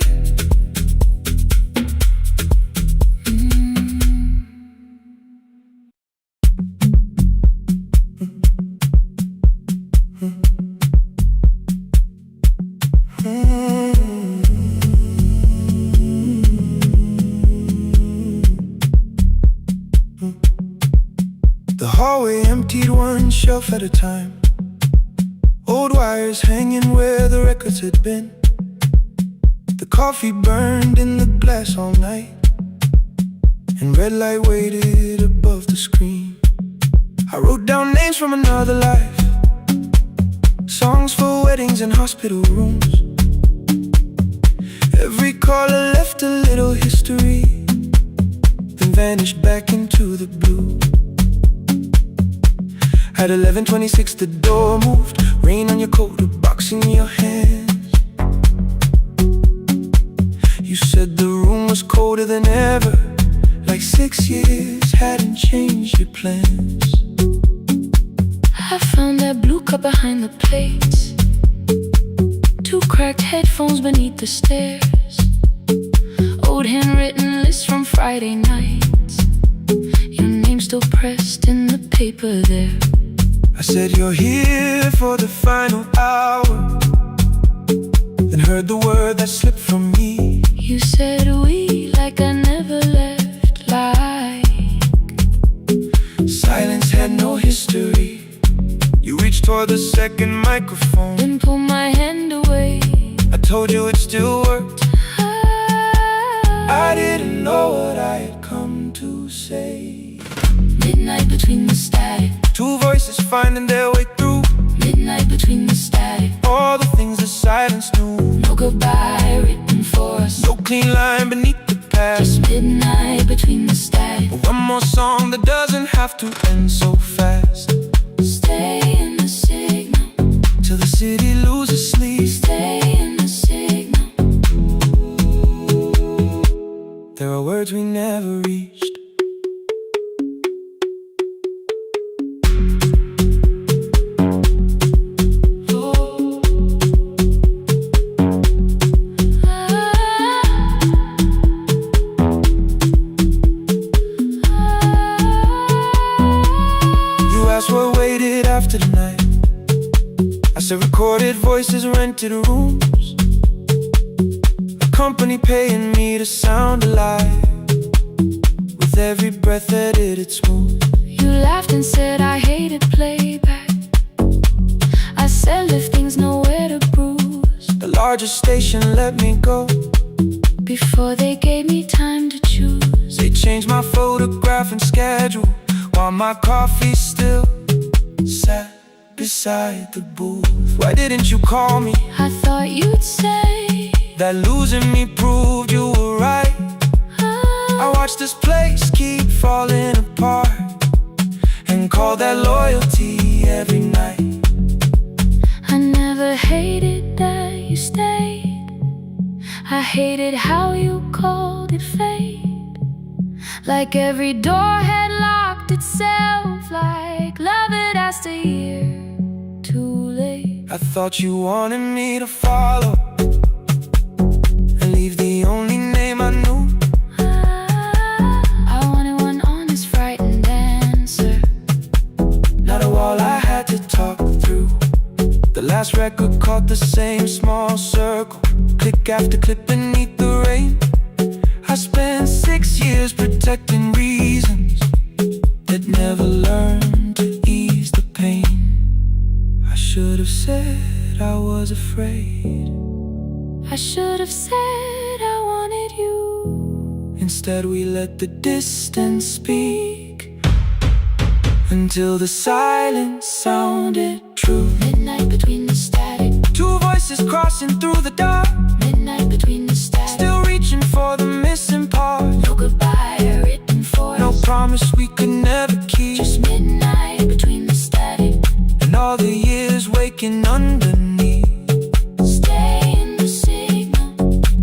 The hallway emptied one shelf at a time. Old wires hanging where the records had been. The coffee burned in the glass all night, and red light waited above the screen. I wrote down names from another life, songs for weddings and hospital rooms. Every caller left a little history, then vanished back into the blue. At 11:26 the door moved, rain on your coat, a box in your hands. You said the room was colder than ever, like 6 years hadn't changed your plans. I found that blue cup behind the plates, 2 cracked headphones beneath the stairs, old handwritten lists from Friday nights, your name still pressed in the paper there. I said you're here for the final hour, then heard the word that slipped from me. You said we like I never left, like silence had no history. You reached toward the second microphone, then pulled my hand away. I told you it still worked. I didn't know what I had come to say. Midnight between the static, 2 voices finding their way through. midnight between the static, All the things the silence knew. no goodbye written for us, No clean line beneath the past. just midnight between the static. One more song that doesn't have to end so fast. Stay in the signal. said recorded voices, rented rooms, a company paying me to sound alive. With every breath edited smooth. You laughed and said I hated playback. I said lifting's nowhere to bruise. The largest station let me go before they gave me time to choose. They changed my photograph and schedule while my coffee still sat beside the booth. Why didn't you call me? I thought you'd say that losing me proved you were right. I watched this place keep falling apart and call that loyalty every night. I never hated that you stayed. I hated how you called it fate. Like every door had locked itself, like love had asked a year too late. I thought you wanted me to follow and leave the only name I knew. I wanted one honest, frightened answer, not a wall I had to talk through. The last record caught the same small circle, click after click beneath the rain. I spent 6 years protecting reasons that never learned to ease the pain. I should have said I was afraid. I should have said I wanted you. Instead we let the distance speak until the silence sounded true. Midnight between the static, two voices crossing through the dark. Midnight between the static, still reaching for the missing part. no goodbye written for no us. promise we could never keep. Just midnight between the static and all the years waking underneath. Stay in the signal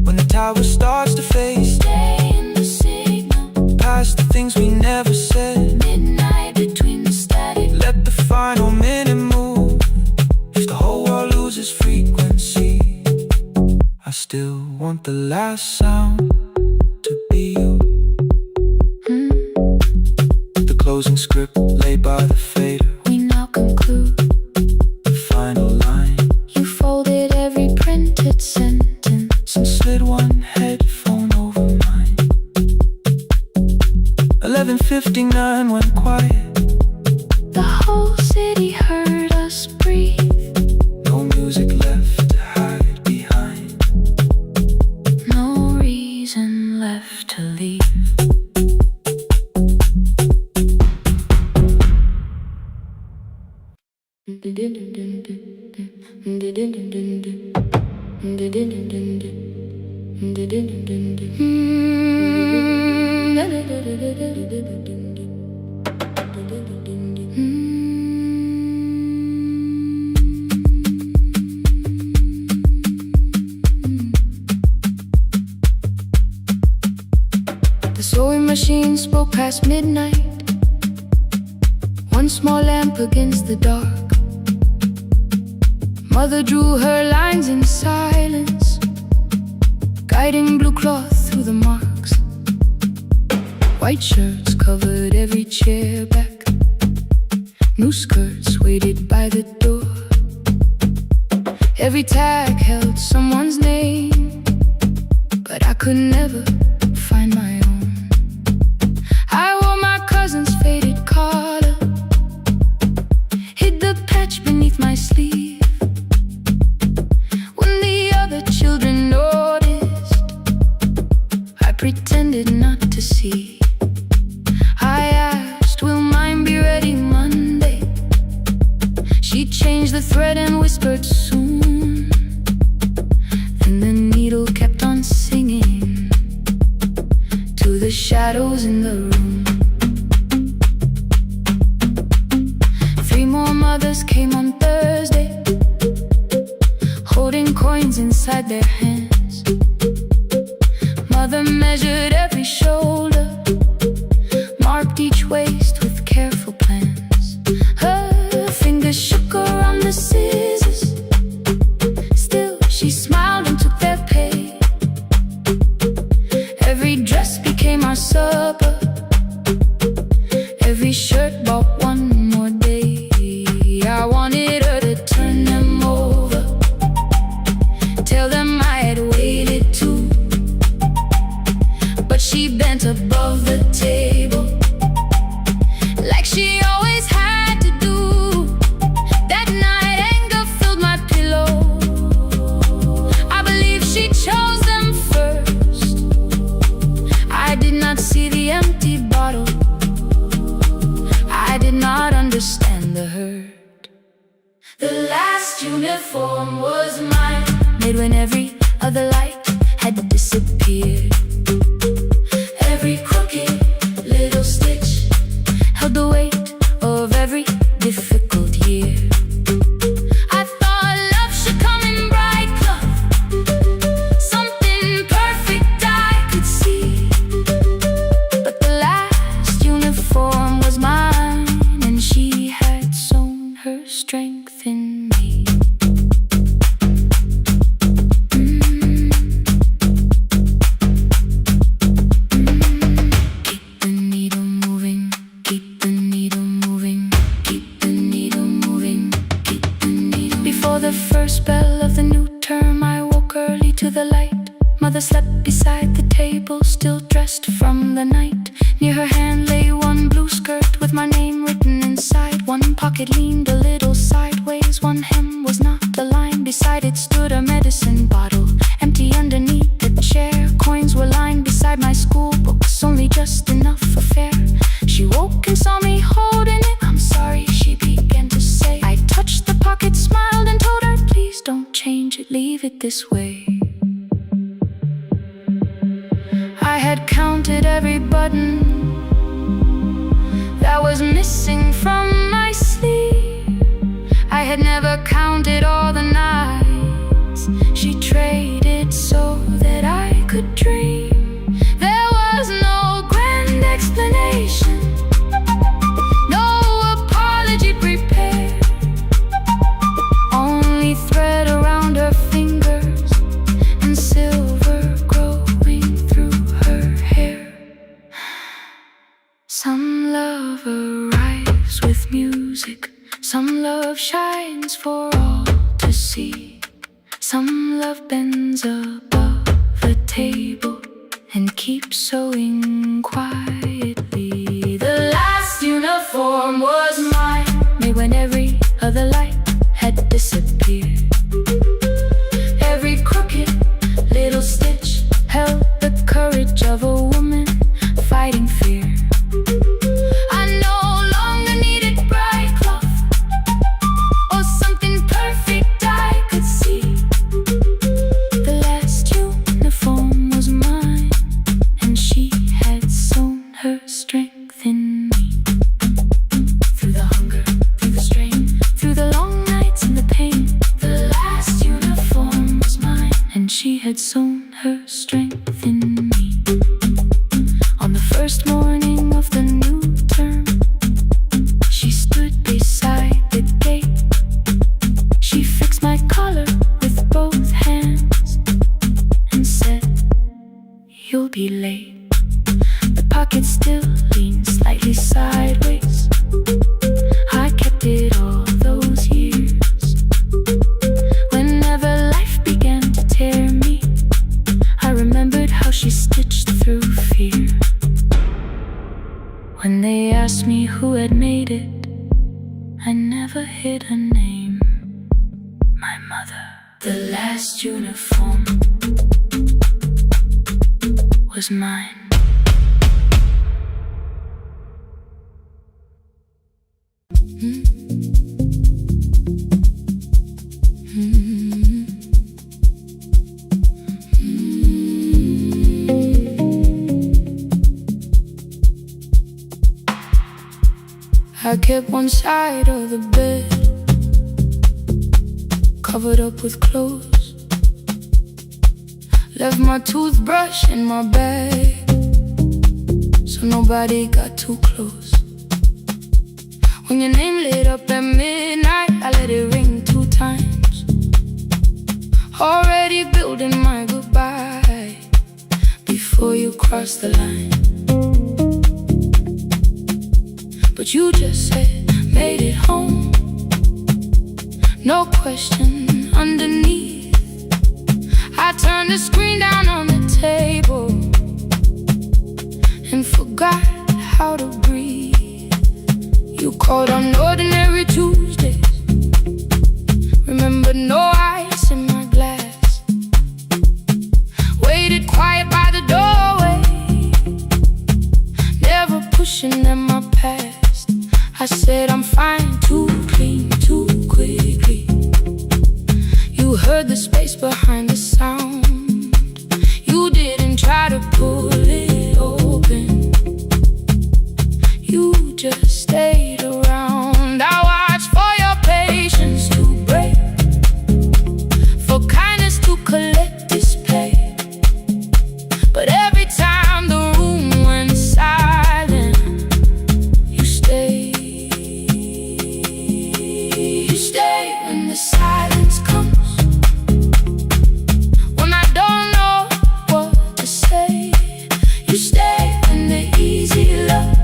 when the tower starts to fade. Stay in the signal past the things we never said. Midnight between the static, let the final minute move. If the whole world loses frequency, I still want the last sound to be you. The closing script laid by the fader. We now conclude the final line. You folded every printed sentence and slid one headphone over mine. 11:59 went quiet. The whole city heard us breathe. No music left to hide behind. No reason left to leave. The sewing machine spoke past midnight. One small lamp against the dark. Mother drew her lines in silence, guiding blue cloth through the marks. White shirts covered every chair back. New skirts waited by the door. Every tag held someone's name, but I could never find my own. I wore my cousin's faded collar, hid the patch beneath my sleeve. When the other children noticed, I pretended not to see. I asked, will mine be ready Monday? She changed the thread and whispered soon. Then the needle kept on singing to the shadows in the room. 3 more mothers came on Thursday, holding coins inside their hands. Mother measured every shoulder, marked each waist with careful plans. Her fingers shook around the scissors, still she smiled and took their pay. Every dress became our supper, every shirt bought one more day. I wanted her to turn them over last uniform was mine, made when every other light had disappeared. Every crooked little stitch held the weight of every difficult year. I thought love should come in bright cloth, something perfect I could see. But the last uniform was mine, and she had sewn her strength in me. Keep the needle moving, keep the needle moving, keep the needle moving, keep the needle. Before the first bell of the new term, I woke early to the light. Mother slept beside the table, still dressed from the night. Near her hand lay one blue skirt with my name written inside. One pocket leaned a little sideways, one hem was not aligned. Beside it stood a medicine bottle, empty underneath the chair. Coins were lined beside my school books, only just enough for fare. She woke and saw me holding it. "I'm sorry," she began to say. I touched the pocket, smiled and told her, "Please don't change it, leave it this way." I had counted every button that was missing from my sleeve. I had never counted all the nights she traded so that I could dream. There was no grand explanation, no apology prepared, only thread around her fingers and silver growing through her hair. Some love arrives with music, some love shines for all to see. Some love bends above the table and keeps sewing quietly. The last uniform was mine, made when every other light had disappeared. Every crooked little stitch held the courage of a woman fighting fear. I no longer needed bright cloth or something perfect I could see. The last uniform was mine, and she had sewn her strength in me. Through the hunger, through the strain, through the long nights and the pain, the last uniform was mine, and she had sewn her strength in me. On the first morning of the new term, she stood beside the gate. She fixed my collar with both hands and said, "You'll be late." The pocket still leaned slightly sideways. I kept it all those years. Whenever life began to tear me, I remembered how she stitched through fear. When they asked me who had made it, I never hid her name. My mother. The last uniform was mine. I kept one side of the bed covered up with clothes, left my toothbrush in my bag so nobody got too close. When your name lit up at midnight, I let it ring 2 times, already building my goodbye before you cross the line. But you just said, made it home, no question underneath. I turned the screen down on the table and forgot how to breathe. You called on ordinary Tuesdays, remember no ice in my glass. Waited quiet by the doorway, never pushing at my past. I said I'm fine, too clean, too quickly. heard the space behind the sound. You didn't try to pull it open. You just stayed around. I watched for your patience to break, for kindness to collect display. But every time the room went silent, you stayed. You stay when the silence comes, when I don't know what to say. You stay when the easy love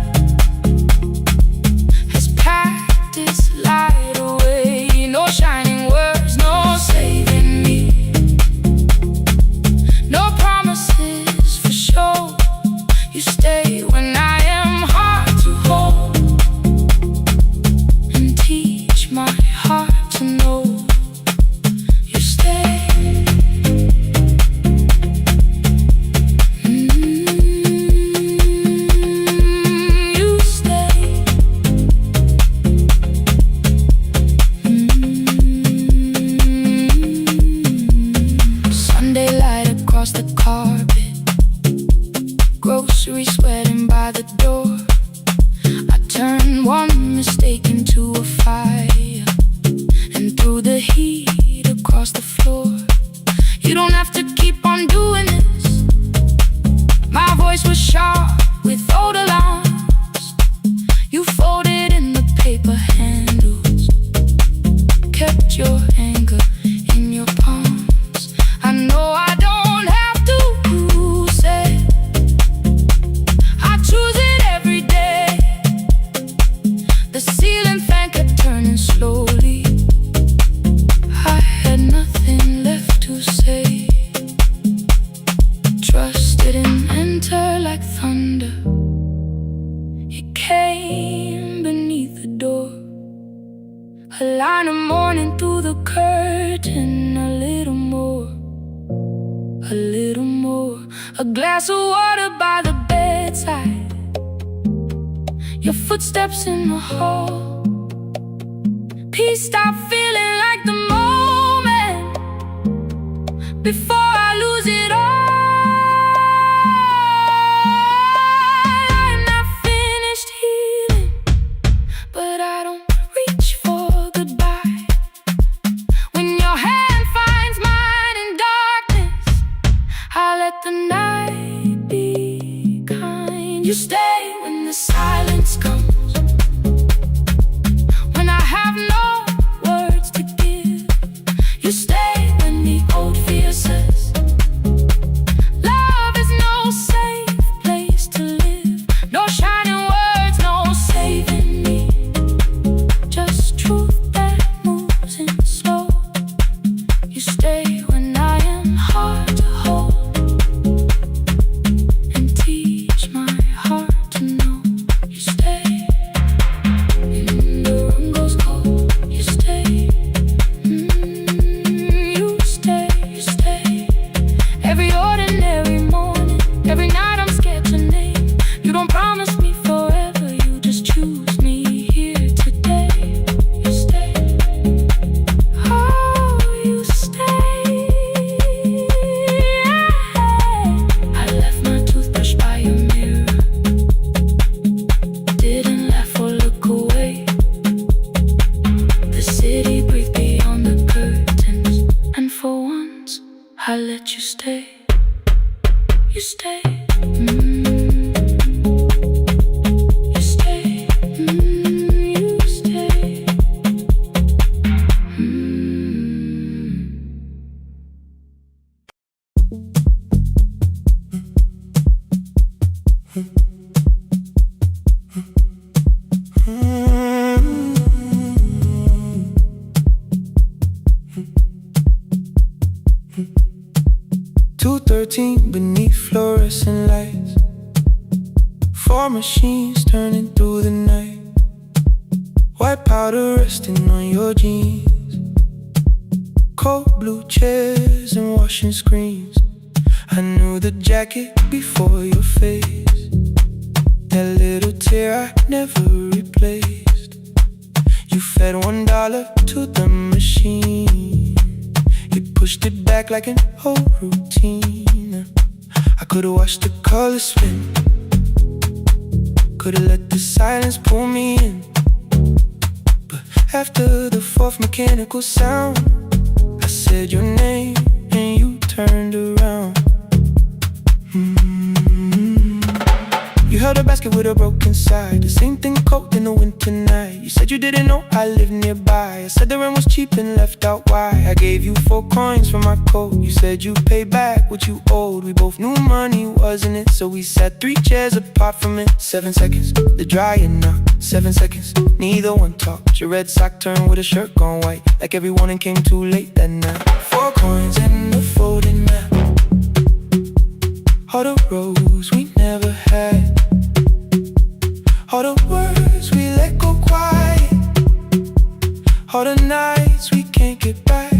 has packed its light away. No shining words, no saving me, no promises for sure. You stay when I am hard to hold, and teach my heart to know. You stay. You stay. Sunday light across the carpet, groceries sweating by the door. I turned one mistake into a fire, and threw the heat across the floor. You don't have to keep on doing this. My voice was sharp with old alarms. You folded in the paper handles, kept your anger in your palms. I know I don't have to say, I choose it every day. The ceiling fan kept turning slowly. I had nothing left to say. Trust didn't enter like thunder. It came beneath the door. A line of morning through the curtain. A little more, a little more. A glass of water by the bedside. Your footsteps in the hall. Peace stopped feeling like the moment before I lose it all. I'm not finished healing, but I don't reach for goodbye. When your hand finds mine in darkness, I let the night be kind. You stay when the silence comes, when I have no words to give. You stay when the old fear says love is no safe place to live. No shining words, no saving me, just truth that moves in slow. You stay when I am hard to hold, and teach my heart to know. You stay. The room goes cold. You stay. You stay. You stay. Every ordinary morning, every night I'm scared to name. You don't promise me forever, you just choose me here today. You stay. Oh, you stay. I left my toothbrush by your mirror, didn't laugh or look away. The city breathed beyond the curtains, and for once I let you stay. You stay. You stay. You stay. "2:13 beneath fluorescent lights, 4 machines turning through the night. White powder resting on your jeans, cold blue chairs and washing screens. I knew the jacket before your face, that little tear I never replaced. You fed $1 to the machine, you pushed it back like an old routine. I could've watched the colors spin, could've let the silence pull me in. But after the fourth mechanical sound, I said your name and you turned around. You held a basket with a broken side, the same thing cold in the winter night. You said you didn't know I lived nearby. I said the rent was cheap and left out why. I gave you 4 coins for my coat. You said you paid back what you owed. We both knew money wasn't it, so we sat 3 chairs apart from it. 7 seconds, the dryer knocked. 7 seconds, neither one talked. Your red sock turned with a shirt gone white, like every morning came too late that night. 4 coins and a folding map, all the roads we never had, all the words we let go quiet, all the nights we can't get back.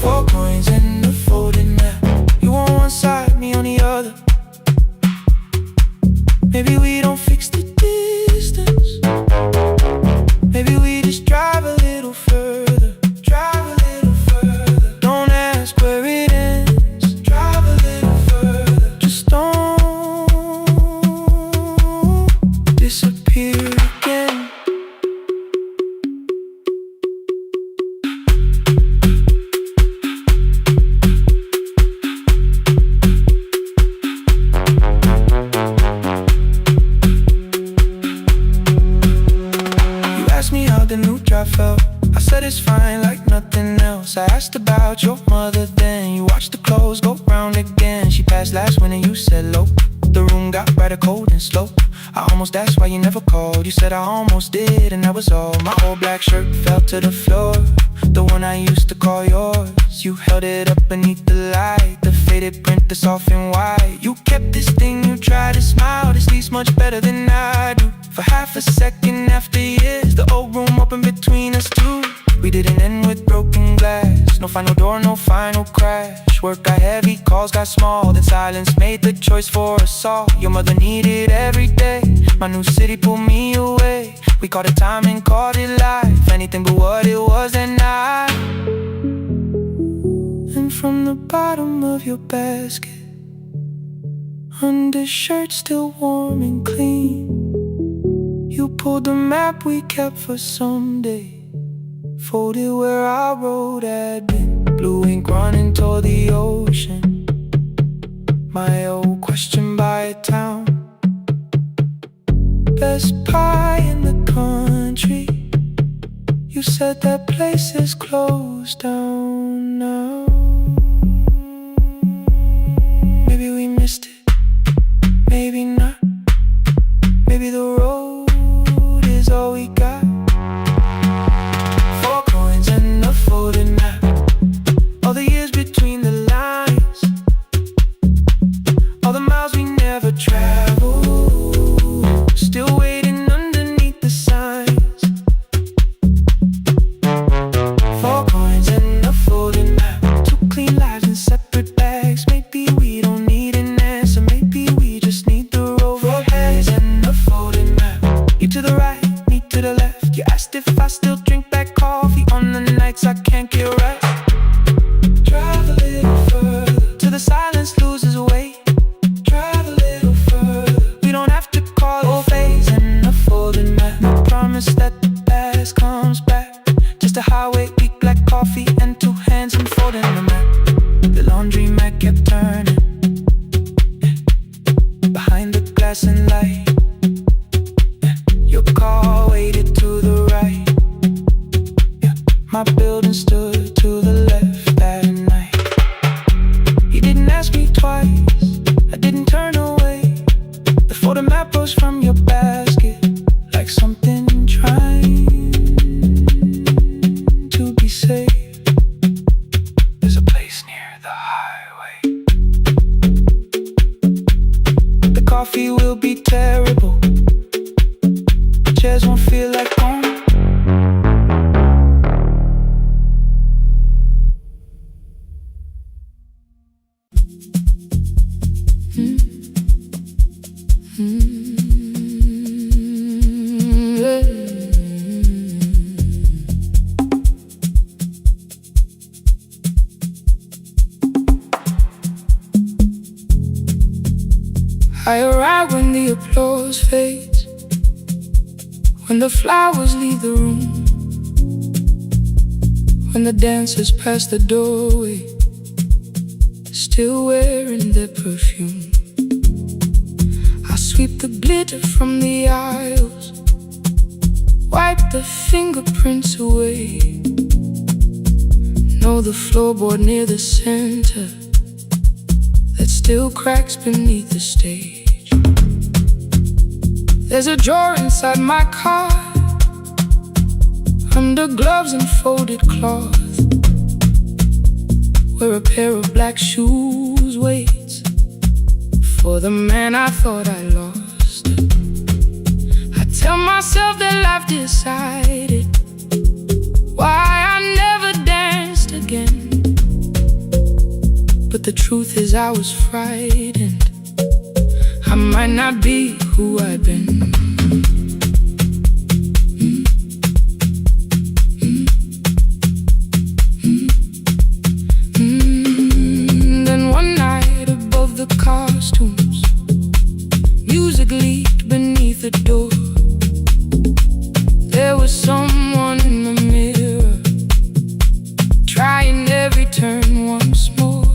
4 coins and a folding map, you on one side, me on the other. Maybe we don't fix the distance, maybe we just drive a little further. Drive a little further, don't ask where it ends. Drive a little further, just don't disappear again. You asked me how the new drive felt, I said it's fine like nothing else. I asked about your mother then, you watched the clothes go round again. She passed last winter, you said low. The room got rather cold and slow. I almost asked why you never called. You said I almost did and that was all. My old black shirt fell to the floor, the one I used to call yours. You held it up beneath the light, the faded print that's off in white. You kept this thing, you tried to smile, this leaves much better than I do. For half a second after years, the old room opened between us two. We didn't end with broken glass, no final door, no final crash. Work got heavy, calls got small, then silence made the choice for us all. Your mother needed every day, my new city pulled me away. We called it time and called it life, anything but what it was that night. And from the bottom of your basket, undershirt still warm and clean, you pulled the map we kept for someday, folded where our road had been. Blue ink running toward the ocean, my old question by a town. Best pie in the country, you said that place is closed down now. Maybe we missed it, maybe not. Maybe the road is all we got. 4 coins and a folded map, all the years between the lines, all the miles we never traveled, still waiting underneath the signs. 4 coins and a folded map, 2 clean lives in separate bags. Maybe we don't need an answer, maybe we just need the road. 4 coins and a folded map, you to the right, me to the left. You asked if I still drink that coffee on the nights I can't get right. Drive a little further, till the silence loses weight. Drive a little further, we don't have to call it phase and a folding map. No promise that the past comes back, just a highway, weak black coffee and 2 hands unfolding the map. The laundry mat kept turning, behind the glass and light. Your car waited to the right, my building stood to the left that night. You didn't ask me twice, I didn't turn away. The photo map rose from your basket, like something trying to be safe. There's a place near the highway. The coffee will be terrible, chairs won't feel like home. I arrive when the applause fades, when the flowers leave the room, when the dancers pass the doorway, still wearing their perfume. I sweep the glitter from the aisles, wipe the fingerprints away. Know the floorboard near the center that still cracks beneath the stage. There's a drawer inside my car, under gloves and folded cloth, where a pair of black shoes waits for the man I thought I lost. I tell myself that life decided why I never danced again, but the truth is I was frightened. I might not be who I've been. Then one night above the costumes, music leaked beneath the door. There was someone in the mirror, trying every turn once more.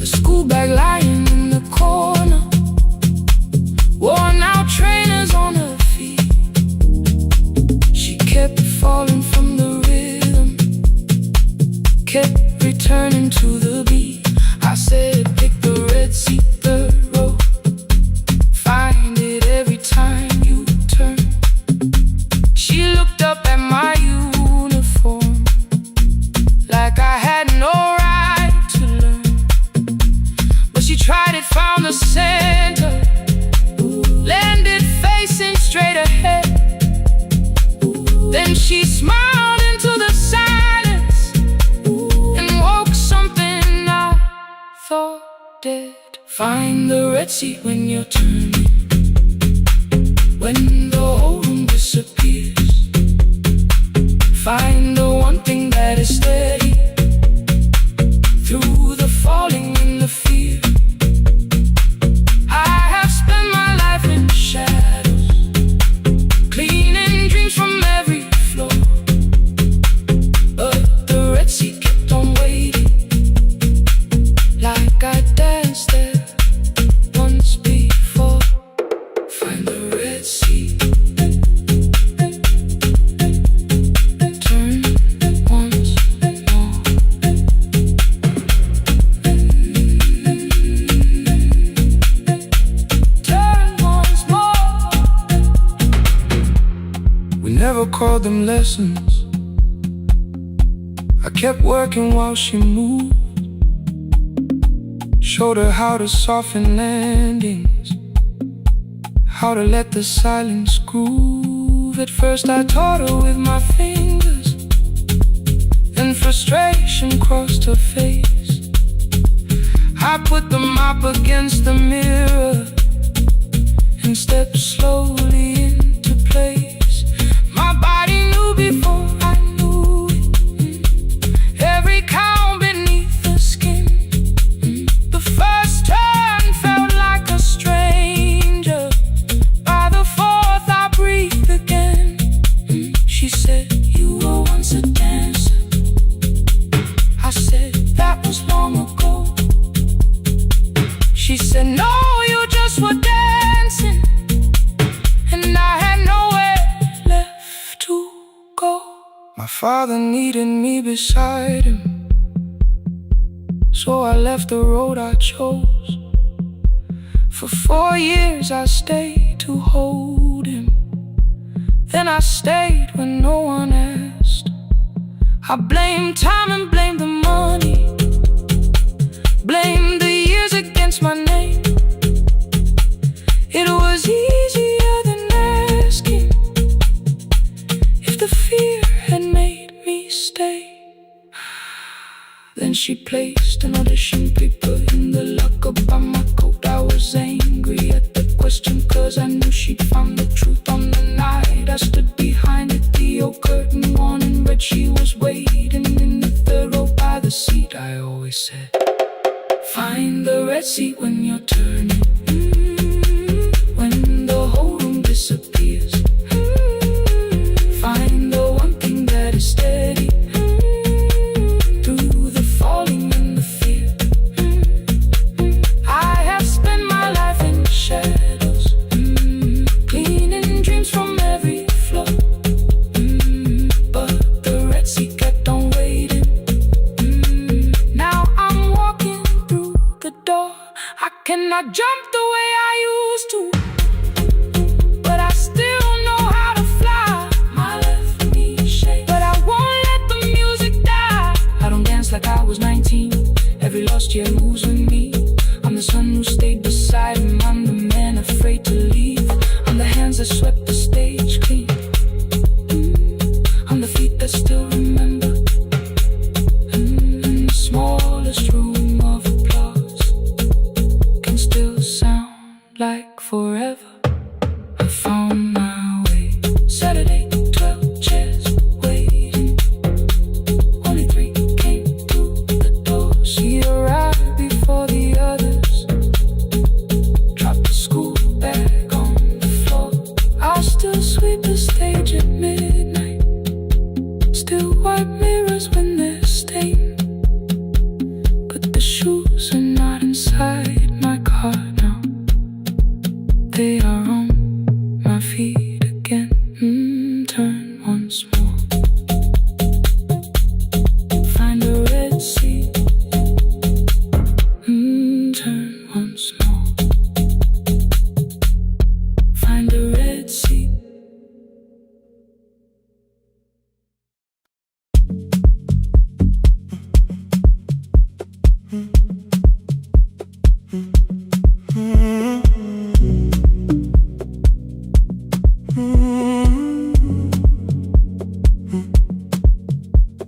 A school bag lying in the corner, worn out trainers on her feet. She kept falling from the rhythm, kept returning to the beat. I said, pick the red seat, third row, find it every time you turn. She looked up at my uniform like I had no right to learn, but she tried it, found the center, landed facing straight ahead. Then she smiled into the silence and woke something I thought dead. Find the red seat when you're turning, when the whole room disappears. Find the one thing that is steady through the falling and the fear. I have spent my life in shadows, cleaning dreams from every floor, but the red seat kept on waiting, like I danced there once before. Find the red seat, turn once more. Turn once more. We never called them lessons. I kept working while she moved, showed her how to soften landings, how to let the silence groove. At first I taught her with my fingers, then frustration crossed her face. I put the mop against the mirror and stepped slowly into place. My body knew before I knew it, every count beneath the skin. The first turn felt like a stranger, by the fourth I breathed again. She said, you were once a dancer. I said, that was long ago. She said, no, you just were dancing, and I had nowhere left to go. My father needed me beside him, so I left the road I chose. For 4 years I stayed to hold him, then I stayed when no one asked. I blamed time and blamed the money, blamed the years against my name. It was easier than asking if the fear had made me stay. Then she placed an audition paper in the locker by my coat. I was angry at the question, cause I knew she'd found the truth on the night I stood behind it. The old curtain worn in red, she was waiting in the third row by the seat. I always said, find the red seat when you're turning. steady through the falling and the fear. I have spent my life in shadows, cleaning dreams from every floor. But the Red Sea kept on waiting. Now I'm walking through the door. I cannot jump the way I used to, but I still know how to fly. My left knee shakes, but I won't let the music die. I don't dance like I was 19. Every lost year moves with me. I'm the son who stayed beside him. I'm the man afraid to leave. I'm the hands that swept the stage clean. I'm the feet that still remember. The smallest room of applause can still sound like forever. I found my way. Saturday, 12 chairs waiting. Only 3 came through the door. She arrived before the others. Dropped the school bag on the floor. I'll still sweep the stage at midnight. Still wipe mirrors when they're stained. But the shoes are not inside my car now. They are on my feet again. Turn once more. Find a red sea. Turn once more. Find a red sea.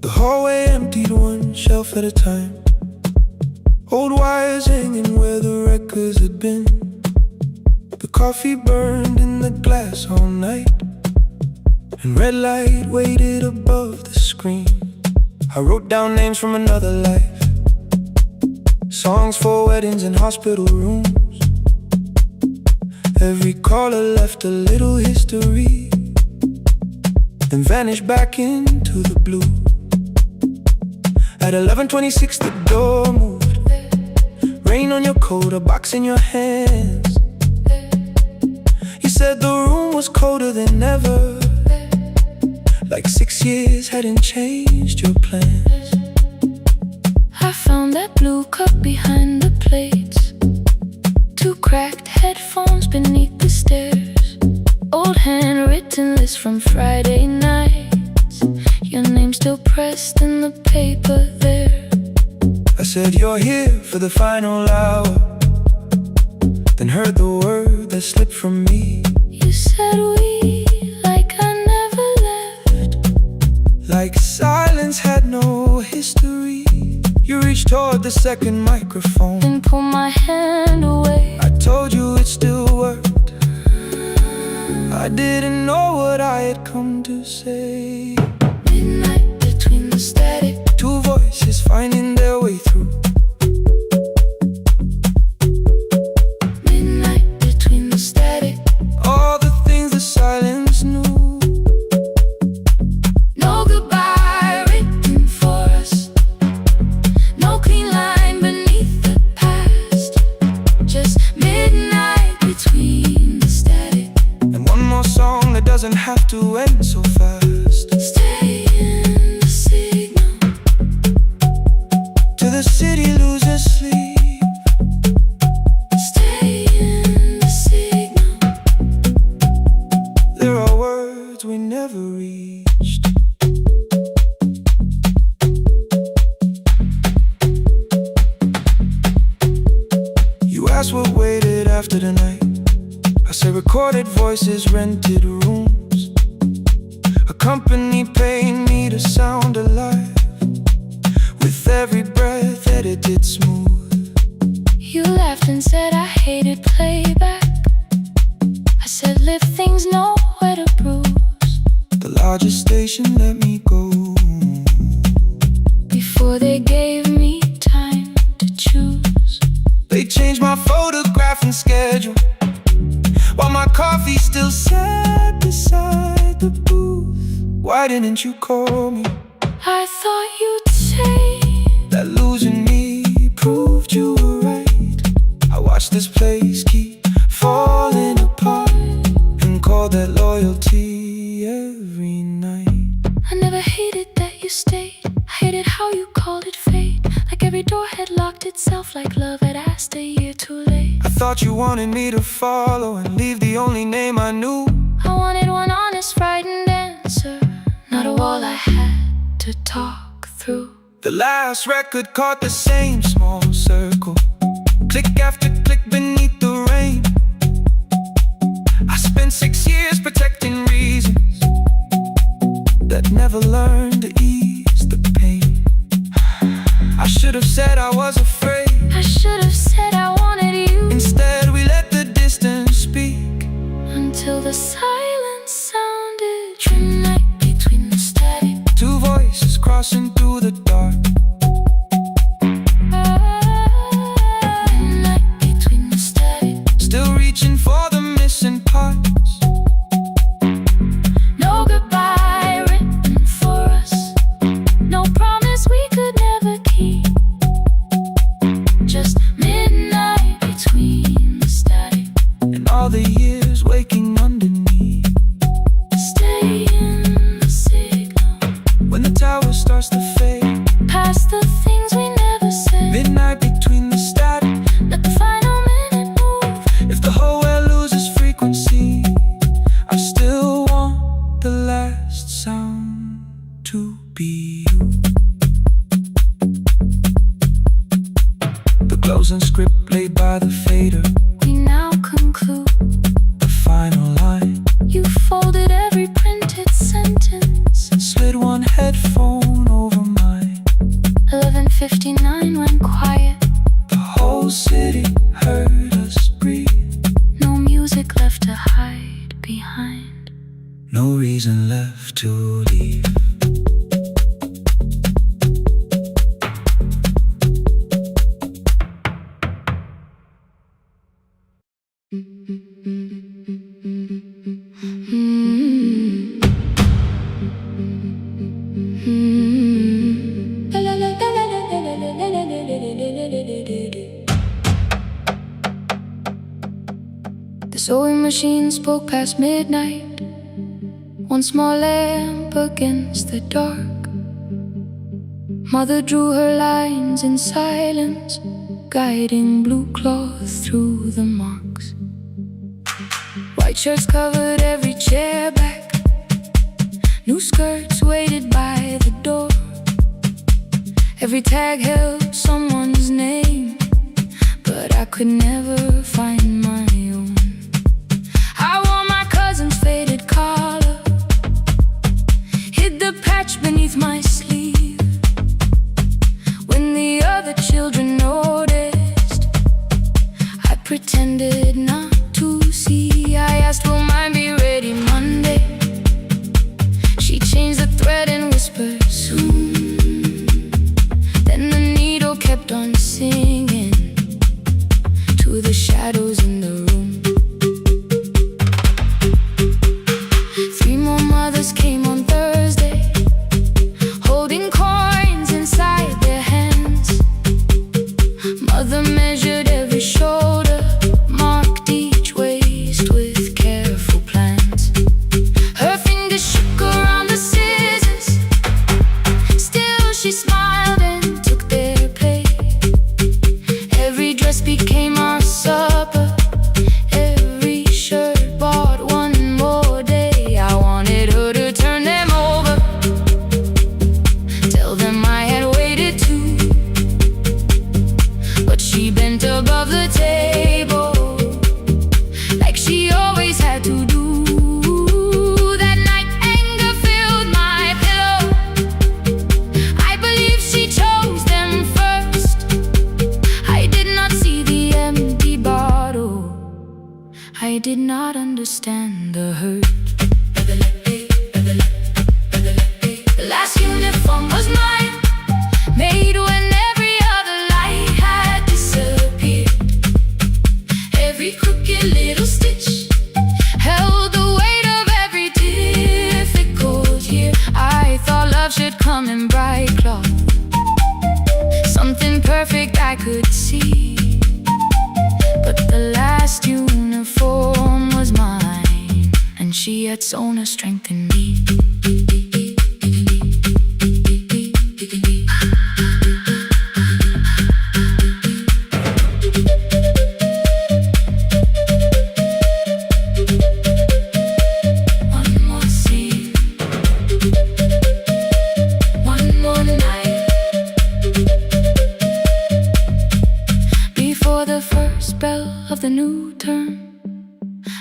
The hallway emptied one shelf at a time. Old wires hanging where the records had been. The coffee burned in the glass all night, and red light waited above the screen. I wrote down names from another life, songs for weddings and hospital rooms. Every caller left a little history, then vanished back into the blue. At 11:26 the door moved. Rain on your coat, a box in your hands. You said the room was colder than ever, like 6 years hadn't changed your plans. I found that blue cup behind the plates. 2 cracked headphones beneath the stairs. Old handwritten list from Friday nights. Your name still pressed in the paper there. I said you're here for the final hour, then heard the word that slipped from me. You said we, like I never left. Like silence had no history. You reached toward the second microphone Then pull my hand away. I told you it still worked. I didn't know what I had come to say. Midnight between the static. 2 voices finding their way through. Midnight between the static. All the things the silence knew. No goodbye written for us. No clean line beneath the past. Just midnight between the static. And one more song that doesn't have to end so fast. Stay in the signal. Till the city loses sleep. Stay in the signal. There are words we never reached. You asked what waited after the night. I say recorded voices, rented rooms. A company paying me to sound alive, with every breath edited smooth. You laughed and said I hated playback. I said live things nowhere to bruise. The largest station let me go. Before they gave me time to choose. They changed my photograph and schedule, while my coffee still sat beside the booth. Why didn't you call me? state. I hated how you called it fate. Like every door had locked itself, like love had asked a year too late. I thought you wanted me to follow and leave the only name I knew. I wanted one honest, frightened answer, not a wall I had to talk through. The last record caught the same small circle, click after click beneath the rain. I spent 6 years protecting reasons that never learned to ease the pain. I should have said I was afraid. I should have said I wanted you. Instead we let the distance speak, until the silence sounded midnight between the static. Two voices crossing through the dark. Midnight between the static. Still reaching for the missing parts. No goodbye written for us, no promise we could never keep. Just midnight between the static. And all the years waking underneath. Stay in the signal. When the tower starts to fade, Past the things we never said. midnight between the static. Let the final minute move. If the whole world loses frequency, I still want the last sound to be you. The closing script played by the fader, We now conclude. the final line. You folded every printed sentence. And slid one headphone over mine. 11:59 went quiet. The whole city heard us breathe. No music left to hide behind. No reason left to leave. The sewing machine spoke past midnight. One small lamp against the dark. Mother drew her lines in silence, guiding blue cloth through the marks. White shirts covered every chair back. New skirts waited by the door. Every tag held someone's name, but I could never find my own. I wore my cousin's faded collar, hid the patch beneath my sleeve. When the other children noticed, I pretended not to see. I asked, will mine be ready Monday? She changed the thread and whispered, soon. Then the needle kept on singing to the shadows in the room. 3 more mothers came on Thursday, holding coins inside their hands. Mother measured every shoulder, marked each waist with careful plans. Her fingers shook around the scissors, still she smiled and took their place. Every dress became our supper, every shirt bought one more day. I wanted her to turn them over, tell them I had waited too. But she bent above the table, like she always had to do. That night anger filled my pillow. I believe she chose them first. I did not see the empty bottle, I did not understand the hurt. The last uniform was mine, made when every other light had disappeared. Every crooked little stitch held the weight of every difficult year. I thought love should come in bright cloth, something perfect I could see. But the last uniform was mine, and she had sewn her strength in me. of the new term,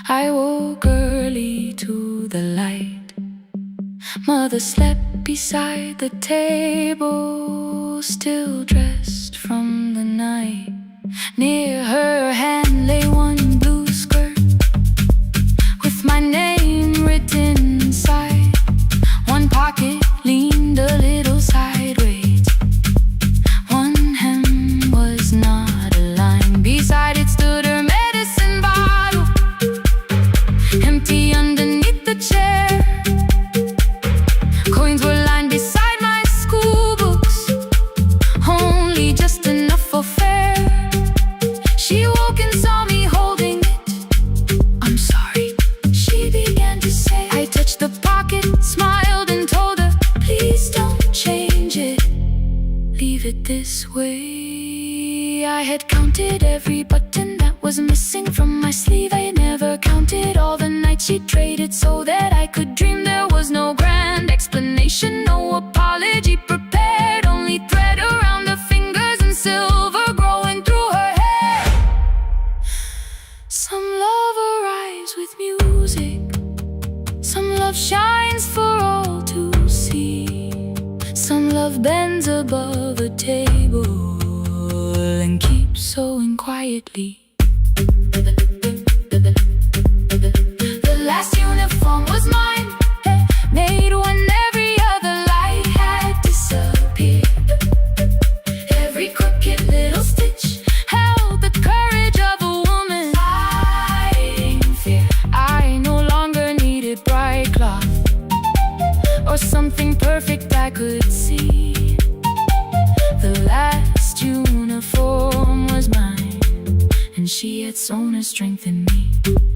I woke early to the light. Mother slept beside the table, still dressed from the night. Near her hand lay one blue skirt with my name written inside. One pocket leaned a little sideways. One hem was not aligned. Beside it stood her medicine bottle, empty underneath the chair. Coins were lined beside my school books, only just enough for fare. She woke and saw me holding it. "I'm sorry," she began to say. I touched the pocket, smiled and told her, "Please don't change it. Leave it this way." I had counted every button that was missing from my sleeve. I never counted all the nights she traded so that I could dream. There was no grand explanation, no apology prepared, only thread around her fingers and silver growing through her hair. Some love arrives with music, some love shines for all to see. Some love bends above a table and keeps sewing quietly. The last uniform was mine, made when every other light had disappeared. Every crooked little stitch held the courage of a woman fighting fear. I no longer needed bright cloth or something perfect I could see. The last uniform was mine, and she had sewn her strength in me.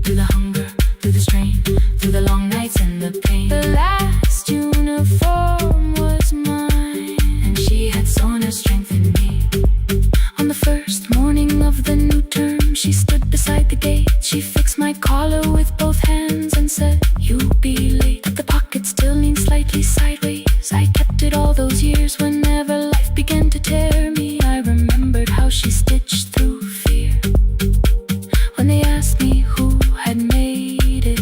Through the hunger, through the strain, through the long nights and the pain. The last uniform was mine, and she had sewn her strength in me. On the first morning of the new term, she stood beside the gate. She fixed my collar with both hands and said, "You'll be late." But the pocket still leaned slightly sideways. I kept it all those years. Whenever life began to tear me, I remembered how she stitched through fear. When they asked me who had made it,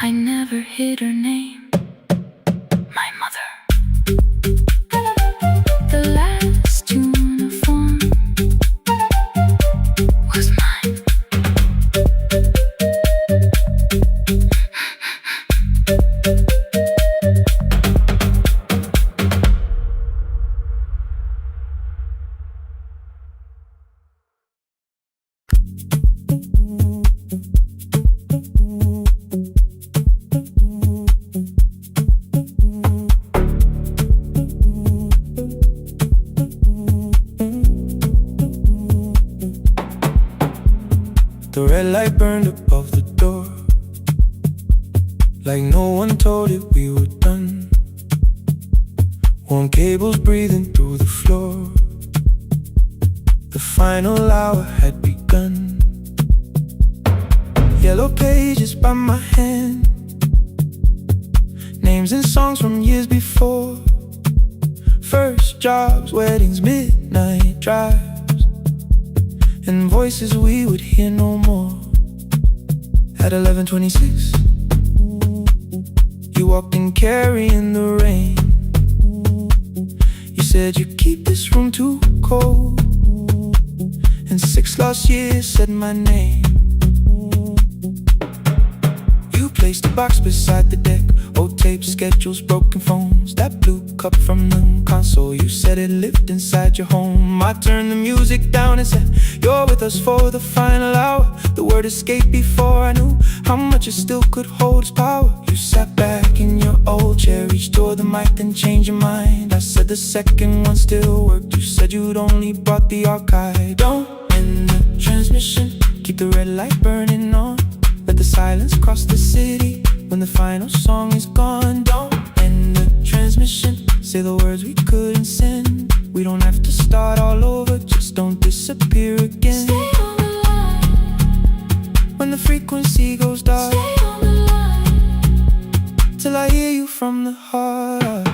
I never hid her name. My mother. The last uniform was mine. The red light burned above the door, like no one told it we were done. Warm cables breathing through the floor. The final hour had begun. Yellow pages by my hand, names and songs from years before. First jobs, weddings, midnight drives, and voices we would hear no more. At 11:26, you walked in carrying the rain. You said you keep this room too cold, and 6 lost years said my name. You placed a box beside the deck, old tapes, schedules, broken phones, that blue cup from the console. You said it lived inside your home. I turned the music down and said, "You're with us for the final hour." The word escaped before I knew how much it still could hold its power. You sat back in your old chair, reached toward the mic, then changed your mind. I said the second one still worked. You said you'd only brought the archive. Don't end the transmission, keep the red light burning on. Let the silence cross the city when the final song is gone. Don't end the transmission, say the words we couldn't send. We don't have to start all over, just don't disappear again. Stay on the line when the frequency goes dark. Stay on the line till I hear you from the heart.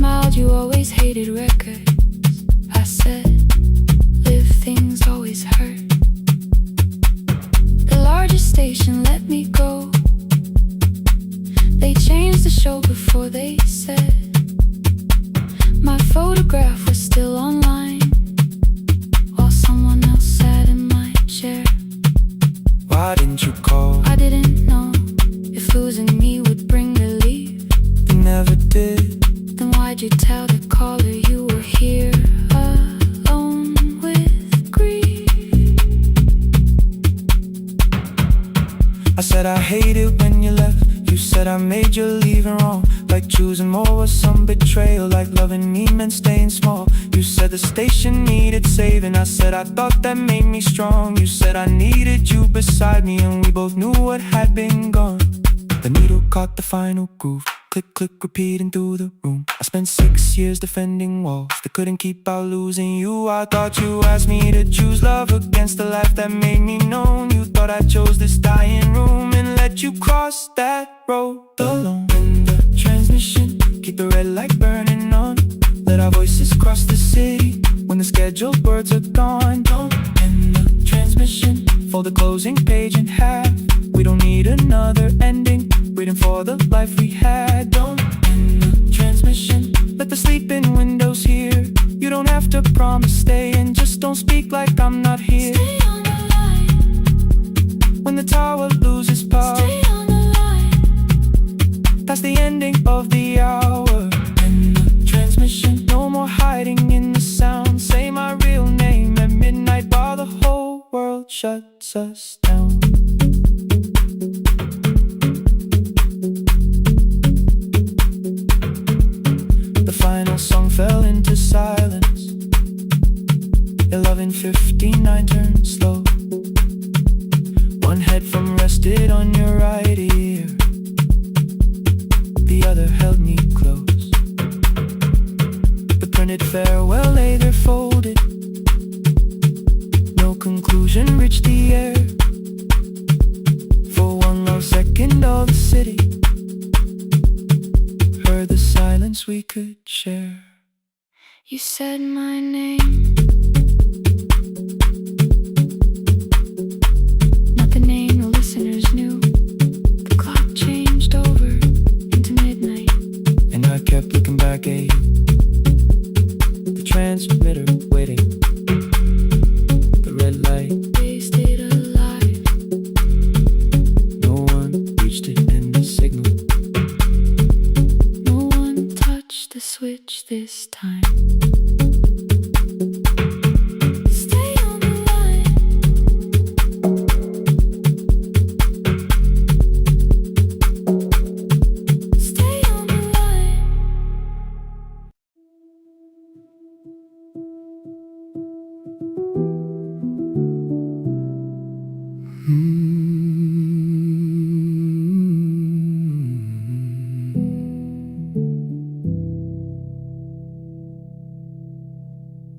smiled, you always hated records. I said, live things always hurt. The largest station let me go. They changed the show before they said my photograph was still online, while someone else sat in my chair. Why didn't you call? I didn't know if losing me would bring relief. You never did. Then why'd you tell the caller you were here alone with grief? I said I hate it when you left. You said I made you leaving wrong, like choosing more was some betrayal, like loving me meant staying small. You said the station needed saving. I said I thought that made me strong. You said I needed you beside me, and we both knew what had been gone. The needle caught the final groove. Click, click, repeating through the room. I spent 6 years defending walls that couldn't keep out losing you. I thought you asked me to choose love against the life that made me known. You thought I chose this dying room and let you cross that road alone. In the transmission, keep the red light burning on. Let our voices cross the city when the scheduled words are gone. Don't end the transmission, fold the closing page in half. We don't need another ending, waiting for the life we had. Don't end the transmission, let the sleeping windows hear. You don't have to promise stay, and just don't speak like I'm not here. Stay on the line. When the tower loses power, Stay on the line. that's the ending of the hour. In the transmission, no more hiding in the sound. Say my real name at midnight while the whole world shuts us down. The final song fell into silence. 11:59 turned slow. One headphone rested on your right ear, the other held me close. The printed farewell lay there folded. No conclusion reached the air. For one long second all the city heard the silence we could share. You said my name, not the name the listeners knew. The clock changed over into midnight, And I kept looking back at you, the transmitter waiting, the red light. they stayed alive. No one reached it and the signal. No one touched the switch this time. Stay on the line. Stay on the line.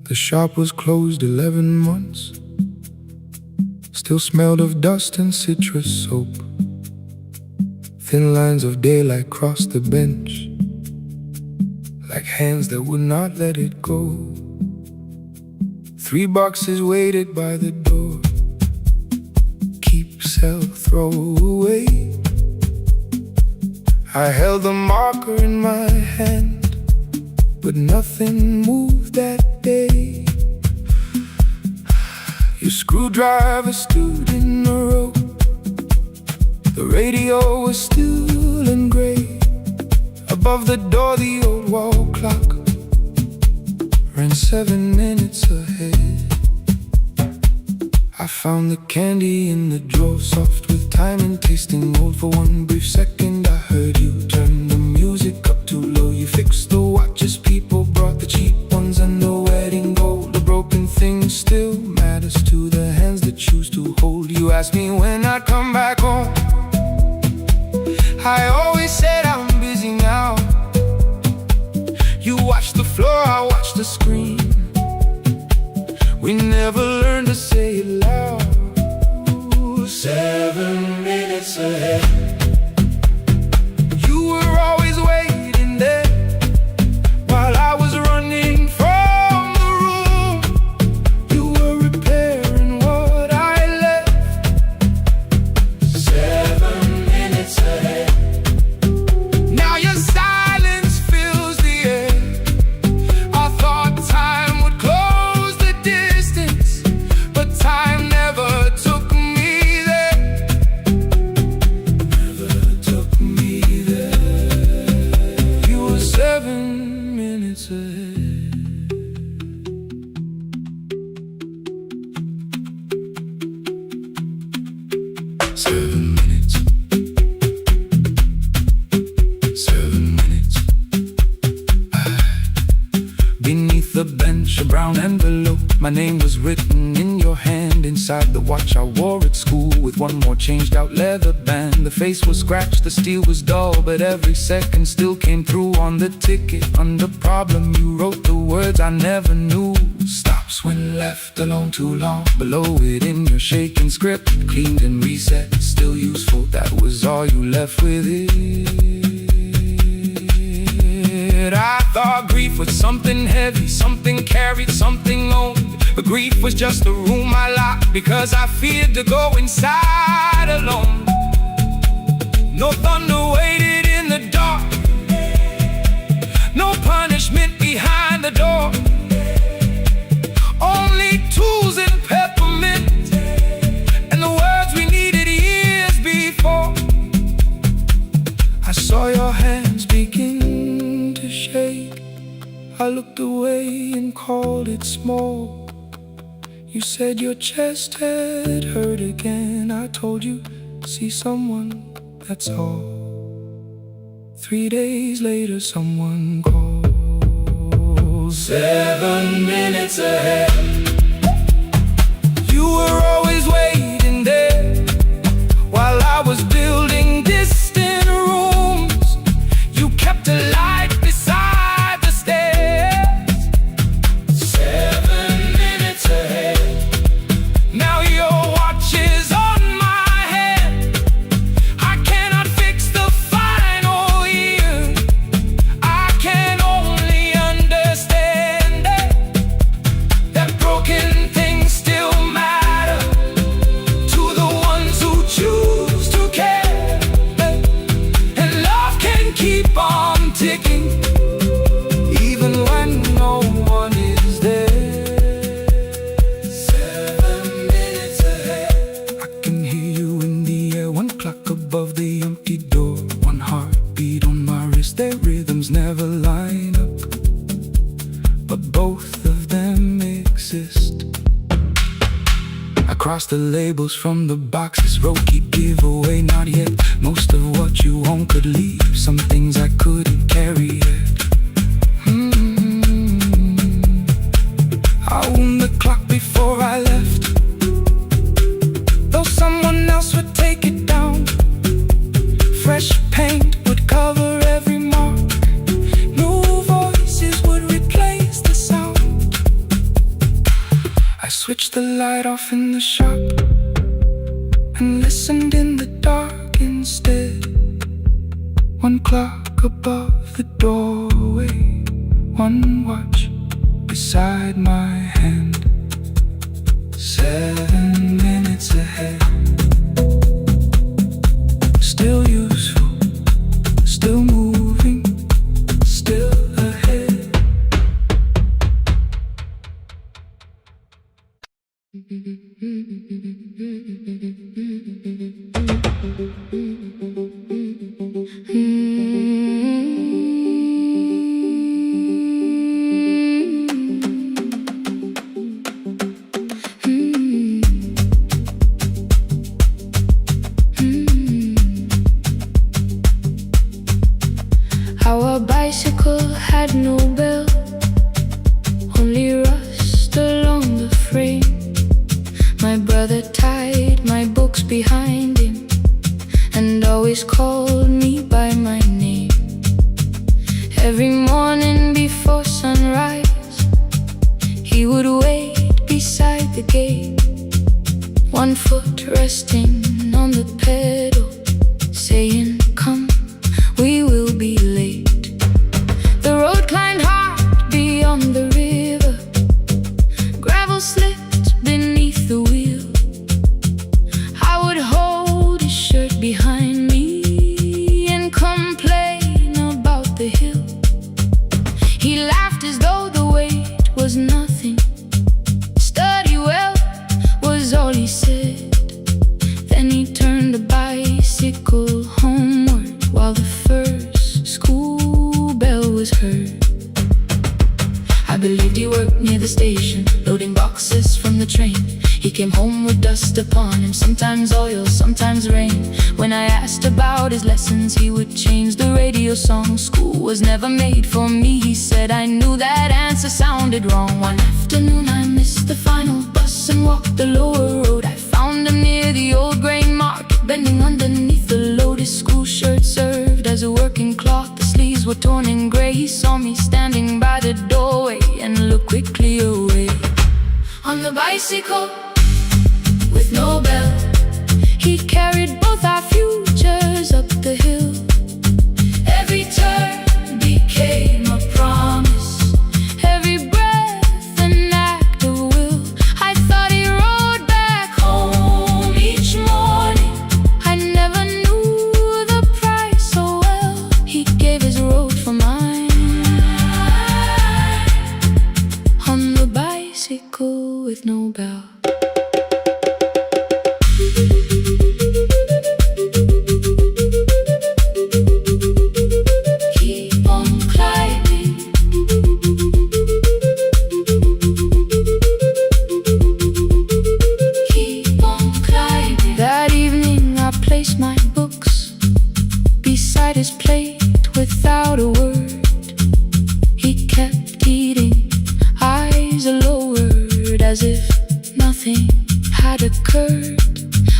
The shop was closed 11 months. Still smelled of dust and citrus soap. Thin lines of daylight crossed the bench, like hands that would not let it go. 3 boxes waited by the door. Keep, sell, throw away. I held the marker in my hand, but nothing moved that day. Your screwdriver stood in the road. The radio was still and gray. Above the door, the old wall clock ran 7 minutes ahead. I found the candy in the drawer, soft with time and tasting old. For one brief second I heard you turn the music up too low. You fixed the watches, people brought the cheap ones and the wedding gold. The broken thing still matters to the hands that choose to hold. You asked me when I'd come back home. I always said I'm busy now. You watched the floor, I watched the screen. We never learned to say it loud. 7 minutes ahead. You were always waiting there, while 7 minutes. 7 minutes. Beneath the bench, a brown envelope. My name was written in your hand. Inside the watch I wore at school, with one more changed out leather band. The face was scratched, the steel was dull, but every second still came through on the ticket. Under problem you wrote the words I never knew. Stops when left alone too long. Below it in your shaking script, cleaned and reset, still useful. That was all you left with it. I thought grief was something heavy, something carried, something owned. But grief was just a room I locked, because I feared to go inside alone. No thunder waited in the dark, no punishment behind the door. Only tools and peppermint, and the words we needed years before. I saw your hands begin to shake. I looked away and called it small. You said your chest had hurt again. I told you, see someone, that's all. 3 days later someone calls. 7 minutes ahead. You were always waiting there, while I was building distant rooms. You kept a light beside the stairs. 7 minutes ahead. Now your watch is on my hand. I cannot fix the final year. I can only understand that broken things still matter to the ones who choose to care. And love can keep on ticking, even when no one is there. 7 minutes ahead. I can hear you in the air, one clock above the empty door, one heartbeat on my wrist. Their rhythms never line up, but both of them exist. I cross the labels from the boxes, wrote keep, give away, not yet. Most of what you own could leave, some things I couldn't carry yet. I wound the clock before I left, though someone else would take it down. Fresh paint would cover every mark, new voices would replace the sound. I switched the light off in the shop and listened in the dark instead. One clock above the doorway, one watch beside my hand. 7 minutes ahead. Still useful, still moving, still ahead. Our bicycle had no bell, only rust along the frame. My brother tied my books behind him and always called me by my name. Every morning before sunrise, he would wait beside the gate, one foot resting on the pedal, saying, "Come, we will be late." The road climbed hard beyond the river, gravel slipped beneath the wheel. I would hold his shirt behind me and complain about the hill. He laughed as though the weight was nothing. Study well was all he said. Then he turned the bicycle homeward while the first school bell was heard. I've believed he worked near the station, loading boxes from the train. He came home with dust upon him, sometimes oil, sometimes rain. When I asked about his lessons, he would change the radio song. School was never made for me, he said. I knew that answer sounded wrong. One afternoon I missed the final bus and walked the lower road. I found him near the old grain market, bending underneath the load. His school shirt served as a working cloth, the sleeves were torn and gray. He saw me standing by the doorway and looked quickly away. On the bicycle with no bell, he carried both our futures up the hill. Every turn became a promise, every breath an act of will. I thought he rode back home each morning. I never knew the price so well. He gave his road for mine. On the bicycle with no bell. His plate without a word. He kept eating, eyes lowered, as if nothing had occurred.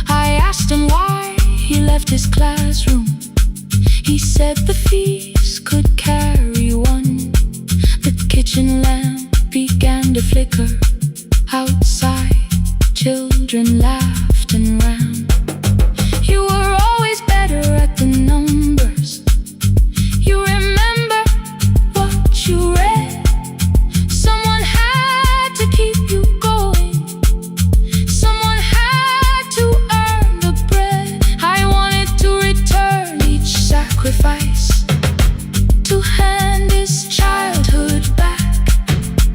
I asked him why he left his classroom. He said the fees could carry one. The kitchen lamp began to flicker. Outside, children laughed and ran. You were always better at the numbers. You remember what you read. Someone had to keep you going. Someone had to earn the bread. I wanted to return each sacrifice, to hand his childhood back.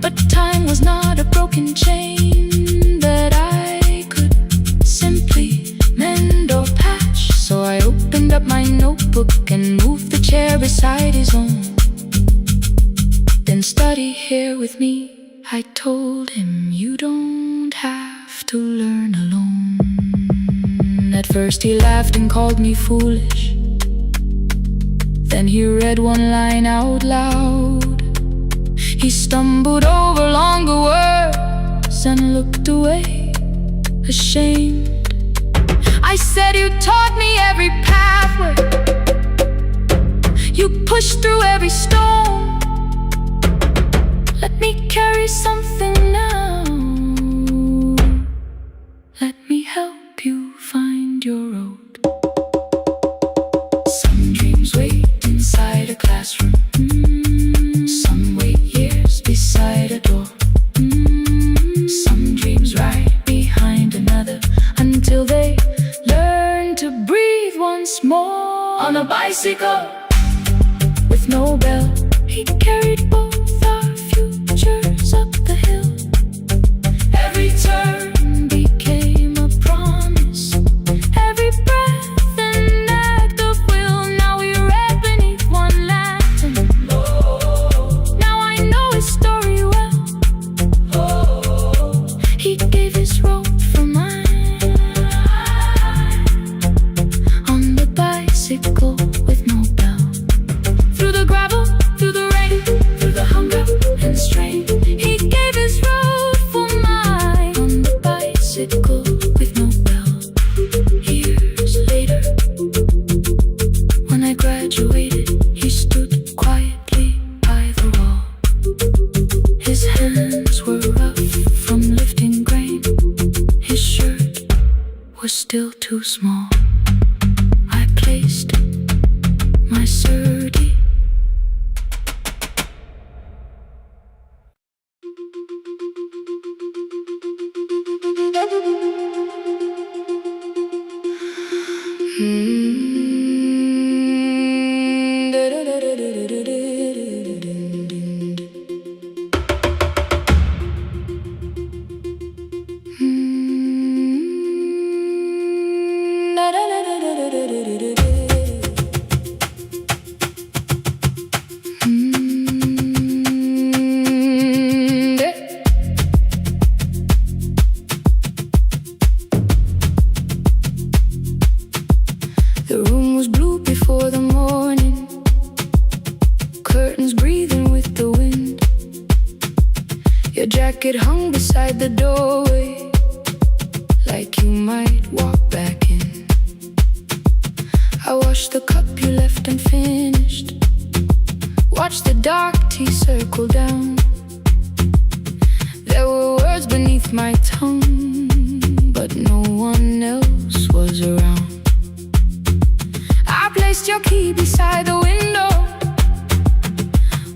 But time was not a broken chain that I could simply mend or patch. So I opened up my notebook and moved the chair beside his own. Then study here with me, I told him. You don't have to learn alone. At first he laughed and called me foolish. Then he read one line out loud. He stumbled over longer words and looked away, ashamed. I said, you taught me every pathway, you pushed through every stone. Let me carry something now. Let me help you find your road. Some dreams wait inside a classroom. Some wait years beside a door. Some dreams right behind another, until they learn to breathe once more. On a bicycle with no bell, he carried both our futures up the hill. Every turn became a promise, every breath an act of will. Now we read beneath one lantern. Now I know his story well. He gave his road for mine. On the bicycle with no bell, through the gravel, through the rain, through the hunger and strain. He gave his road for mine. On the bicycle with no bell. Years later, when I graduated, he stood quietly by the wall. His hands were rough from lifting grain. His shirt was still too small. I placed my surdy. Your jacket hung beside the doorway, like you might walk back in. I washed the cup you left unfinished, watched the dark tea circle down. There were words beneath my tongue, but no one else was around. I placed your key beside the window,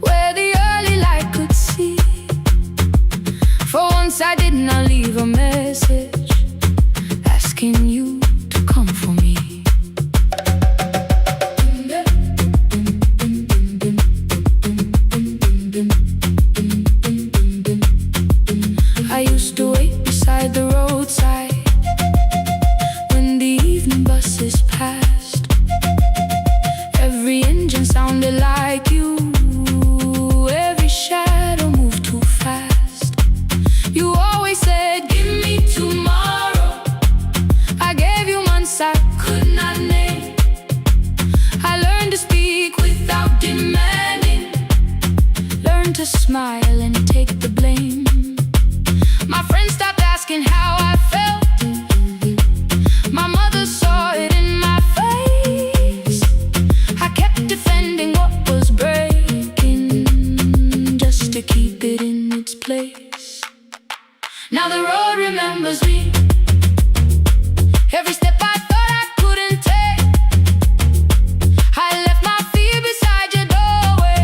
where the early light could see. For once I did not leave a message asking you to come for me. I used to wait beside the roadside when the evening buses passed. Every engine sounded like you, every shadow moved too fast. You always said, give me tomorrow. I gave you months I could not name. I learned to speak without demanding, learned to smile and take the blame. My friends stopped asking how I felt. My mother saw it in my face. I kept defending what was breaking, just to keep it in its place. Now the road remembers me. Every step I thought I couldn't take, I left my fear beside your doorway,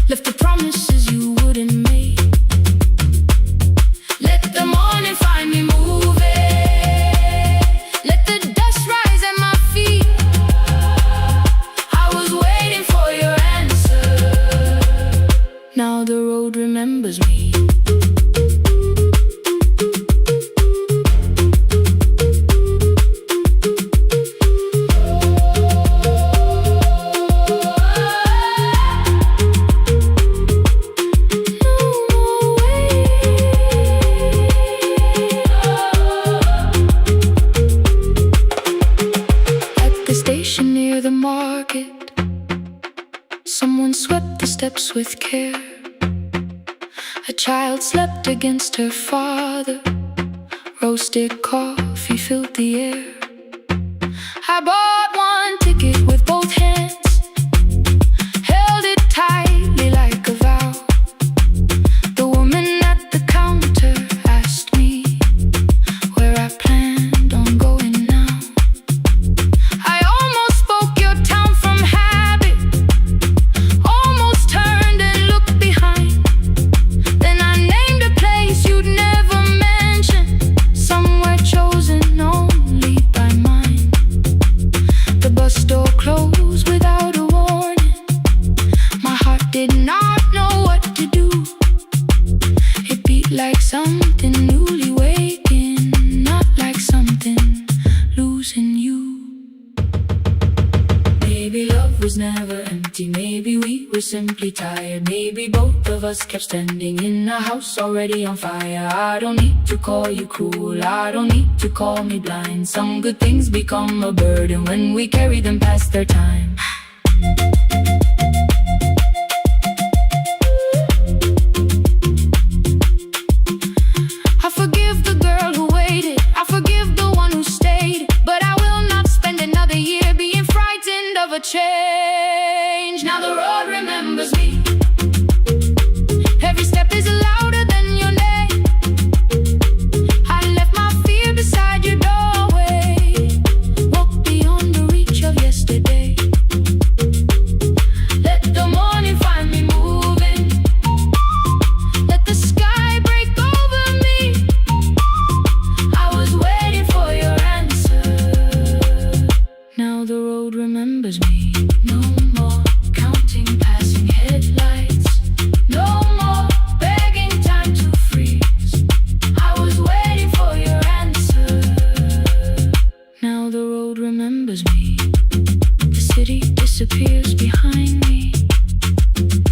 left the promises you wouldn't make. Let the morning find me moving, let the dust rise at my feet. I was waiting for your answer. Now the road remembers me. Near the market, someone swept the steps with care. A child slept against her father, roasted coffee filled the air. I bought one ticket with both hands, held it tightly like a vow. The woman at the counter asked me where I planned on going now. I almost spoke your town from habit, almost turned and looked behind. Then I named a place you'd never mention, somewhere chosen only by mine. The bus door closed without a warning. My heart did not know what to do. It beat like something newly waking, not like something losing you. Maybe love was never empty, maybe we were simply tired. Maybe both of us kept standing in a house already on fire. I don't need to call you cruel, I don't need to call me blind. Some good things become a burden when we carry them past their time. I forgive the girl who waited, I forgive the one who stayed, but I will not spend another year being frightened of a change. Now the road remembers me. Every step is louder than your name. I left my fear beside your doorway, walked beyond the reach of yesterday. Let the morning find me moving, let the sky break over me. I was waiting for your answer. Now the road remembers me. No more counting passing headlights, no more begging time to freeze. I was waiting for your answer. Now the road remembers me. The city disappears behind me.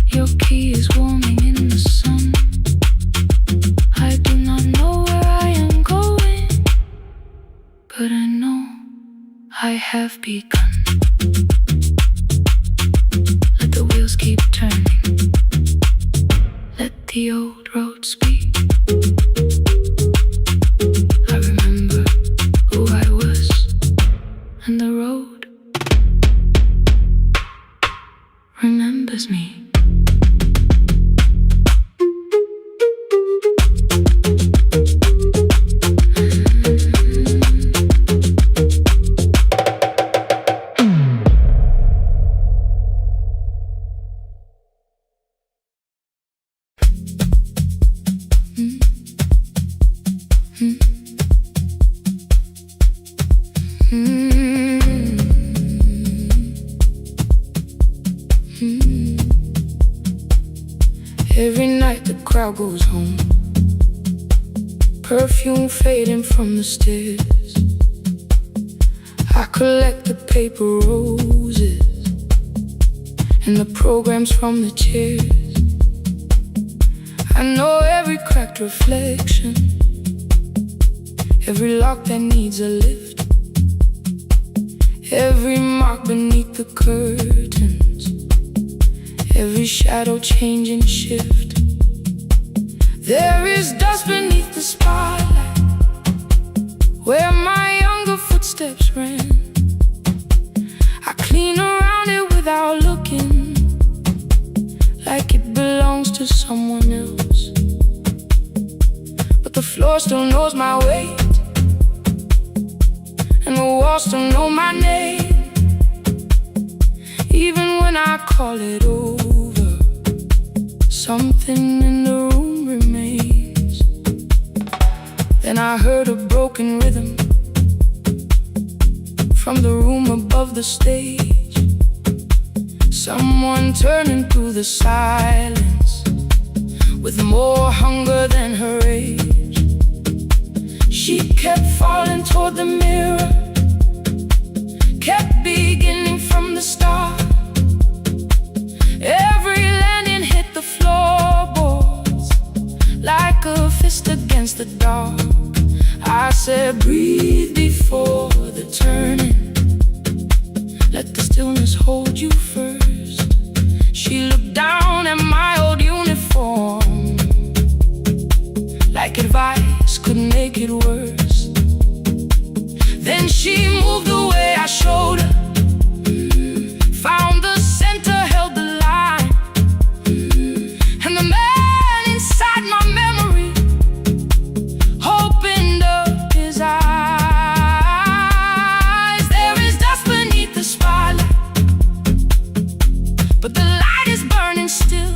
Your key is warming in the sun. I do not know where I am going, but I know I have begun. Let the wheels keep turning, let the old road would speak. I remember who I was and the road remembers me. Every night the crowd goes home, perfume fading from the stairs. I collect the paper roses and the programs from the chairs. I know every cracked reflection, every lock that needs a lift, every mark beneath the curtains, every shadow change and shift. There is dust beneath the spotlight where my younger footsteps ran. I clean around it without looking, like it belongs to someone else. But the floor still knows my weight, and the walls still know my name. Even when I call it over, something in the room remains. Then I heard a broken rhythm from the room above the stage, someone turning through the silence with more hunger than her age. She kept falling toward the mirror, kept beginning from the start. Every landing hit the floorboards like a fist against the dark. I said, breathe before the turning, let the stillness hold you first. She looked down at my old uniform, like advice could make it worse. Then she moved the way I showed her, found the center, held the line, and the man inside my memory opened up his eyes. There is dust beneath the spotlight, but the light is burning still.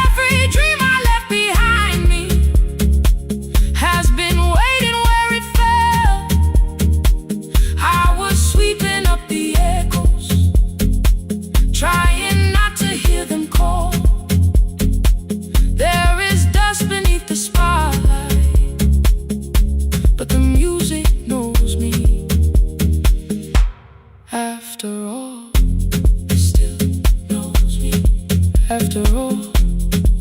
Every dream I left behind me has been waiting where it fell. I was sweeping up the echoes, trying not to hear them call. There is dust beneath the spotlight, but the music knows me. After all, it still knows me. After all,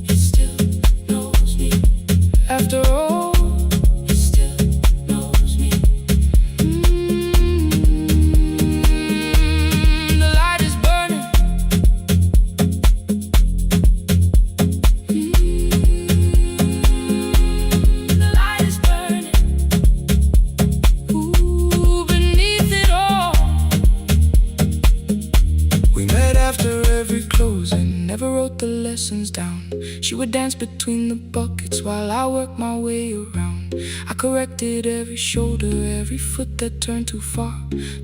it still knows me. After all, it still knows me. The light is burning. The light is burning. Ooh, beneath it all. We met after every closing, never wrote the lessons down. She would dance between the buckets while I worked my way around. I corrected every shoulder, every foot that turned too far.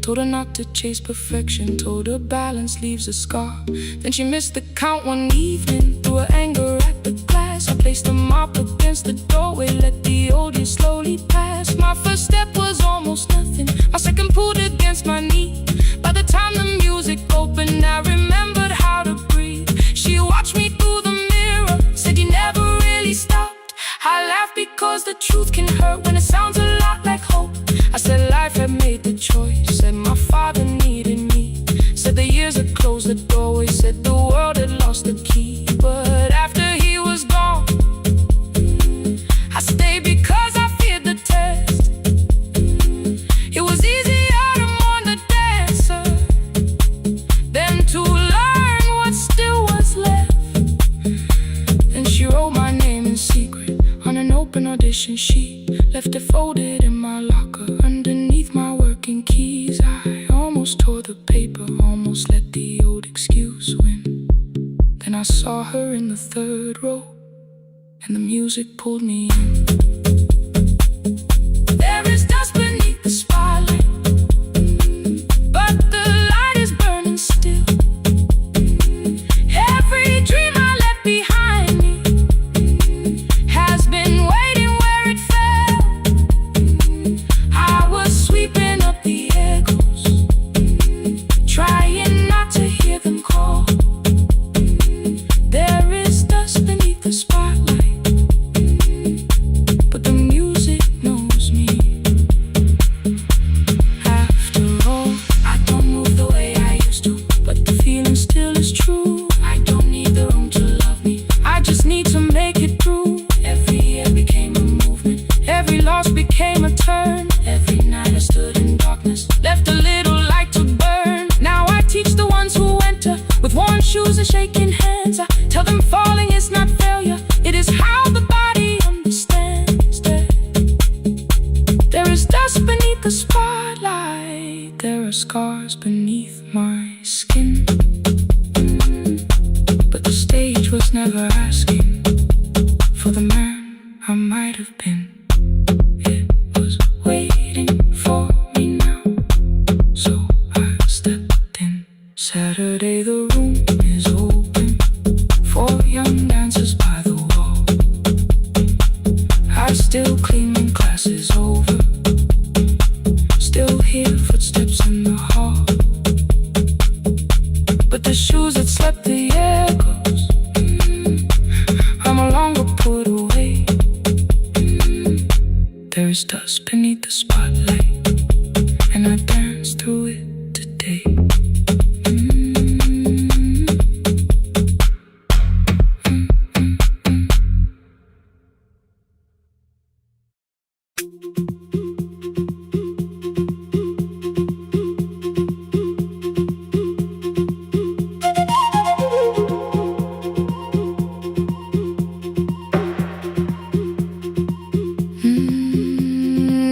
Told her not to chase perfection, told her balance leaves a scar. Then she missed the count one evening, threw her anger at the glass. I placed the mop against the doorway, let the old years slowly pass. My first step was almost nothing, my second pulled against my knee. By the time the music opened, I remembered how to breathe. She watched me through the mirror, said you never really stopped. I laughed because the truth can hurt when it sounds a lot like hope. I said life had made the choice, said my father needed me, said the years had closed the doorway, said the world had lost the key. But after he was gone, I stayed because I feared the test. It was easier to mourn the dancer than to learn what still was left. Then she wrote audition sheet, left it folded in my locker underneath my working keys. I almost tore the paper, almost let the old excuse win. Then I saw her in the third row, and the music pulled me in. There is dust beneath the spotlight, but the light is burning still. Every dream I left behind me has been waiting where it fell. I was sweeping up the echoes, trying not to hear them call. There is dust beneath the spotlight, but the music knows me. After all, I don't move the way I used to, but the feeling still is true. I don't need the room to love me, I just need to make it through. Every year became a movement, every loss became a turn. Every night I stood in darkness, left a little light to burn. Now I teach the ones who enter with worn shoes and shaking hands. I tell them falling is not failure, it is how the body understands. There is dust beneath the spotlight, there are scars beneath my skin, but the stage was never asking for the man I might have been. It was waiting for me now, so I stepped in. Saturday the room is open for young dancers by the wall. I still clean when class is over, still hear footsteps in the hall, but the shoes that slept the echoes are no longer put away. There is dust beneath the spotlight, and I dance through it today.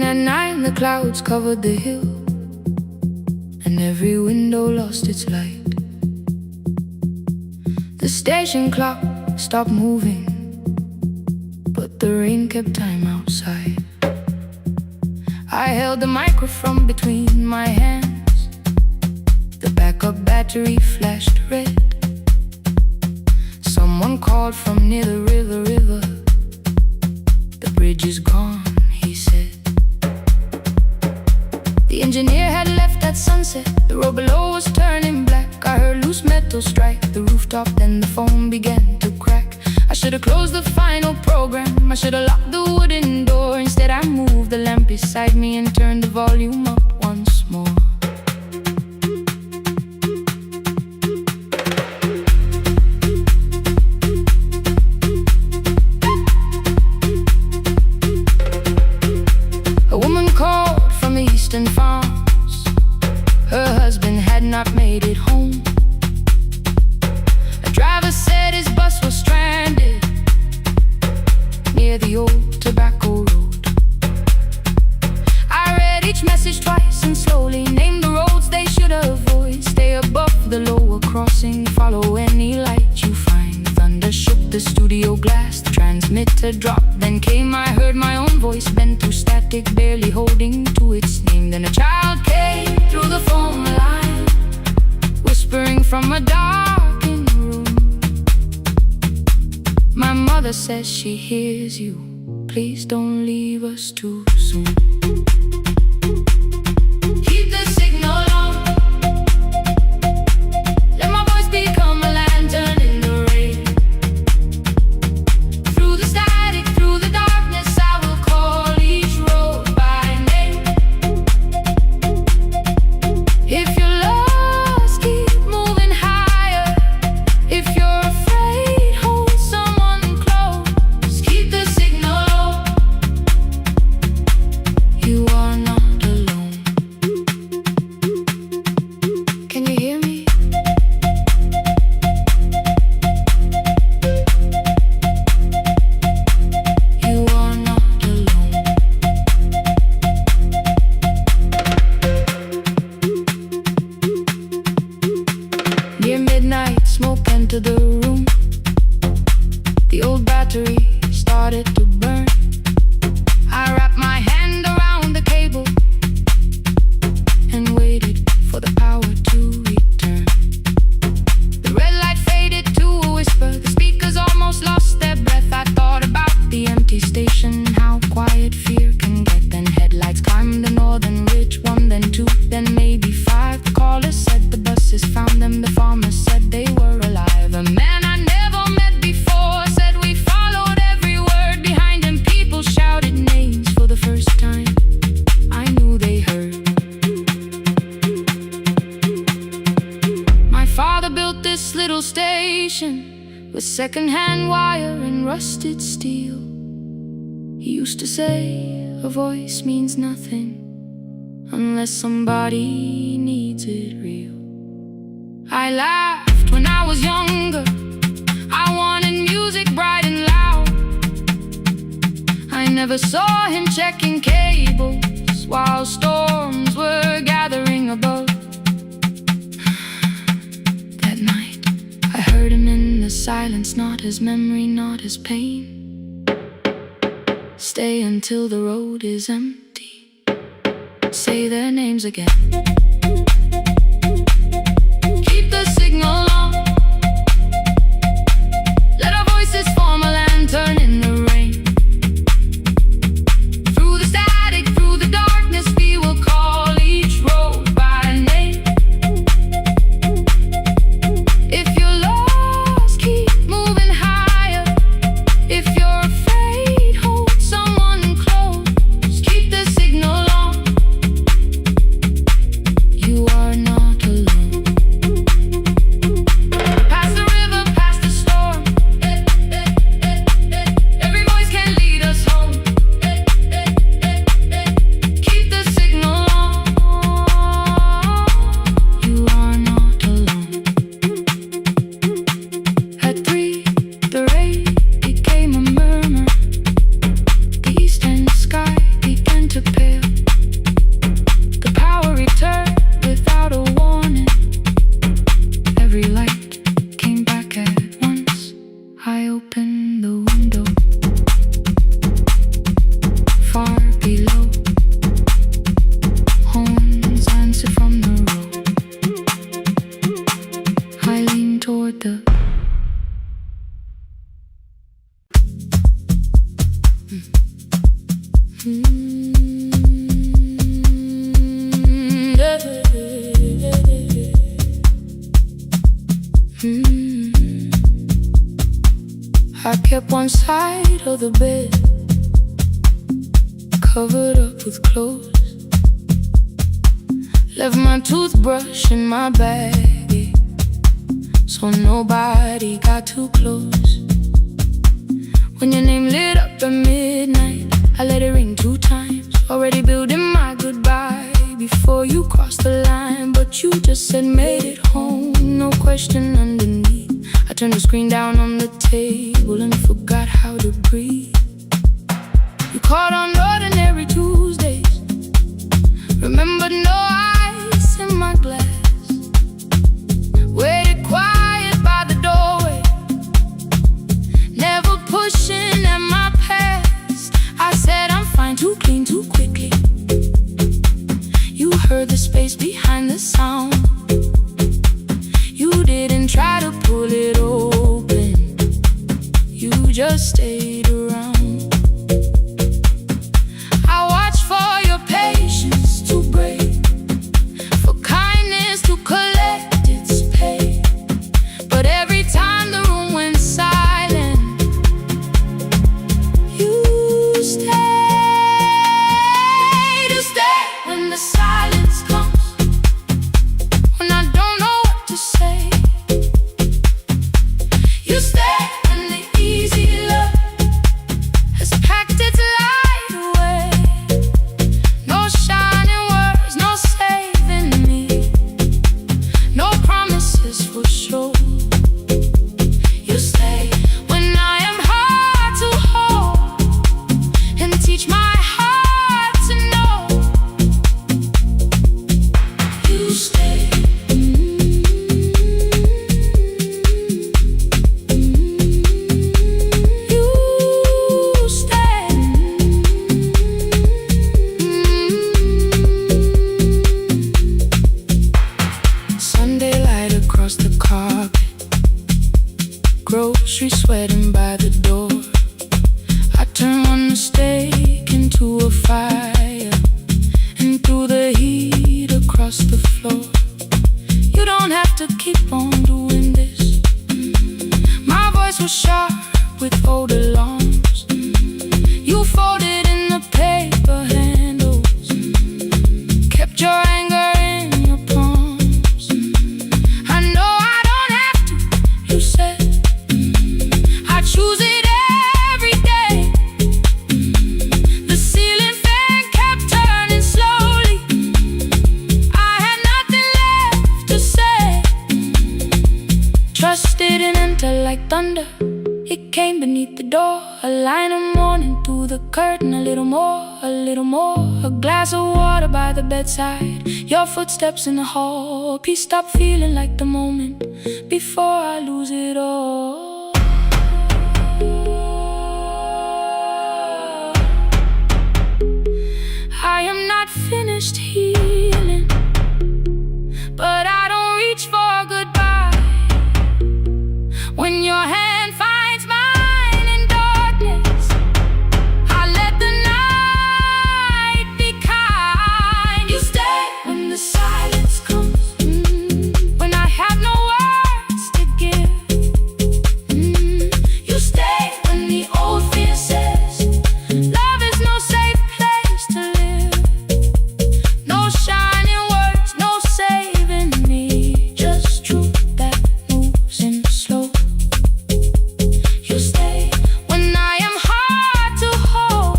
At night the clouds covered the hill, and every window lost its light. The station clock stopped moving, but the rain kept time outside. I held the microphone between my hands, the backup battery flashed red. Someone called from near the river. The bridge is gone, he said. The engineer had left at sunset, the road below was turning black. I heard loose metal strike the rooftop, then the phone began to crack. I should have closed the final program, I should have locked the wooden door. Instead I moved the lamp beside me and turned the volume up once more. A woman called from the eastern farms, her husband had not made it home. A driver said his bus was stranded near the old tobacco road. I read each message twice and slowly named the roads they should avoid. Stay above the lower crossing, follow any light you find. Thunder shook the studio glass, the transmitter dropped. Then came, I heard my own voice bent through static, barely holding to its name. Then a child came through the phone line, whispering from a darkened room. My mother says she hears you, please don't leave us too soon. Keep the signal on, let my voice become a lantern in the rain. Through the static, through the darkness, I will call each road by name. If you're lost, keep moving higher. If you're afraid, hold someone close. Keep the signal low. You with second-hand wire and rusted steel. He used to say, a voice means nothing unless somebody needs it real. I laughed when I was younger. I wanted music bright and loud. I never saw him checking cables while storms were gathering above. That night, I heard him in the silence, not his memory, not his pain. Stay until the road is empty. Say their names again. Keep the signal on. Let our voices form a lantern in the rain. Through the static, through the darkness, we will call each road by name. If you're lost, keep moving higher. If you're afraid, hold someone close. Keep the signal on. You are not alone. Past the river, past the storm. Every voice can lead us home. Keep the signal on. You are not alone. At 3, the rain became a murmur. The eastern sky began to pale. The power returned without a warning. Every light came back at once. I opened the window. Far below, horns answered from the road. I leaned toward the I kept one side of the bed covered up with clothes. Left my toothbrush in my bag, so nobody got too close. When your name lit up at midnight, I let it ring 2 times. Already building my goodbye before you crossed the line, but you just said made it home, no question underneath. I turned the screen down on the table and forgot how to breathe. You called on ordinary Tuesdays. Remember, no ice in my glass. Waited quiet by the doorway, never pushing at my past. I said I'm fine, too clean, too quickly. You heard the space behind the sound. You didn't try to pull it open. You just stayed around. I watched for your patience to break, for kindness to collect its pay. But every time the room went silent, you stayed. You stay when the silence comes, when I don't know what to say. You stay when the easy love has packed its light away. No shining words, no saving me, no promises for sure. You stay when I am hard to hold and teach my heart to know. You stay. You stay. Sunday light across the carpet, grocery sweating by the door. I turn one mistake into a fire, and through the heat across the floor. You don't have to keep on doing this. My voice was sharp with old alarms. You folded in the paper handles, kept your anger in your palms. I know I don't have to, you said. It came beneath the door, a line of morning through the curtain. A little more, a little more. A glass of water by the bedside. Your footsteps in the hall. Please stop feeling like the moment before I lose it all. I am not finished healing, but I don't reach for a goodbye. When your hand finds mine in darkness, I let the night be kind. You stay when the silence comes, when I have no words to give. You stay when the old fear says love is no safe place to live. No shining words, no saving me, just truth that moves in slow. You stay when I am hard to hold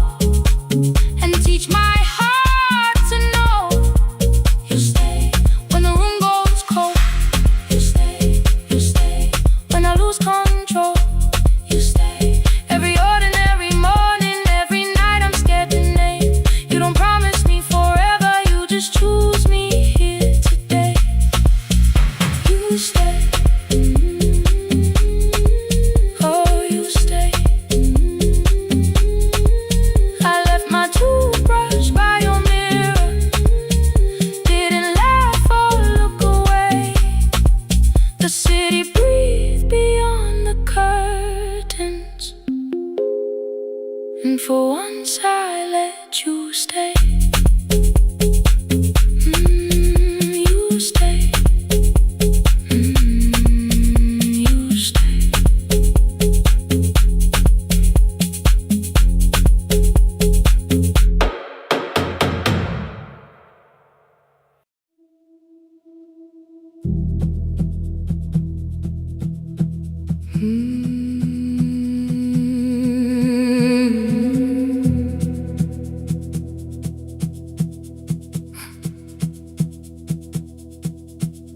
and teach my heart to know. You stay when the room goes cold. You stay when I lose control. You stay every ordinary morning, every night I'm scared to name. You don't promise me forever, you just choose me here today. You stay. Oh, you stay. I left my toothbrush by your mirror, didn't laugh or look away. The city breathed beyond the curtains, and for once I let you stay. You stay. You stay.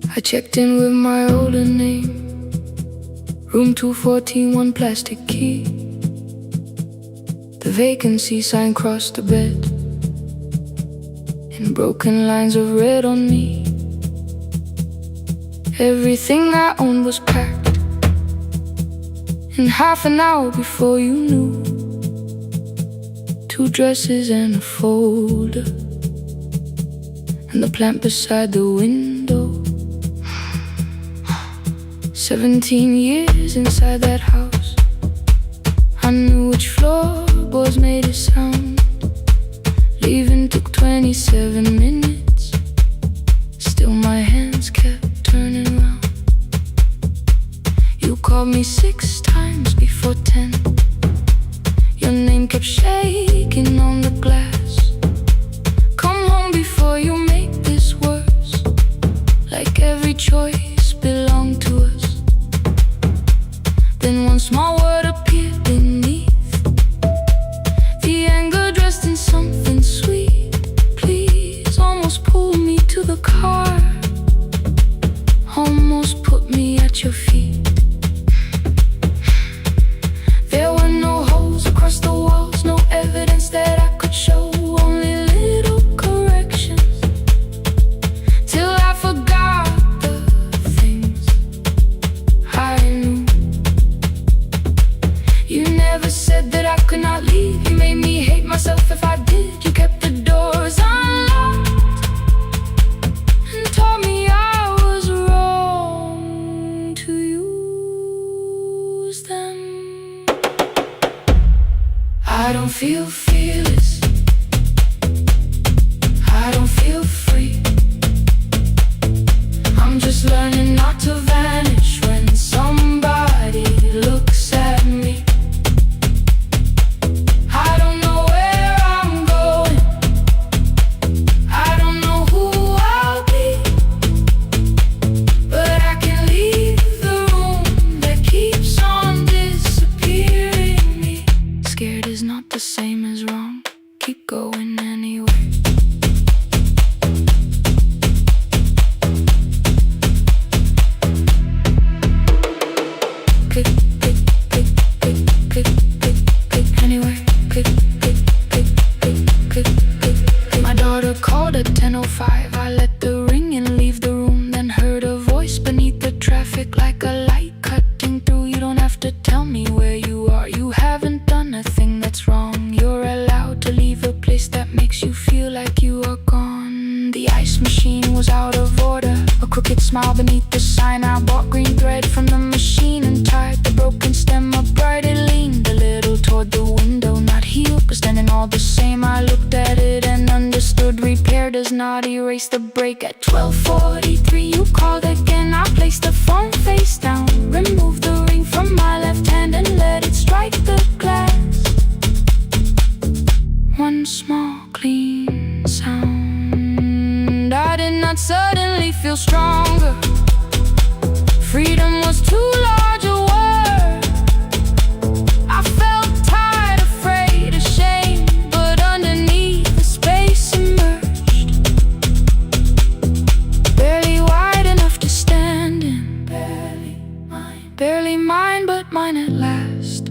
I checked in with my older name, room 214, one plastic key. The vacancy sign crossed the bed, and broken lines of red on me. Everything I owned was packed in half an hour before you knew. 2 dresses and a folder, and the plant beside the window. 17 years inside that house, I knew which floorboards made a sound. Leaving took 27 minutes, still my hands kept turning round. You called me 6 times before 10. Your name kept shaking on the glass. Come home before you make this worse, like every choice belonged to us. Then one small word appeared beneath, the anger dressed in something sweet. Please, almost pulled me to the car, almost put me at your feet. There were no holes across the walls, no evidence that I could show, only little corrections, till I forgot the things I knew. You never said that I could not leave. You made me hate myself if I did. You kept the doors unlocked and told me I was wrong to use them. I don't feel fearless, I don't feel free. I'm just learning not to vanish when somebody looks at me. I don't know where I'm going, I don't know who I'll be, but I can leave the room that keeps on disappearing me. Scared is not the same as wrong, keep going anyway. smile beneath the sign. I bought green thread from the machine and tied the broken stem upright. It leaned a little toward the window, not healed but standing all the same. I looked at it and understood. Repair does not erase the break. At 12:43 you called again. I placed the phone face down, removed the ring from my left hand and let it strike the glass. One small clean sound. I did not suddenly feel stronger. Freedom was too large a word. I felt tired, afraid, ashamed, but underneath the space emerged. Barely wide enough to stand in. Barely mine, but mine at last.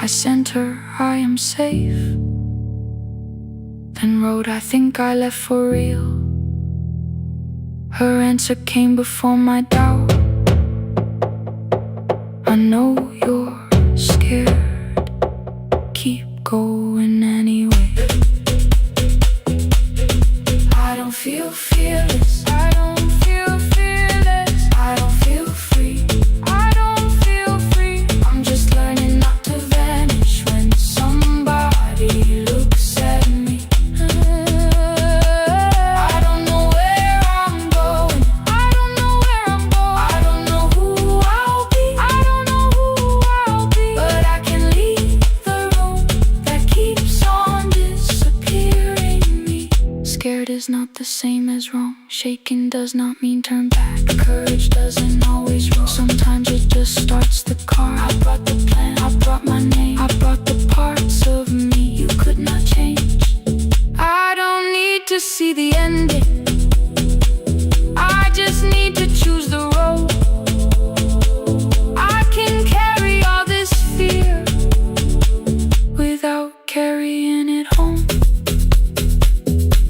I sent her, I am safe. Then wrote, I think I left for real. Her answer came before my doubt. I know you're scared. Keep going anyway. I don't feel fearless. I don't feel fearless. I don't feel free. I don't feel free. I'm just learning not to vanish when somebody looks at me. I don't know where I'm going. I don't know where I'm going. I don't know who I'll be. I don't know who I'll be. But I can leave the room that keeps on disappearing me. Scared is not the same as wrong. Shaken does not mean turn back. Courage doesn't always roll. Sometimes it just starts the car. I brought the plan, I brought my name, I brought the parts of me you could not change. I don't need to see the ending. I just need to choose the road. I can carry all this fear without carrying it home.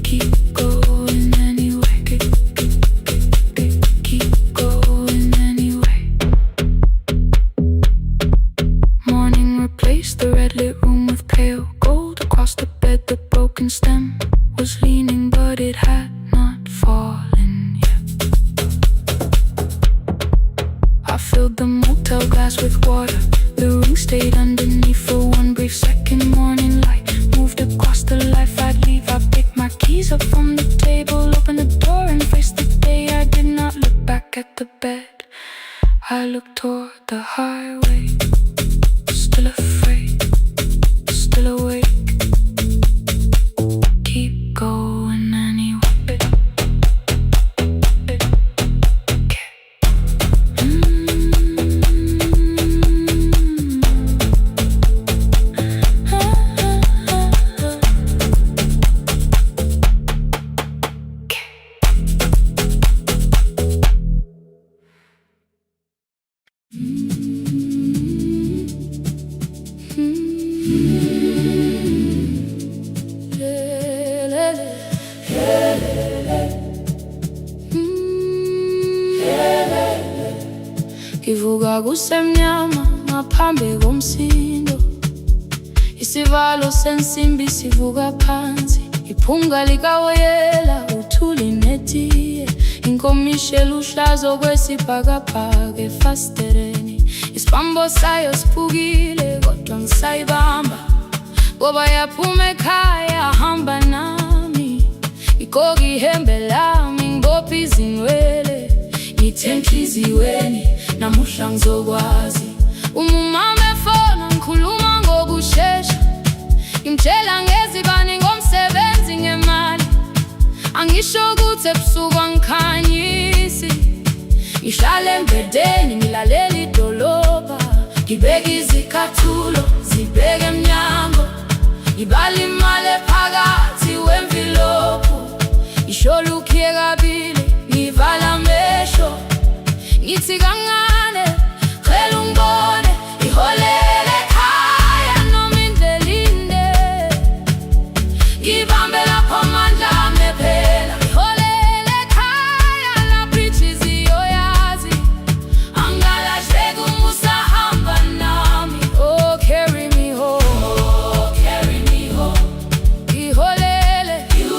Keep going anyway. Keep going anyway. Morning replaced the red lit room with pale gold. Across the bed the broken stem was leaning, but it had not fallen yet. I filled the motel glass with water. The ring stayed underneath for one brief second. Morning light moved across the life I'd leave. I picked my keys up from the table, opened the door and faced the day. I did not look back at the bed. I looked toward the highway. Still afraid, still awake. Keep going anyway. Kivuga kusemnyama ngaphambi komsindo. Isivalo sensimbi sivuka phansi. Iphunga likawoyela uthuli netiye. Inkomishi eluhlaza okwesibhakabhaka efasitereni. Isibambo sayo siphukile kodwa ngisayibamba. Ngoba yaphuma ekhaya hamba nami. Igqoka ihembe lami ngibopha izinwele. Ngithe enhliziyweni namuhla ngizokwazi. Umama efona ngikhuluma ngokushesha. Ngimtshela ngezibani ngomsebenzi ngemali. Angisho ukuthi ebusuku angikhanyisi. Ngihlala embedeni ngilalela idolobha. Ngibeka izicathulo zibheke emnyango. Ngibala imali ephakathi wemvilophu. Ngisho lukhiye kabili ngivala amehlo. Ngithi kancane cela ungibone. Iholele ekhaya noma indlela inde. Ngibambe lapho amandla ami ephela. Iholele ekhaya lapho inhliziyo yazi. Angalahleki uma usahamba nami. Oh carry me home. Oh carry me home. Iholele. You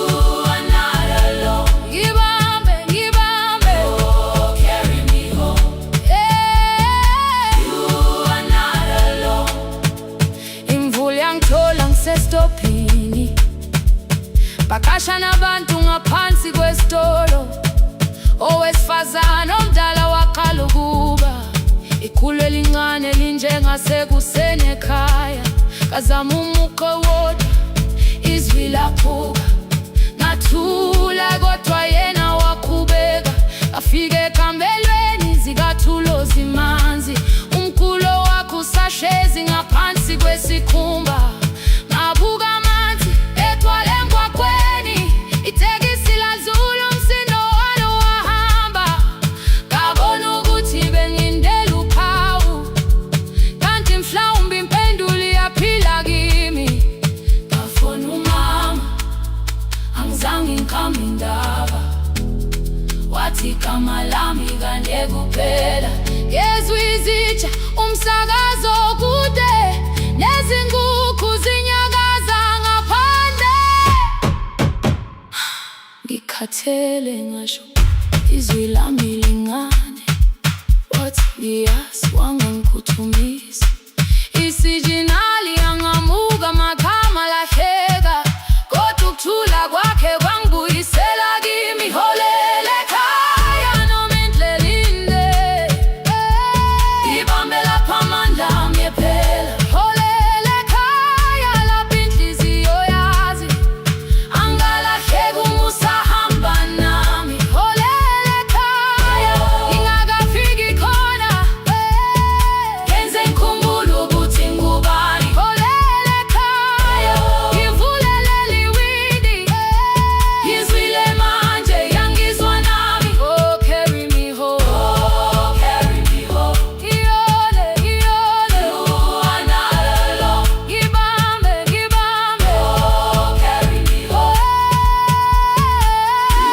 are not alone. Ngibambe, ngibambe. Oh bakasha nabantu ngaphansi kwesitolo. Owesifazane omdala waqala ukuba ikhulu elincane linjengasekuseni ekhaya. Kazama umuqo wodwa, izwi laphuka, ngathula kodwa yena waqhubeka. Afike ekambelweni zikathulo zimanzi, umkhulo wakhe usahlezi ngaphansi kwesikhumba. Ngabuka amanzi egcwale emgwaqweni, itekisi ladlula umsindo walo wahamba. Ngabona ukuthi bengindela uphawu, kanti mhlawumbe impendulo iyaphila kimi. Ngafona umama, angizange ngikhambe indaba, wathi igama lami kanje kuphela. Ngezwe izitsha, umsakazo kude, nezinkukhu zinyakaza ngaphandle. Ngikhathele ngasho izwi lami lingane, wathi ngiyazi wangangikhuthumisa. Isijinali angamuka magama lahleka, kodwa ukuthula kwakhe kwangibuyisela kimi. Holela ekhaya noma indlela inde, ibambe lapha amandla ami ephela. Holela ekhaya lapha inhliziyo yazi, angalahleki uma usahamba nami. Holela ekhaya ngingakafiki khona, yenze ngikhumbule ukuthi ngubani. Holela ekhaya ngivulelele iwindi, ngizwile manje yangizwa nami. Oh, carry me home, oh, carry me home. Iyole, iyole, you are not alone. Ngibambe, ngibambe, oh, carry me home. You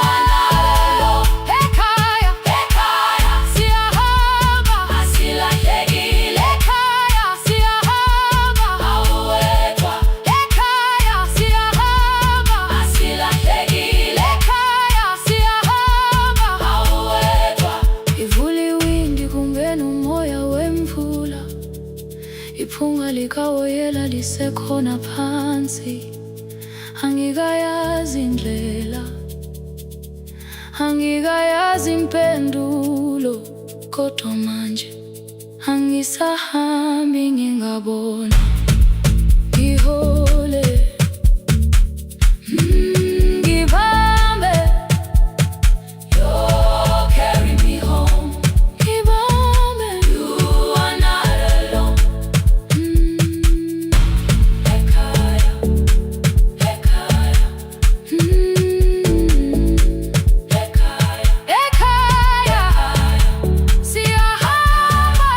are not alone. Ekhaya, ekhaya siyahamba, asilahlekile. Ekhaya siyahamba, awuwedwa. Ekhaya siyahamba, asilahlekile. Ekhaya siyahamba, awuwedwa. Ivula iwindi kungena umoya wemvula, iphunga likawoyela lisekhona phansi. Angikayazi indlela, angikayazi impendulo, kodwa manje angisahambi ngingabona. Ngihole, ngibambe, you carry me home. Ngibambe, you are not alone. Ekhaya, ekhaya, ekhaya, ekhaya siyahamba.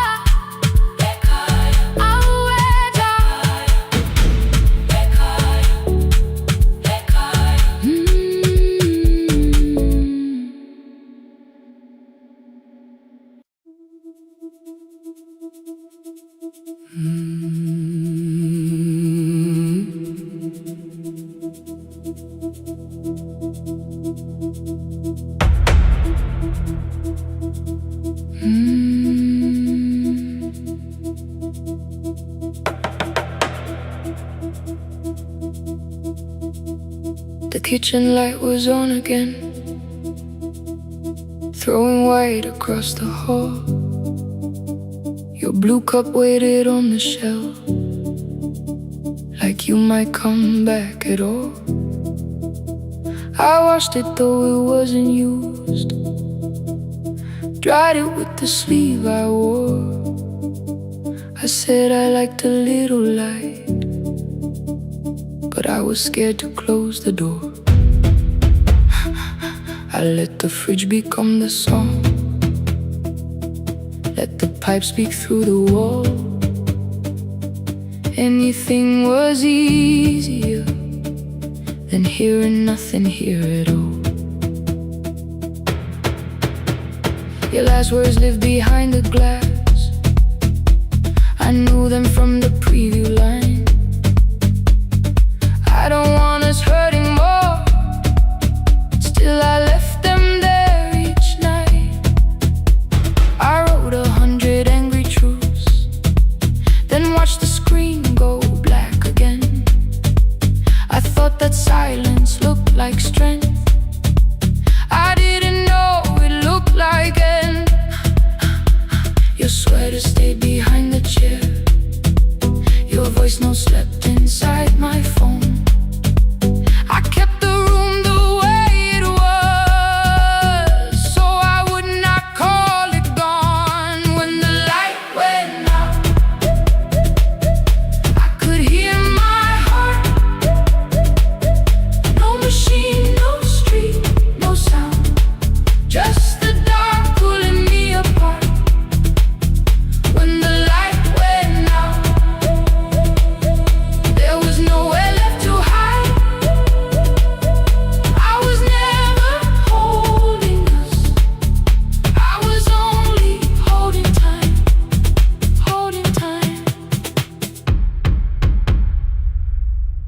Ekhaya, awuwedwa. Ekhaya, ekhaya. The kitchen light was on again, throwing white across the hall. Your blue cup waited on the shelf, like you might come back at all. I washed it though it wasn't used, dried it with the sleeve I wore. I said I liked a little light, but I was scared to close the door. I let the fridge become the song, let the pipe speak through the wall. Anything was easier than hearing nothing here at all. Your last words live behind the glass, I knew them from the preview line. I don't want us hurting more, still I left them there each night. I wrote 100 angry truths, then watched the screen go black again. I thought that silence days, no slept inside my phone. I kept the room the way it was, so I would not call it gone. When the light went out, I could hear my heart. No machine, no street, no sound, just the dark pulling me apart. When the light went out, there was nowhere left to hide. I was never holding us, I was only holding time, holding time.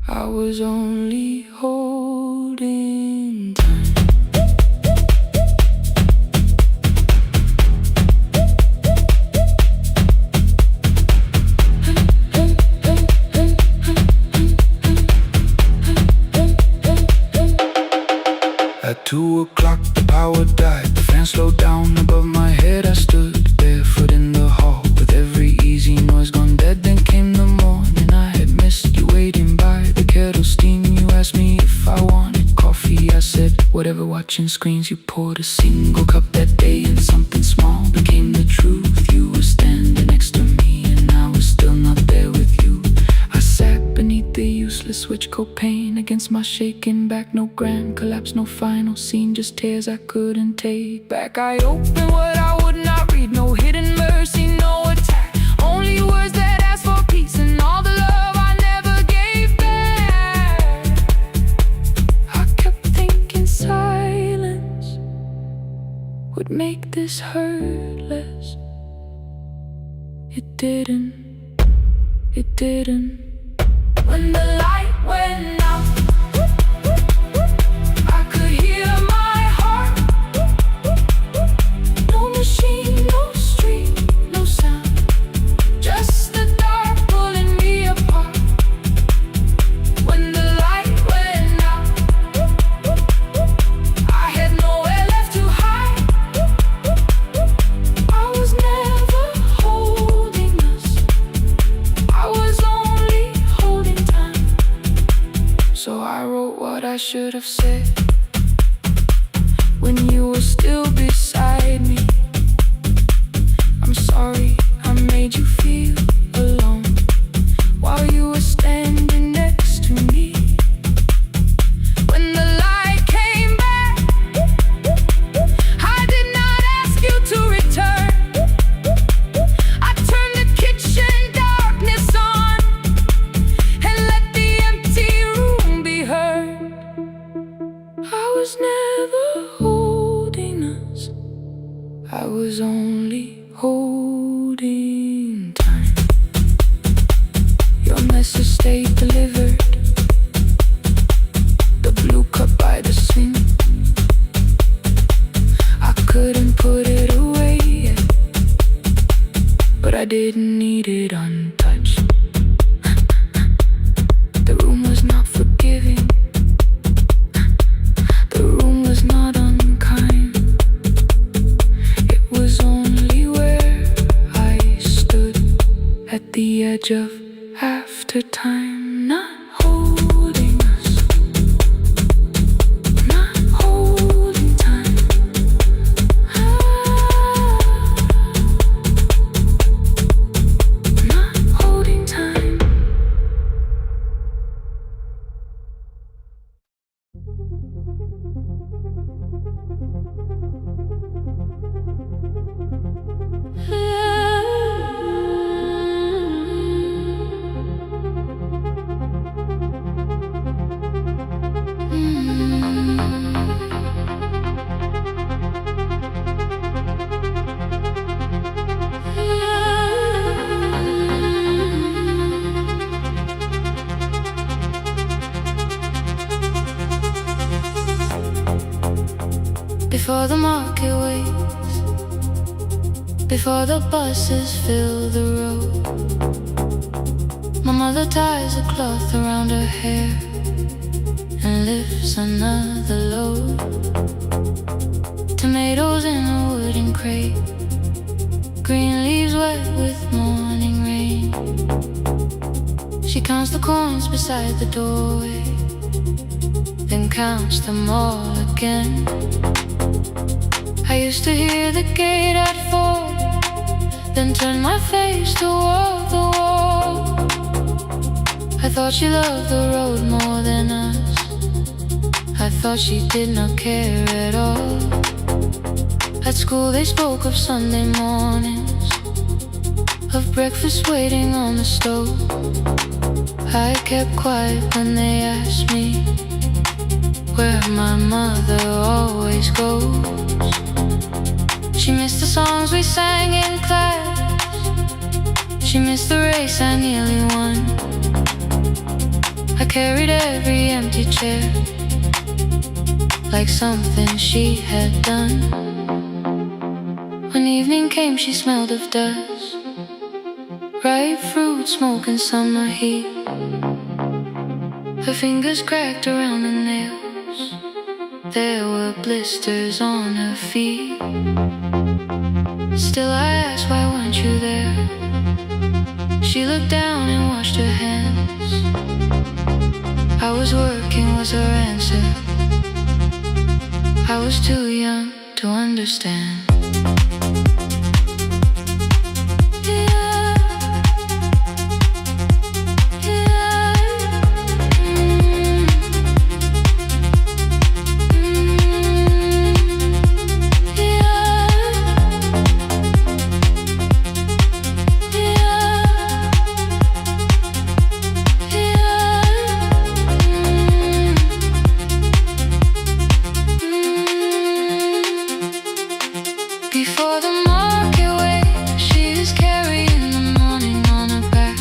I was only holding time. At 2 o'clock the power died, the fan slowed down above my head. I stood barefoot in the hall with every easy noise gone dead. Then came the morning, I had missed you waiting by the kettle steam. You asked me if I wanted coffee, I said whatever. Watching screens, you poured a single cup that day, and something small became the truth. You were standing next to me and I was still not there with you. I sat beneath the useless switch, copain against my shaking back. No grand collapse, no final scene, just tears I couldn't take back. I opened what I would not read, no hidden mercy, no attack, only words that ask for peace and all the love I never gave back. I kept thinking silence would make this hurt less. It didn't, it didn't. When the light went out, I could hear my heart. No machine, no street, no sound, just the dark pulling me apart. When the light went out, I had nowhere left to hide. I was never holding us, I was only holding time. So I wrote what I should have said when you were still beside me. I'm sorry I made you feel alone while you were standing next to me. When the light came back, I did not ask you to return. I turned the kitchen darkness on and let the empty room be heard. I was never holding us, I was only holding time. Your message stayed delivered, the blue cup by the sink. I couldn't put it away yet, but I didn't need it untouched. The room was not forgiving, the room was not unkind. It was only where I stood at the edge of after time, not holding us, not holding time. Not holding time. Before the market waits, before the buses fill the road, my mother ties a cloth around her hair and lifts another load. Tomatoes in a wooden crate, green leaves wet with morning rain. She counts the coins beside the doorway, then counts them all again. I used to hear the gate at 4, then turn my face toward the wall. I thought she loved the road more than us. I thought she did not care at all. At school they spoke of Sunday mornings, of breakfast waiting on the stove. I kept quiet when they asked me where my mother always goes. She missed the songs we sang in class. She missed the race I nearly won. I carried every empty chair like something she had done. When evening came she smelled of dust, ripe fruit, smoke and summer heat. Her fingers cracked around the nails. There were blisters on her feet. Still I asked, why weren't you there? She looked down and washed her hands. I was working was her answer. I was too young to understand. Before the market waits, she is carrying the morning on her back.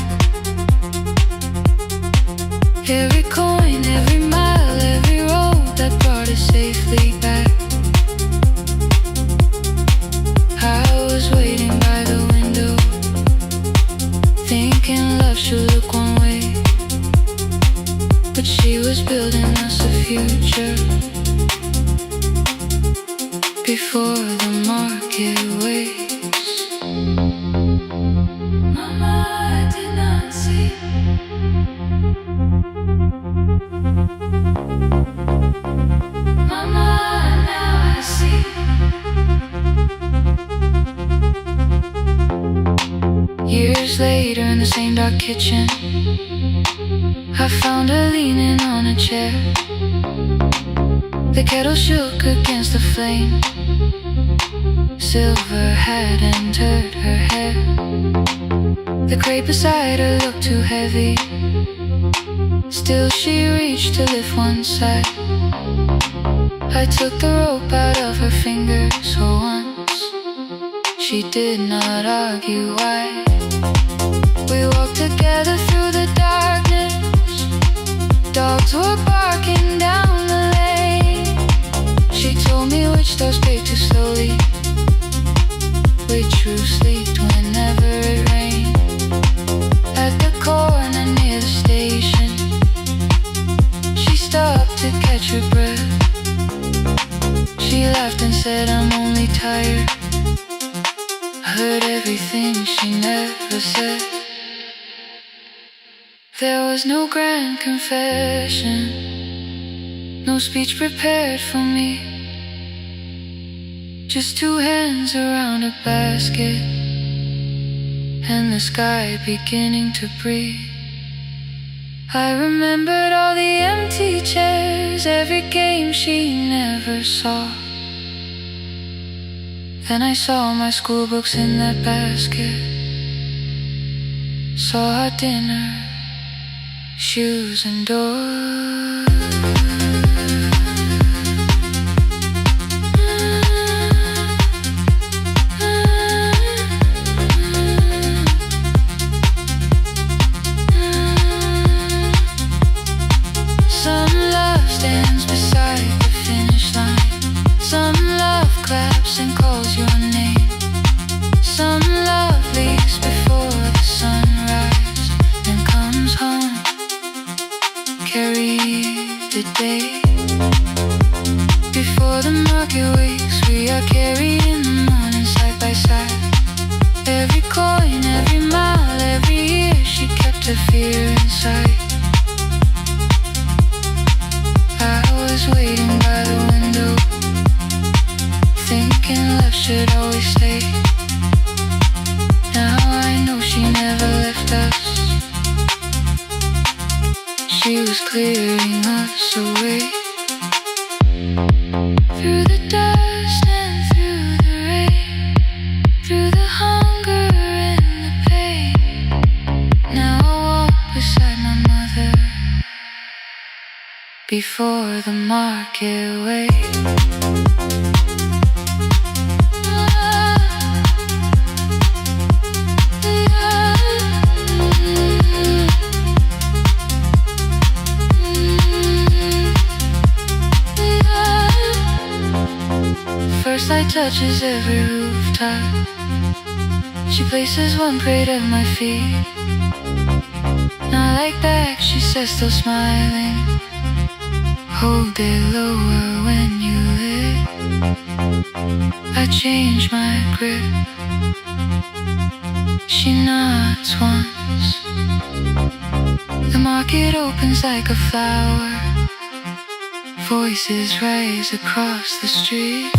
Every coin, every mile, every road that brought us safely back. I was waiting by the window, thinking love should look one way, but she was building us a future. Before the market waits, Mama, I did not see. Mama, now I see. Years later in the same dark kitchen, I found her leaning on a chair. The kettle shook against the flame. Silver had entered her hair. The crate beside her looked too heavy. Still she reached to lift one side. I took the rope out of her fingers for once. She did not argue why. We walked together through the darkness. Dogs were barking down the lane. She told me which doors paid too slowly, which roofs leaked whenever it rained. At the corner near the station, she stopped to catch her breath. She laughed and said, I'm only tired. I heard everything she never said. There was no grand confession, no speech prepared for me. Just two hands around a basket, and the sky beginning to breathe. I remembered all the empty chairs, every game she never saw. Then I saw my school books in that basket, saw our dinner, shoes and doors. And calls your name. Some love leaves before the sunrise, then comes home, carry was clearing us away. Through the dust and through the rain, through the hunger and the pain. Now I walk beside my mother before the market way. First light touches every rooftop. She places one plate at my feet. Not like back, she says, still smiling. Hold it lower when you lit. I change my grip. She nods once. The market opens like a flower. Voices rise across the street.